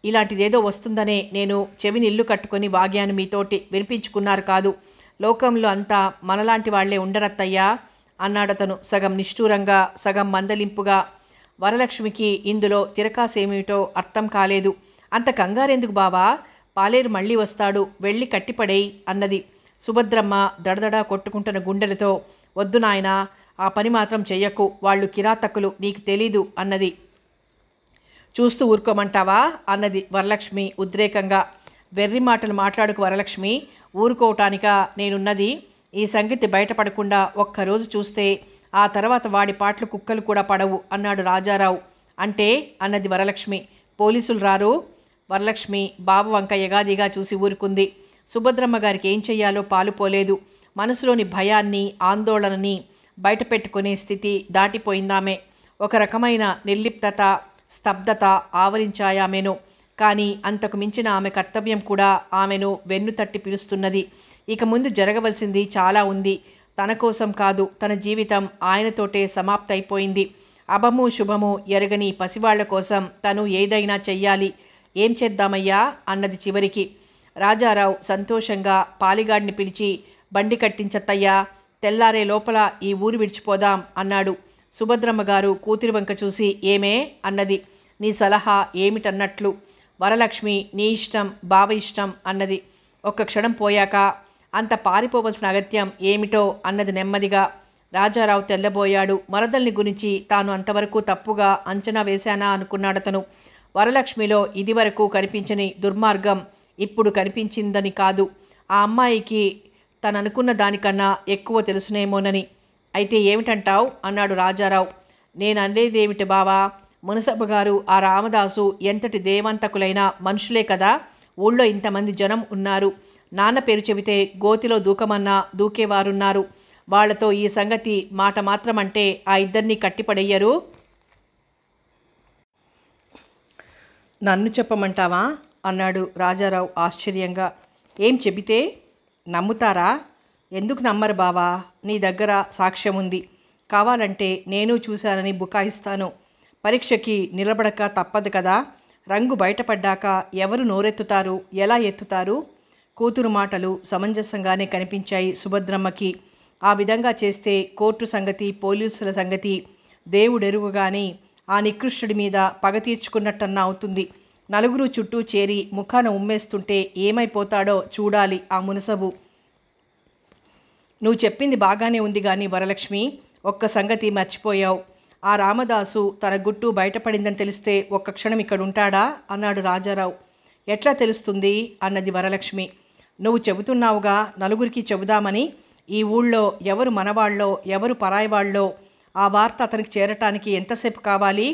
Speaker 1: ఇలాంటిదేదో వస్తుందనే నేను చెవిని ఇల్లు కట్టుకొని వాగ్యాను మీతోటి వినిపించుకున్నారు కాదు. లోకంలో అంతా మనలాంటి వాళ్లే ఉండరత్తయ్యా అన్నాడతను సగం నిష్ఠూరంగా సగం మందలింపుగా. వరలక్ష్మికి ఇందులో తిరకాసేమిటో అర్థం కాలేదు. అంత కంగారెందుకు బావా? పాలేరు మళ్ళీ వస్తాడు, వెళ్ళి కట్టిపడేయి అన్నది. సుభద్రమ్మ దడదడా కొట్టుకుంటున్న గుండెలతో వద్దు నాయనా, ఆ పని మాత్రం చెయ్యకు, వాళ్ళు కిరాతకులు, నీకు తెలీదు అన్నది. చూస్తూ ఊరుకోమంటావా అన్నది వరలక్ష్మి ఉద్రేకంగా. వెర్రి మాటలు మాట్లాడుకు వరలక్ష్మి, ఊరుకోవటానికా నేనున్నది. ఈ సంగతి బయటపడకుండా ఒక్కరోజు చూస్తే ఆ తర్వాత వాడి పాటలు కుక్కలు కూడా పడవు అన్నాడు రాజారావు. అంటే అన్నది వరలక్ష్మి. పోలీసులు రారు? వరలక్ష్మి బాబు వంక ఎగాదిగా చూసి ఊరుకుంది. సుభద్రమ్మ గారికి ఏం చెయ్యాలో పాలుపోలేదు. మనసులోని భయాన్ని, ఆందోళనని బయట పెట్టుకునే స్థితి దాటిపోయిందామె. ఒక రకమైన నిర్లిప్తత, స్తబ్దత ఆవరించాయామెను. కానీ అంతకు మించిన ఆమె కర్తవ్యం కూడా ఆమెను వెన్ను తట్టి పిలుస్తున్నది. ఇక ముందు జరగవలసింది చాలా ఉంది. తన కోసం కాదు, తన జీవితం ఆయనతోటే సమాప్తయిపోయింది. అభము శుభము ఎరగని పసివాళ్ల కోసం తను ఏదైనా చెయ్యాలి. ఏం చేద్దామయ్యా అన్నది చివరికి. రాజారావు సంతోషంగా పాలిగాడిని పిలిచి, బండి కట్టించత్తయ్యా, తెల్లారే లోపల ఈ ఊరు విడిచిపోదాం అన్నాడు. సుభద్రమ్మ గారు కూతురి వంక చూసి, ఏమే అన్నది. నీ సలహా ఏమిటన్నట్లు. వరలక్ష్మి, నీ ఇష్టం, బావ ఇష్టం అన్నది. ఒక్క క్షణం పోయాక, అంత పారిపోవలసిన అగత్యం ఏమిటో అన్నది నెమ్మదిగా. రాజారావు తెల్లబోయాడు. మరదల్ని గురించి తాను అంతవరకు తప్పుగా అంచనా వేశానా అనుకున్నాడతను. వరలక్ష్మిలో ఇదివరకు కనిపించని దుర్మార్గం ఇప్పుడు కనిపించిందని కాదు, ఆ అమ్మాయికి తననుకున్న దానికన్నా ఎక్కువ తెలుసునేమోనని. అయితే ఏమిటంటావు అన్నాడు రాజారావు. నేననేదేమిటి బావా, మునసబు గారు, ఆ రామదాసు ఎంతటి దేవంతకులైన మనుషులే కదా. ఊళ్ళో ఇంతమంది జనం ఉన్నారు. నాన్న పేరు చెబితే గోతిలో దూకమన్నా దూకేవారున్నారు. వాళ్లతో ఈ సంగతి మాట మాత్రమంటే ఆ ఇద్దరినీ కట్టిపడేయ్యరు. నన్ను చెప్పమంటావా అన్నాడు రాజారావు ఆశ్చర్యంగా. ఏం చెబితే నమ్ముతారా? ఎందుకు నమ్మరు బావా? నీ దగ్గర సాక్ష్యం ఉంది. కావాలంటే నేను చూశానని బుకాయిస్తాను. పరీక్షకి నిలబడక తప్పదు కదా. రంగు బయటపడ్డాక ఎవరు నోరెత్తుతారు, ఎలా ఎత్తుతారు? కూతురు మాటలు సమంజసంగానే కనిపించాయి సుభద్రమ్మకి. ఆ విధంగా చేస్తే కోర్టు సంగతి, పోలీసుల సంగతి దేవుడెరువుగాని ఆ నికృష్టుడి మీద పగ తీర్చుకున్నట్టన్నా అవుతుంది. నలుగురు చుట్టూ చేరి ముఖాన ఉమ్మేస్తుంటే ఏమైపోతాడో చూడాలి ఆ మునసబు. నువ్వు చెప్పింది బాగానే ఉంది కానీ వరలక్ష్మి, ఒక్క సంగతి మర్చిపోయావు. ఆ రామదాసు తన గుట్టు బయటపడిందని తెలిస్తే ఒక్క క్షణం ఇక్కడుంటాడా అన్నాడు రాజారావు. ఎట్లా తెలుస్తుంది అన్నది వరలక్ష్మి. నువ్వు చెబుతున్నావుగా నలుగురికి చెబుదామని. ఈ ఊళ్ళో ఎవరు మనవాళ్ళో ఎవరు పరాయివాళ్ళో ఆ వార్త అతనికి చేరటానికి ఎంతసేపు కావాలి?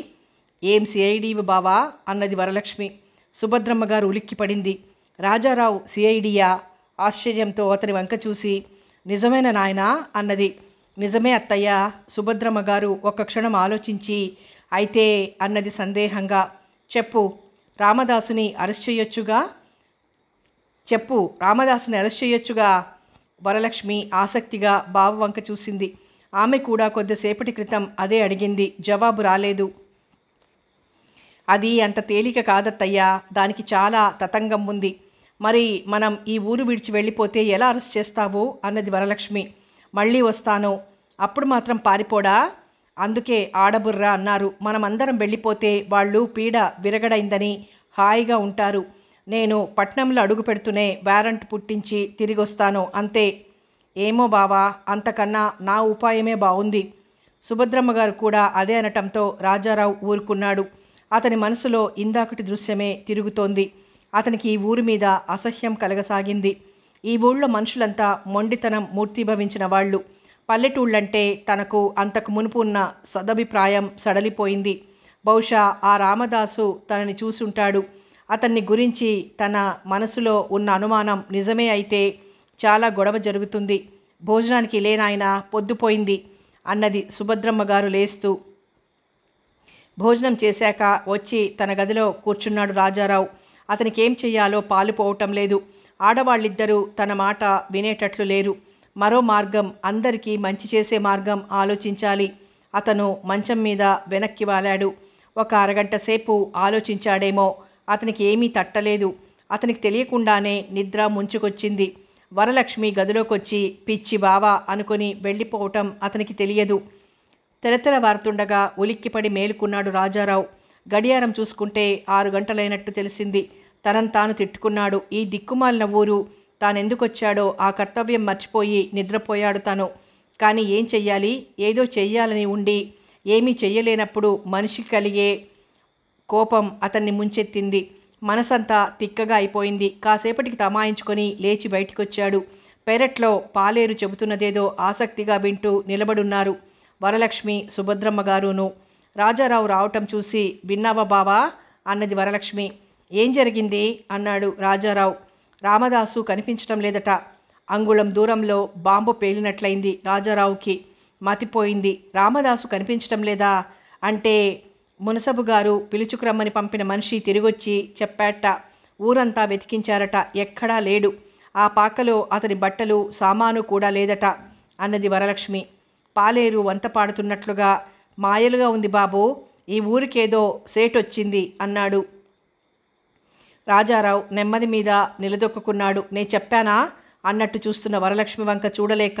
Speaker 1: ఏం సిఐడివి బావా అన్నది వరలక్ష్మి. సుభద్రమ్మ గారు ఉలిక్కిపడింది. రాజారావు సిఐడియా? ఆశ్చర్యంతో అతని వంక చూసి, నిజమైన నాయనా అన్నది. నిజమే అత్తయ్య. సుభద్రమ్మ గారు ఒక్క క్షణం ఆలోచించి, అయితే అన్నది సందేహంగా. చెప్పు, రామదాసుని అరెస్ట్ చేయొచ్చుగా? చెప్పు, రామదాసుని అరెస్ట్ చేయొచ్చుగా? వరలక్ష్మి ఆసక్తిగా బావ వంక చూసింది. ఆమె కూడా కొద్దిసేపటి క్రితం అదే అడిగింది. జవాబు రాలేదు. అది అంత తేలిక కాదత్తయ్యా, దానికి చాలా తతంగం ఉంది. మరి మనం ఈ ఊరు విడిచి వెళ్ళిపోతే ఎలా అరెస్ట్ చేస్తావు అన్నది వరలక్ష్మి. మళ్ళీ వస్తాను, అప్పుడు మాత్రం పారిపోడా? అందుకే ఆడబుర్ర అన్నారు. మనమందరం వెళ్ళిపోతే వాళ్ళు పీడ విరగడైందని హాయిగా ఉంటారు. నేను పట్నంలో అడుగు పెడుతూనే వారెంట్ పుట్టించి తిరిగొస్తాను అంతే. ఏమో బావా, అంతకన్నా నా ఉపాయమే బాగుంది. సుభద్రమ్మ గారు కూడా అదే అనటంతో రాజారావు ఊరుకున్నాడు. అతని మనసులో ఇందాకటి దృశ్యమే తిరుగుతోంది. అతనికి ఈ ఊరి మీద అసహ్యం కలగసాగింది. ఈ ఊళ్ళో మనుషులంతా మొండితనం మూర్తిభవించిన వాళ్ళు. పల్లెటూళ్ళంటే తనకు అంతకు మునుపు ఉన్న సదభిప్రాయం సడలిపోయింది. బహుశా ఆ రామదాసు తనని చూసుంటాడు. అతన్ని గురించి తన మనసులో ఉన్న అనుమానం నిజమే అయితే చాలా గొడవ జరుగుతుంది. భోజనానికి లేనాయనా, పొద్దుపోయింది అన్నది సుభద్రమ్మ గారు లేస్తూ. భోజనం చేశాక వచ్చి తన గదిలో కూర్చున్నాడు రాజారావు. అతనికి ఏం చెయ్యాలో పాలుపోవటం లేదు. ఆడవాళ్ళిద్దరూ తన మాట వినేటట్లు లేరు. మరో మార్గం, అందరికీ మంచి చేసే మార్గం ఆలోచించాలి. అతను మంచం మీద వెనక్కి వాలాడు. ఒక అరగంట సేపు ఆలోచించాడేమో. అతనికి ఏమీ తట్టలేదు. అతనికి తెలియకుండానే నిద్ర ముంచుకొచ్చింది. వరలక్ష్మి గదిలోకొచ్చి పిచ్చి బావా అనుకుని వెళ్ళిపోవటం అతనికి తెలియదు. తెలతెలవారుతుండగా ఉలిక్కిపడి మేలుకున్నాడు రాజారావు. గడియారం చూసుకుంటే 6 గంటలైనట్టు తెలిసింది. తనను తాను తిట్టుకున్నాడు. ఈ దిక్కుమాలిన ఊరు తానెందుకొచ్చాడో ఆ కర్తవ్యం మర్చిపోయి నిద్రపోయాడు తను. కానీ ఏం చెయ్యాలి? ఏదో చెయ్యాలని ఉండి ఏమీ చెయ్యలేనప్పుడు మనిషికి కలిగే కోపం అతన్ని ముంచెత్తింది. మనసంతా తిక్కగా అయిపోయింది. కాసేపటికి తమాయించుకొని లేచి బయటికొచ్చాడు. పెరట్లో పాలేరు చెబుతున్నదేదో ఆసక్తిగా వింటూ నిలబడున్నారు వరలక్ష్మి, సుభద్రమ్మ గారును. రాజారావు రావటం చూసి, విన్నావా బావా అన్నది వరలక్ష్మి. ఏం జరిగింది అన్నాడు రాజారావు. రామదాసు కనిపించటం లేదట. అంగుళం దూరంలో బాంబు పేలినట్లయింది రాజారావుకి. మతిపోయింది. రామదాసు కనిపించటం లేదా అంటే మునసబు గారు పిలుచుకురమ్మని పంపిన మనిషి తిరిగొచ్చి చెప్పాట. ఊరంతా వెతికించారట, ఎక్కడా లేడు. ఆ పాకలో అతని బట్టలు సామాను కూడా లేదట అన్నది వరలక్ష్మి. పాలేరు వంత పాడుతున్నట్లుగా, మాయలుగా ఉంది బాబూ, ఈ ఊరికేదో సేటొచ్చింది అన్నాడు. రాజారావు నెమ్మది మీద నిలదొక్కున్నాడు. నే చెప్పానా అన్నట్టు చూస్తున్న వరలక్ష్మి వంక చూడలేక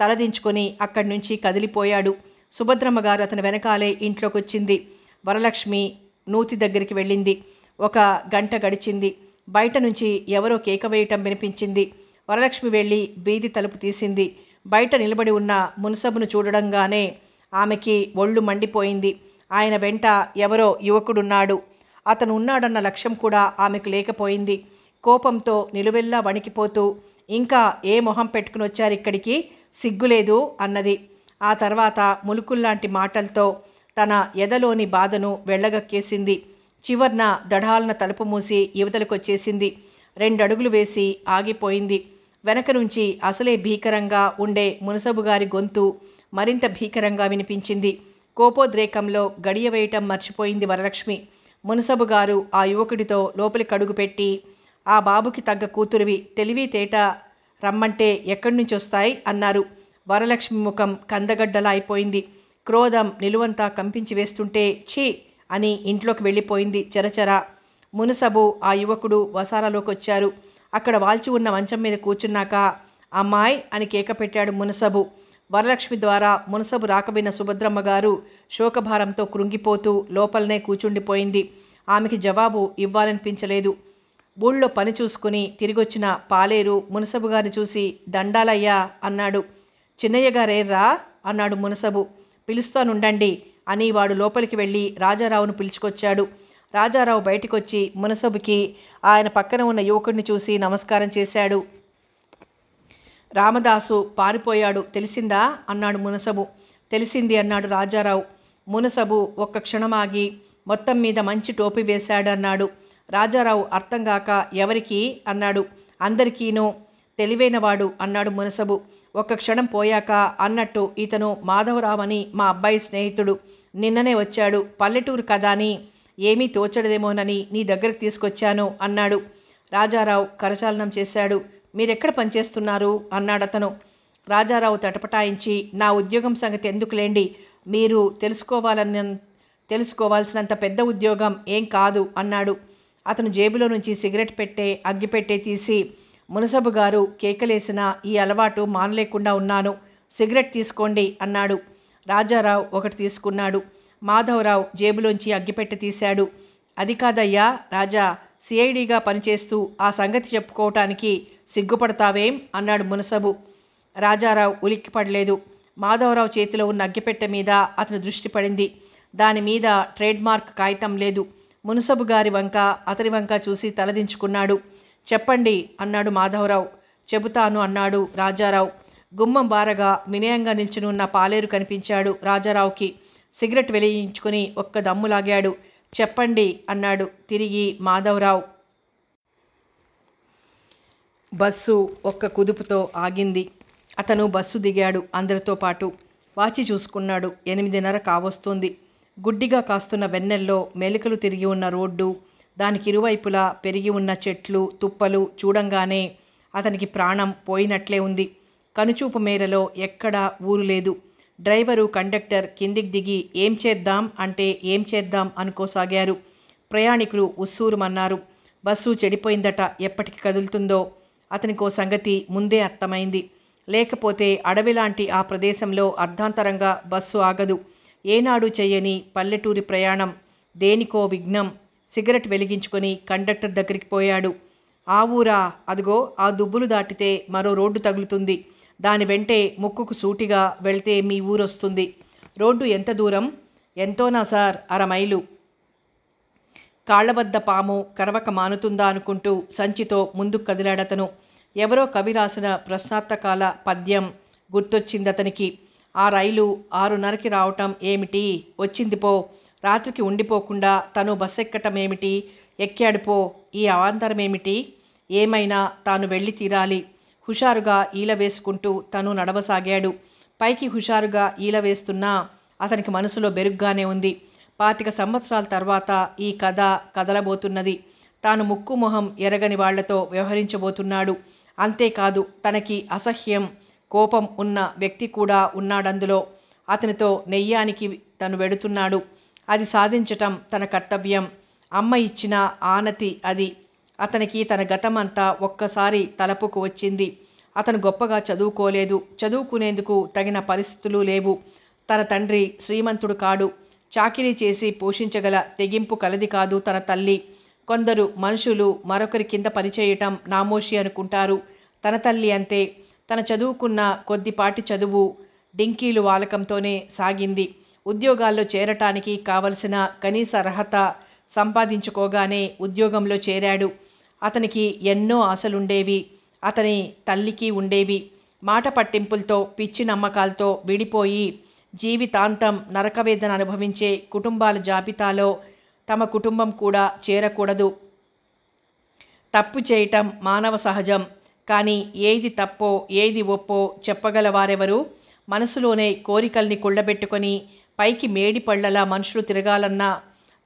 Speaker 1: తలదించుకొని అక్కడి నుంచి కదిలిపోయాడు. సుభద్రమ్మ గారు అతని వెనకాలే ఇంట్లోకొచ్చింది. వరలక్ష్మి నూతి దగ్గరికి వెళ్ళింది. 1 గంట గడిచింది. బయట నుంచి ఎవరో కేక వేయటం వినిపించింది. వరలక్ష్మి వెళ్ళి వీధి తలుపు తీసింది. బయట నిలబడి ఉన్న మున్సబును చూడడంగానే ఆమెకి ఒళ్ళు మండిపోయింది. ఆయన వెంట ఎవరో యువకుడున్నాడు. అతను ఉన్నాడన్న లక్ష్యం కూడా ఆమెకు లేకపోయింది. కోపంతో నిలువెల్లా వణికిపోతూ, ఇంకా ఏ మొహం పెట్టుకుని వచ్చారు ఇక్కడికి, సిగ్గులేదు అన్నది. ఆ తర్వాత ములుకుల్లాంటి మాటలతో తన ఎదలోని బాధను వెళ్ళగక్కేసింది. చివర్న దఢాలన తలుపు మూసి యువతలకొచ్చేసింది. 2 అడుగులు వేసి ఆగిపోయింది. వెనక నుంచి అసలే భీకరంగా ఉండే మునసబు గారి గొంతు మరింత భీకరంగా వినిపించింది. కోపోద్రేకంలో గడియ వేయటం మర్చిపోయింది వరలక్ష్మి. మునసబు గారు ఆ యువకుడితో లోపలికి అడుగు పెట్టి, ఆ బాబుకి తగ్గ కూతురివి, తెలివి తేట రమ్మంటే ఎక్కడి నుంచి వస్తాయి అన్నారు. వరలక్ష్మి ముఖం కందగడ్డలా అయిపోయింది. క్రోధం నిలువంతా కంపించి వేస్తుంటే ఛీ అని ఇంట్లోకి వెళ్ళిపోయింది చరచర. మునసబు ఆ యువకుడు వసారాలోకి వచ్చారు. అక్కడ వాల్చి ఉన్న మంచం మీద కూర్చున్నాక అమ్మాయ్ అని కేక పెట్టాడు మునసబు. వరలక్ష్మి ద్వారా మునసబు రాకబిన్న సుభద్రమ్మ గారు శోకభారంతో కృంగిపోతూ లోపలనే కూర్చుండిపోయింది. ఆమెకి జవాబు ఇవ్వాలనిపించలేదు. ఊళ్ళో పని చూసుకుని తిరిగొచ్చిన పాలేరు మునసబు గారిని చూసి దండాలయ్యా అన్నాడు. చిన్నయ్య గారేర్రా అన్నాడు మునసబు. పిలుస్తానుండండి అని వాడు లోపలికి వెళ్ళి రాజారావును పిలుచుకొచ్చాడు. రాజారావు బయటికొచ్చి మునసబుకి ఆయన పక్కన ఉన్న యువకుడిని చూసి నమస్కారం చేశాడు. రామదాసు పారిపోయాడు, తెలిసిందా అన్నాడు మునసబు. తెలిసింది అన్నాడు రాజారావు. మునసబు ఒక్క క్షణమాగి మొత్తం మీద మంచి టోపీ వేశాడు అన్నాడు. రాజారావు అర్థంగాక ఎవరికి అన్నాడు. అందరికీనూ. తెలివైనవాడు అన్నాడు మునసబు. ఒక్క క్షణం పోయాక అన్నట్టు ఇతను మాధవరావు మా అబ్బాయి స్నేహితుడు, నిన్ననే వచ్చాడు. పల్లెటూరు కదా అని ఏమీ తోచడదేమోనని నీ దగ్గరకు తీసుకొచ్చాను అన్నాడు. రాజారావు కరచాలనం చేశాడు. మీరెక్కడ పనిచేస్తున్నారు అన్నాడతను. రాజారావు తటపటాయించి, నా ఉద్యోగం సంగతి ఎందుకులేండి, మీరు తెలుసుకోవాల్సినంత పెద్ద ఉద్యోగం ఏం కాదు అన్నాడు. అతను జేబులో నుంచి సిగరెట్ అగ్గిపెట్టే తీసి, మునసబు గారు కేకలేసిన ఈ అలవాటు మానలేకుండా ఉన్నాను, సిగరెట్ తీసుకోండి అన్నాడు. రాజారావు ఒకటి తీసుకున్నాడు. మాధవరావు జేబులోంచి అగ్గిపెట్టె తీశాడు. అది కాదయ్యా రాజా, సిఐడిగా పనిచేస్తూ ఆ సంగతి చెప్పుకోవటానికి సిగ్గుపడతావేం అన్నాడు మునసబు. రాజారావు ఉలిక్కిపడలేదు. మాధవరావు చేతిలో ఉన్న అగ్గిపెట్టె మీద అతని దృష్టి పడింది. దాని మీద ట్రేడ్ మార్క్ కాగితం లేదు. మునసబు గారి వంక అతని వంక చూసి తలదించుకున్నాడు. చెప్పండి అన్నాడు మాధవరావు. చెబుతాను అన్నాడు రాజారావు. గుమ్మం బారగా వినయంగా నిల్చుని ఉన్న పాలేరు కనిపించాడు రాజారావుకి. సిగరెట్ వెలిగించుకుని ఒక్క దమ్ములాగాడు. చెప్పండి అన్నాడు తిరిగి మాధవరావు. బస్సు ఒక్క కుదుపుతో ఆగింది. అతను బస్సు దిగాడు అందరితో పాటు. వాచి చూసుకున్నాడు. 8:30 కావస్తోంది. గుడ్డిగా కాస్తున్న వెన్నెల్లో మెలికలు తిరిగి ఉన్న రోడ్డు, దానికి ఇరువైపులా పెరిగి ఉన్న చెట్లు తుప్పలు చూడంగానే అతనికి ప్రాణం పోయినట్లే ఉంది. కనుచూపు మేరలో ఎక్కడా ఊరు లేదు. డ్రైవరు కండక్టర్ కిందికి దిగి ఏం చేద్దాం అంటే ఏం చేద్దాం అనుకోసాగారు. ప్రయాణికులు ఉస్సూరుమన్నారు. బస్సు చెడిపోయిందట, ఎప్పటికి కదులుతుందో. అతనికో సంగతి ముందే అర్థమైంది. లేకపోతే అడవిలాంటి ఆ ప్రదేశంలో అర్ధాంతరంగా బస్సు ఆగదు. ఏనాడు చెయ్యని పల్లెటూరి ప్రయాణం. దేనికో విఘ్నం. సిగరెట్ వెలిగించుకొని కండక్టర్ దగ్గరికి పోయాడు. ఆ ఊరా, అదిగో ఆ దుబ్బులు దాటితే మరో రోడ్డు తగులుతుంది. దాని వెంటే ముక్కుకు సూటిగా వెళ్తే మీ ఊరొస్తుంది. రోడ్డు ఎంత దూరం? ఎంతోనా సార్, 1/2 మైలు. కాళ్లవద్ద పాము కరవక మానుతుందా అనుకుంటూ సంచితో ముందుకు కదిలాడతను. ఎవరో కవి రాసిన ప్రశ్నార్థకాల పద్యం గుర్తొచ్చిందతనికి. ఆ రైలు 6:30కి రావటం ఏమిటి? వచ్చింది పో. రాత్రికి ఉండిపోకుండా తను బస్సు ఎక్కటం ఏమిటి? ఎక్కాడు పో. ఈ అవాంతరమేమిటి? ఏమైనా తాను వెళ్ళి తీరాలి. హుషారుగా ఈల వేసుకుంటూ తను నడవసాగాడు. పైకి హుషారుగా ఈల వేస్తున్నా అతనికి మనసులో బెరుగ్గానే ఉంది. 25 సంవత్సరాల తర్వాత ఈ కథ కదలబోతున్నది. తాను ముక్కు మొహం ఎరగని వాళ్లతో వ్యవహరించబోతున్నాడు. అంతేకాదు తనకి అసహ్యం, కోపం ఉన్న వ్యక్తి కూడా ఉన్నాడందులో. అతనితో నెయ్యానికి తను వెడుతున్నాడు. అది సాధించటం తన కర్తవ్యం. అమ్మ ఇచ్చిన ఆనతి అది. అతనికి తన గతమంతా ఒక్కసారి తలపుకు వచ్చింది. అతను గొప్పగా చదువుకోలేదు. చదువుకునేందుకు తగిన పరిస్థితులు లేవు. తన తండ్రి శ్రీమంతుడు కాడు. చాకిరీ చేసి పోషించగల తెగింపు కలది కాదు తన తల్లి. కొందరు మనుషులు మరొకరి కింద పనిచేయటం నామోషి అనుకుంటారు. తన తల్లి అంతే. తన చదువుకున్న కొద్దిపాటి చదువు డింకీలు వాలకంతోనే సాగింది. ఉద్యోగాల్లో చేరటానికి కావలసిన కనీస అర్హత సంపాదించుకోగానే ఉద్యోగంలో చేరాడు. అతనికి ఎన్నో ఆశలుండేవి. అతని తల్లికి ఉండేవి. మాట పట్టింపులతో, పిచ్చి నమ్మకాలతో విడిపోయి జీవితాంతం నరకవేదన అనుభవించే కుటుంబాల జాబితాలో తమ కుటుంబం కూడా చేరకూడదు. తప్పు చేయటం మానవ సహజం. కానీ ఏది తప్పో ఏది ఒప్పో చెప్పగల వారెవరు? మనసులోనే కోరికల్ని కుళ్ళబెట్టుకొని పైకి మేడి పళ్ళలా మనుషులు తిరగాలన్న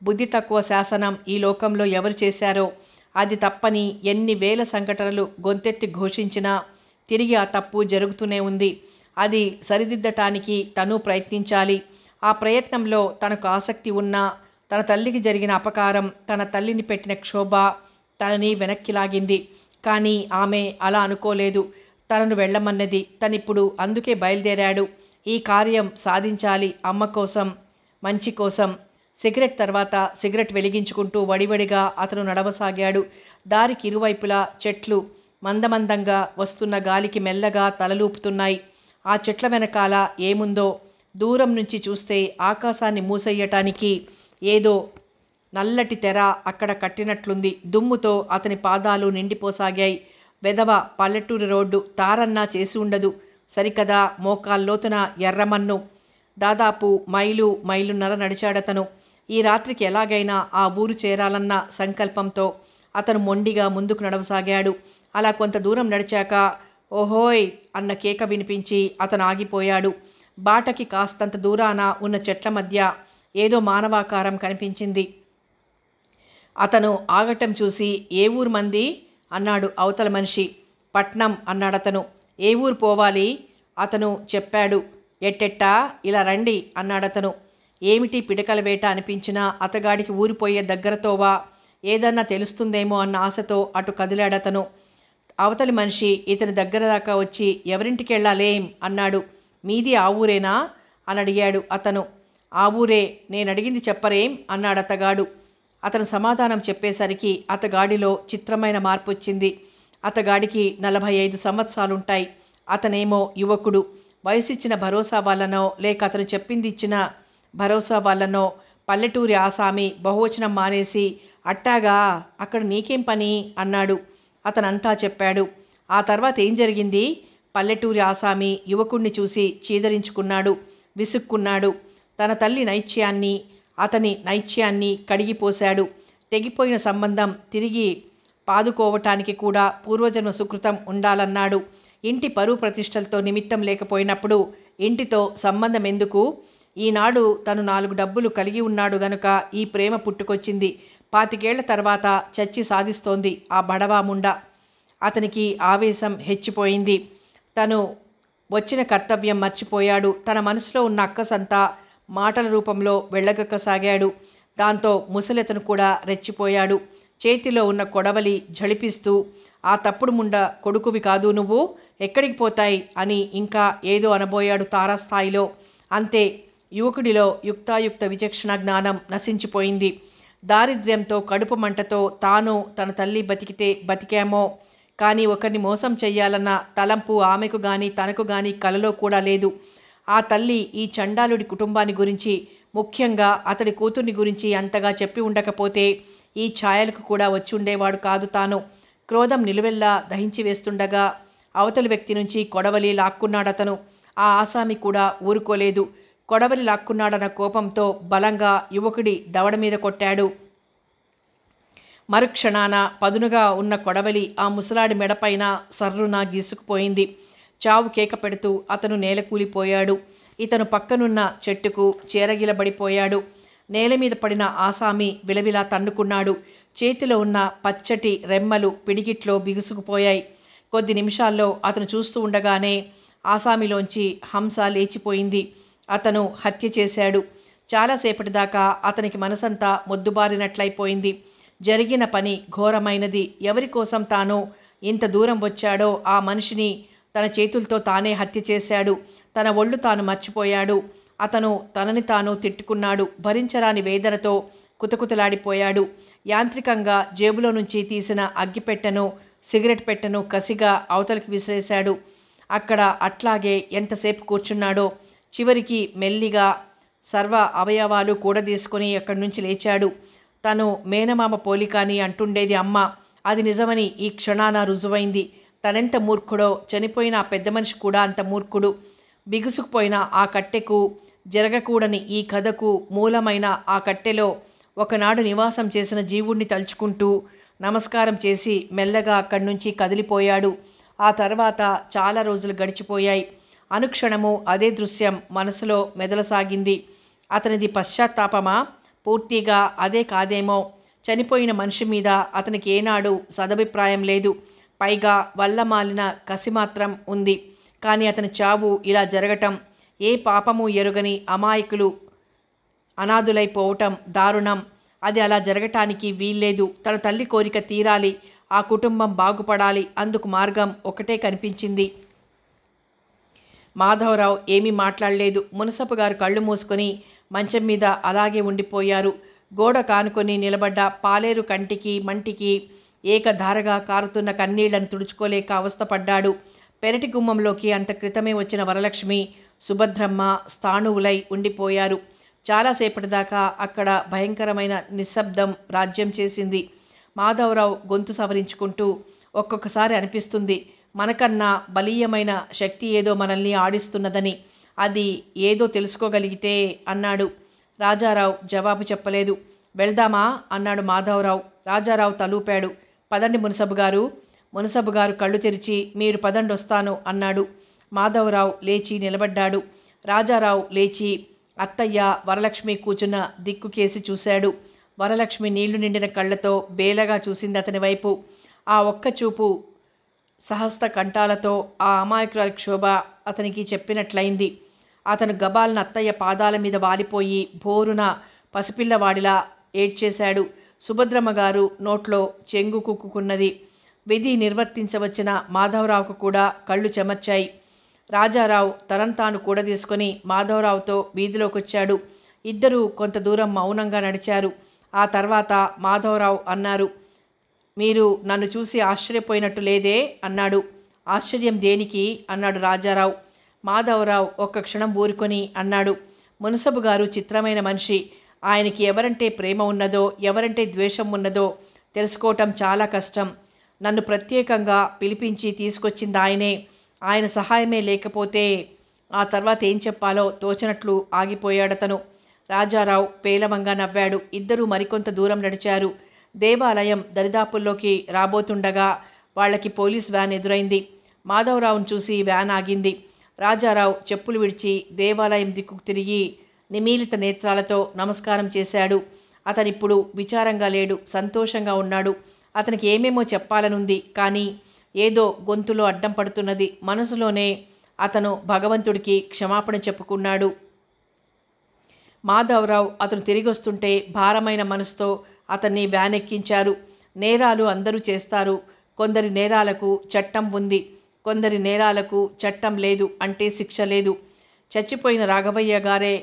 Speaker 1: బుద్ధి తక్కువ శాసనం ఈ లోకంలో ఎవరు చేశారో అది తప్పని ఎన్ని వేల సంఘటనలు గొంతెత్తి ఘోషించినా తిరిగి ఆ తప్పు జరుగుతూనే ఉంది. అది సరిదిద్దటానికి తను ప్రయత్నించాలి. ఆ ప్రయత్నంలో తనకు ఆసక్తి ఉన్నా తన తల్లికి జరిగిన అపకారం, తన తల్లిని పెట్టిన క్షోభ తనని వెనక్కి లాగింది. కానీ ఆమె అలా అనుకోలేదు. తనను వెళ్ళమన్నది. తనిప్పుడు అందుకే బయలుదేరాడు. ఈ కార్యం సాధించాలి. అమ్మ కోసం, మంచి కోసం. సిగరెట్ తర్వాత సిగరెట్ వెలిగించుకుంటూ వడివడిగా అతను నడవసాగాడు. దారికి ఇరువైపులా చెట్లు మందమందంగా వస్తున్న గాలికి మెల్లగా తలలూపుతున్నాయి. ఆ చెట్ల వెనకాల ఏముందో దూరం నుంచి చూస్తే ఆకాశాన్ని మూసేయటానికి ఏదో నల్లటి తెర అక్కడ కట్టినట్లుంది. దుమ్ముతో అతని పాదాలు నిండిపోసాగాయి. వెధవ పల్లెటూరి రోడ్డు తారన్నా చేసి ఉండదు. సరికదా మోకాల్లోతున ఎర్రమన్ను. దాదాపు మైలున్నర నడిచాడతను. ఈ రాత్రికి ఎలాగైనా ఆ ఊరు చేరాలన్న సంకల్పంతో అతను మొండిగా ముందుకు నడవసాగాడు. అలా కొంత దూరం నడిచాక ఓహోయ్ అన్న కేక వినిపించి అతను ఆగిపోయాడు. బాటకి కాస్తంత దూరాన ఉన్న చెట్ల మధ్య ఏదో మానవాకారం కనిపించింది. అతను ఆగటం చూసి ఏ ఊరు మంది అన్నాడు అవతల మనిషి. పట్నం అన్నాడతను. ఏ ఊరు పోవాలి? అతను చెప్పాడు. ఎట్టెట్టా ఇలా రండి అన్నాడతను. ఏమిటి పిడకల వేట అనిపించినా అతగాడికి ఊరిపోయే దగ్గరతోవా ఏదన్నా తెలుస్తుందేమో అన్న ఆశతో అటు కదిలాడతను. అవతలి మనిషి ఇతని దగ్గర దాకా వచ్చి ఎవరింటికి వెళ్ళాలేం అన్నాడు. మీది ఆ ఊరేనా అని అడిగాడు అతను. ఆ ఊరే, నేను అడిగింది చెప్పరేం అన్నాడు అతగాడు. అతను సమాధానం చెప్పేసరికి అతగాడిలో చిత్రమైన మార్పు వచ్చింది. అతగాడికి 45 సంవత్సరాలుంటాయి. అతనేమో యువకుడు. వయసిచ్చిన భరోసా వల్లనో లేక అతను చెప్పింది ఇచ్చిన భరోసా వల్లనో పల్లెటూరి ఆసామి బహువచనం మానేసి అట్టాగా, అక్కడ నీకేం పని అన్నాడు. అతనంతా చెప్పాడు. ఆ తర్వాత ఏం జరిగింది? పల్లెటూరి ఆసామి యువకుణ్ణి చూసి చీదరించుకున్నాడు, విసుక్కున్నాడు. తన తల్లి నైత్యాన్ని, అతని నైత్యాన్ని కడిగిపోశాడు. తెగిపోయిన సంబంధం తిరిగి పాదుకోవటానికి కూడా పూర్వజన్మ సుకృతం ఉండాలన్నాడు. ఇంటి పరువు ప్రతిష్టలతో నిమిత్తం లేకపోయినప్పుడు ఇంటితో సంబంధం ఎందుకు? ఈనాడు తను 4 డబ్బులు కలిగి ఉన్నాడు గనుక ఈ ప్రేమ పుట్టుకొచ్చింది. 25 ఏళ్ల తర్వాత చచ్చి సాధిస్తోంది ఆ బడవా ముండ. అతనికి ఆవేశం హెచ్చిపోయింది. తను వచ్చిన కర్తవ్యం మర్చిపోయాడు. తన మనసులో ఉన్న అక్కసంతా మాటల రూపంలో వెళ్ళగక్కసాగాడు. దాంతో ముసలితను కూడా రెచ్చిపోయాడు. చేతిలో ఉన్న కొడవలి ఝళిపిస్తూ, ఆ తప్పుడు ముండ కొడుకువి కాదు నువ్వు, ఎక్కడికి పోతాయి అని ఇంకా ఏదో అనబోయాడు తారాస్థాయిలో. అంతే, యువకుడిలో యుక్తాయుక్త విచక్షణ జ్ఞానం నశించిపోయింది. దారిద్ర్యంతో కడుపు మంటతో తాను తన తల్లి బతికితే బతికామో కానీ ఒకరిని మోసం చెయ్యాలన్న తలంపు ఆమెకు గాని తనకు గాని కలలో కూడా లేదు. ఆ తల్లి ఈ చండాలుడి కుటుంబాన్ని గురించి, ముఖ్యంగా అతడి కూతుర్ని గురించి అంతగా చెప్పి ఉండకపోతే ఈ ఛాయలకు కూడా వచ్చి ఉండేవాడు కాదు తాను. క్రోధం నిలువెల్లా దహించి వేస్తుండగా అవతలి వ్యక్తి నుంచి కొడవలి లాక్కున్నాడతను. ఆ ఆసామి కూడా ఊరుకోలేదు. కొడవలి లాక్కున్నాడన్న కోపంతో బలంగా యువకుడి దవడ మీద కొట్టాడు. మరుక్షణాన పదునుగా ఉన్న కొడవలి ఆ ముసలాడి మెడపైన సర్రున గీసుకుపోయింది. చావు కేక పెడుతూ అతను నేలకూలిపోయాడు. ఇతను పక్కనున్న చెట్టుకు చేరగిలబడిపోయాడు. నేల మీద పడిన ఆసామి విలవిలా తన్నుకున్నాడు. చేతిలో ఉన్న పచ్చటి రెమ్మలు పిడిగిట్లో బిగుసుకుపోయాయి. కొద్ది నిమిషాల్లో అతను చూస్తూ ఉండగానే ఆసామిలోంచి హంస లేచిపోయింది. అతను హత్య చేశాడు. చాలాసేపటి దాకా అతనికి మనసంతా మొద్దుబారినట్లయిపోయింది. జరిగిన పని ఘోరమైనది. ఎవరి కోసం తాను ఇంత దూరం వచ్చాడో ఆ మనిషిని తన చేతులతో తానే హత్య చేశాడు. తన ఒళ్ళు తాను మర్చిపోయాడు. అతను తనని తాను తిట్టుకున్నాడు. భరించరాని వేదనతో కుతకుతలాడిపోయాడు. యాంత్రికంగా జేబులో నుంచి తీసిన అగ్గిపెట్టెను, సిగరెట్ పెట్టెను కసిగా అవతలికి విసిరేశాడు. అక్కడ అట్లాగే ఎంతసేపు కూర్చున్నాడో. చివరికి మెల్లిగా సర్వ అవయవాలు కూడదీసుకొని అక్కడి నుంచి లేచాడు. తను మేనమామ పోలికాని అంటుండేది అమ్మ. అది నిజమని ఈ క్షణాన రుజువైంది. తనెంత మూర్ఖుడో, చనిపోయిన ఆ పెద్ద మనిషి కూడా అంత మూర్ఖుడు. బిగుసుకుపోయిన ఆ కట్టెకు, జరగకూడని ఈ కథకు మూలమైన ఆ కట్టెలో ఒకనాడు నివాసం చేసిన జీవుణ్ణి తలుచుకుంటూ నమస్కారం చేసి మెల్లగా అక్కడి నుంచి కదిలిపోయాడు. ఆ తర్వాత చాలా రోజులు గడిచిపోయాయి. అనుక్షణము అదే దృశ్యం మనసులో మెదలసాగింది. అతనిది పశ్చాత్తాపమా? పూర్తిగా అదే కాదేమో. చనిపోయిన మనిషి మీద అతనికి ఏనాడు సదభిప్రాయం లేదు. పైగా వల్లమాలిన కసి మాత్రం ఉంది. కానీ అతని చావు ఇలా జరగటం, ఏ పాపము ఎరుగని అమాయకులు అనాథులైపోవటం దారుణం. అది అలా జరగటానికి వీల్లేదు. తన తల్లి కోరిక తీరాలి. ఆ కుటుంబం బాగుపడాలి. అందుకు మార్గం ఒకటే కనిపించింది. మాధవరావు ఏమీ మాట్లాడలేదు. మునసపు గారు కళ్ళు మూసుకొని మంచం మీద అలాగే ఉండిపోయారు. గోడ కానుకొని నిలబడ్డ పాలేరు కంటికి మంటికి ఏకధారగా కారుతున్న కన్నీళ్లను తుడుచుకోలేక అవస్థపడ్డాడు. పెరటి గుమ్మంలోకి అంత క్రితమే వచ్చిన వరలక్ష్మి, సుభద్రమ్మ స్థాణువులై ఉండిపోయారు. చాలాసేపటిదాకా అక్కడ భయంకరమైన నిశ్శబ్దం రాజ్యం చేసింది. మాధవరావు గొంతు సవరించుకుంటూ, ఒక్కొక్కసారి అనిపిస్తుంది మనకన్నా బలీయమైన శక్తి ఏదో మనల్ని ఆడిస్తున్నదని. అది ఏదో తెలుసుకోగలిగితే అన్నాడు. రాజారావు జవాబు చెప్పలేదు. వెళ్దామా అన్నాడు మాధవరావు. రాజారావు తలూపాడు. పదండి మునసబు గారు. మునసబు గారు కళ్ళు తెరిచి, మీరు పదండి వస్తాను అన్నాడు. మాధవరావు లేచి నిలబడ్డాడు. రాజారావు లేచి అత్తయ్య వరలక్ష్మి కూర్చున్న దిక్కుకేసి చూశాడు. వరలక్ష్మి నీళ్లు నిండిన కళ్ళతో బేలగా చూసింది అతని వైపు. ఆ ఒక్క చూపు సహస్త కంఠాలతో ఆ అమాయకురాలి క్షోభ అతనికి చెప్పినట్లయింది. అతను గబాల్న అత్తయ్య పాదాల మీద వాలిపోయి బోరున పసిపిల్లవాడిలా ఏడ్చేశాడు. సుభద్రమ్మ గారు నోట్లో చెంగు కుక్కుకున్నది. విధి నిర్వర్తించవచ్చిన మాధవరావుకు కూడా కళ్ళు చెమర్చాయి. రాజారావు తనంతాను కూడా తీసుకొని మాధవరావుతో వీధిలోకొచ్చాడు. ఇద్దరూ కొంత దూరం మౌనంగా నడిచారు. ఆ తర్వాత మాధవరావు అన్నారు, మీరు నన్ను చూసి ఆశ్చర్యపోయినట్టు లేదే అన్నాడు. ఆశ్చర్యం దేనికి అన్నాడు రాజారావు. మాధవరావు ఒక్క క్షణం ఊరుకొని అన్నాడు, మునసబు గారు చిత్రమైన మనిషి. ఆయనకి ఎవరంటే ప్రేమ ఉన్నదో ఎవరంటే ద్వేషం ఉన్నదో తెలుసుకోవటం చాలా కష్టం. నన్ను ప్రత్యేకంగా పిలిపించి తీసుకొచ్చింది ఆయనే. ఆయన సహాయమే లేకపోతే ఆ తర్వాత ఏం చెప్పాలో తోచనట్లు ఆగిపోయాడతను. రాజారావు పేలవంగా నవ్వాడు. ఇద్దరూ మరికొంత దూరం నడిచారు. దేవాలయం దరిదాపుల్లోకి రాబోతుండగా వాళ్ళకి పోలీస్ వ్యాన్ ఎదురైంది. మాధవరావును చూసి వ్యాన్ ఆగింది. రాజారావు చెప్పులు విడిచి దేవాలయం దిక్కుకు తిరిగి నిమీలిత నేత్రాలతో నమస్కారం చేశాడు. అతనిప్పుడు విచారంగా లేడు, సంతోషంగా ఉన్నాడు. అతనికి ఏమేమో చెప్పాలనుంది, కానీ ఏదో గొంతులో అడ్డం పడుతున్నది. మనసులోనే అతను భగవంతుడికి క్షమాపణ చెప్పుకున్నాడు. మాధవరావు అతను తిరిగి వస్తుంటే భారమైన మనసుతో అతన్ని వ్యాన్ ఎక్కించారు. నేరాలు అందరూ చేస్తారు. కొందరి నేరాలకు చట్టం ఉంది, కొందరి నేరాలకు చట్టం లేదు, అంటే శిక్ష లేదు. చచ్చిపోయిన రాఘవయ్య గారే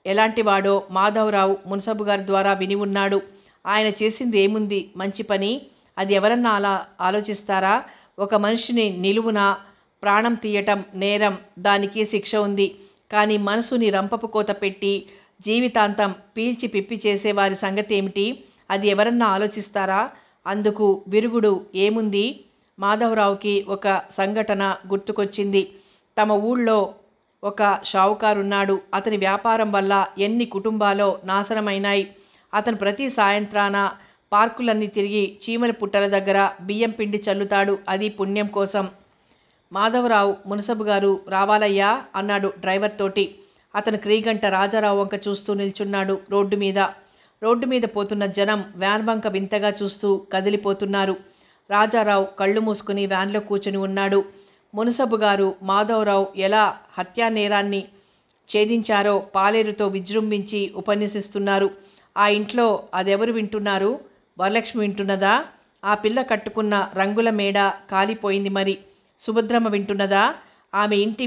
Speaker 1: ఎలాంటివాడో మాధవరావు మున్సబు గారి ద్వారా విని ఉన్నాడు. ఆయన చేసింది ఏముంది మంచి పని? అది ఎవరన్నా అలా ఆలోచిస్తారా? ఒక మనిషిని నిలువున ప్రాణం తీయటం నేరం, దానికి శిక్ష ఉంది. కానీ మనసుని రంపపు కోత పెట్టి జీవితాంతం పీల్చి పిప్పి చేసేవారి సంగతి ఏమిటి? అది ఎవరన్నా ఆలోచిస్తారా? అందుకు విరుగుడు ఏముంది? మాధవరావుకి ఒక సంఘటన గుర్తుకొచ్చింది. తమ ఊళ్ళో ఒక షావుకారున్నాడు. అతని వ్యాపారం వల్ల ఎన్ని కుటుంబాలో నాశనమైనాయి. అతను ప్రతి సాయంత్రాన పార్కులన్నీ తిరిగి చీమల పుట్టల దగ్గర బియ్యం పిండి చల్లుతాడు. అది పుణ్యం కోసం. మాధవరావు మునసబు గారు రావాలయ్యా అన్నాడు డ్రైవర్ తోటి. అతను క్రీగంట రాజారావు వంక చూస్తూ నిల్చున్నాడు. రోడ్డు మీద పోతున్న జనం వ్యాన్ వంక వింతగా చూస్తూ కదిలిపోతున్నారు. రాజారావు కళ్ళు మూసుకుని వ్యాన్లో కూర్చుని ఉన్నాడు. మునసబు గారు మాధవరావు ఎలా హత్యా నేరాన్ని ఛేదించారో పాలేరుతో విజృంభించి ఉపన్యసిస్తున్నారు. ఆ ఇంట్లో అదెవరు వింటున్నారు? వరలక్ష్మి వింటున్నదా? ఆ పిల్ల కట్టుకున్న రంగుల మేడ కాలిపోయింది మరి. సుభద్రమ్మ వింటున్నదా? ఆమె ఇంటి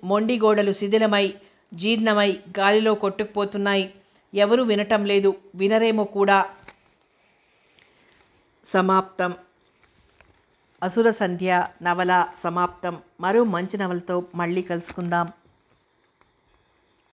Speaker 1: మొండి గోడలు శిథిలమై జీర్ణమై గాలిలో కొట్టుకుపోతున్నాయి. ఎవరూ వినటం లేదు, వినరేమో కూడా. సమాప్తం. అసుర సంధ్య నవల సమాప్తం. మరో మంచి నవలతో మళ్ళీ కలుసుకుందాం.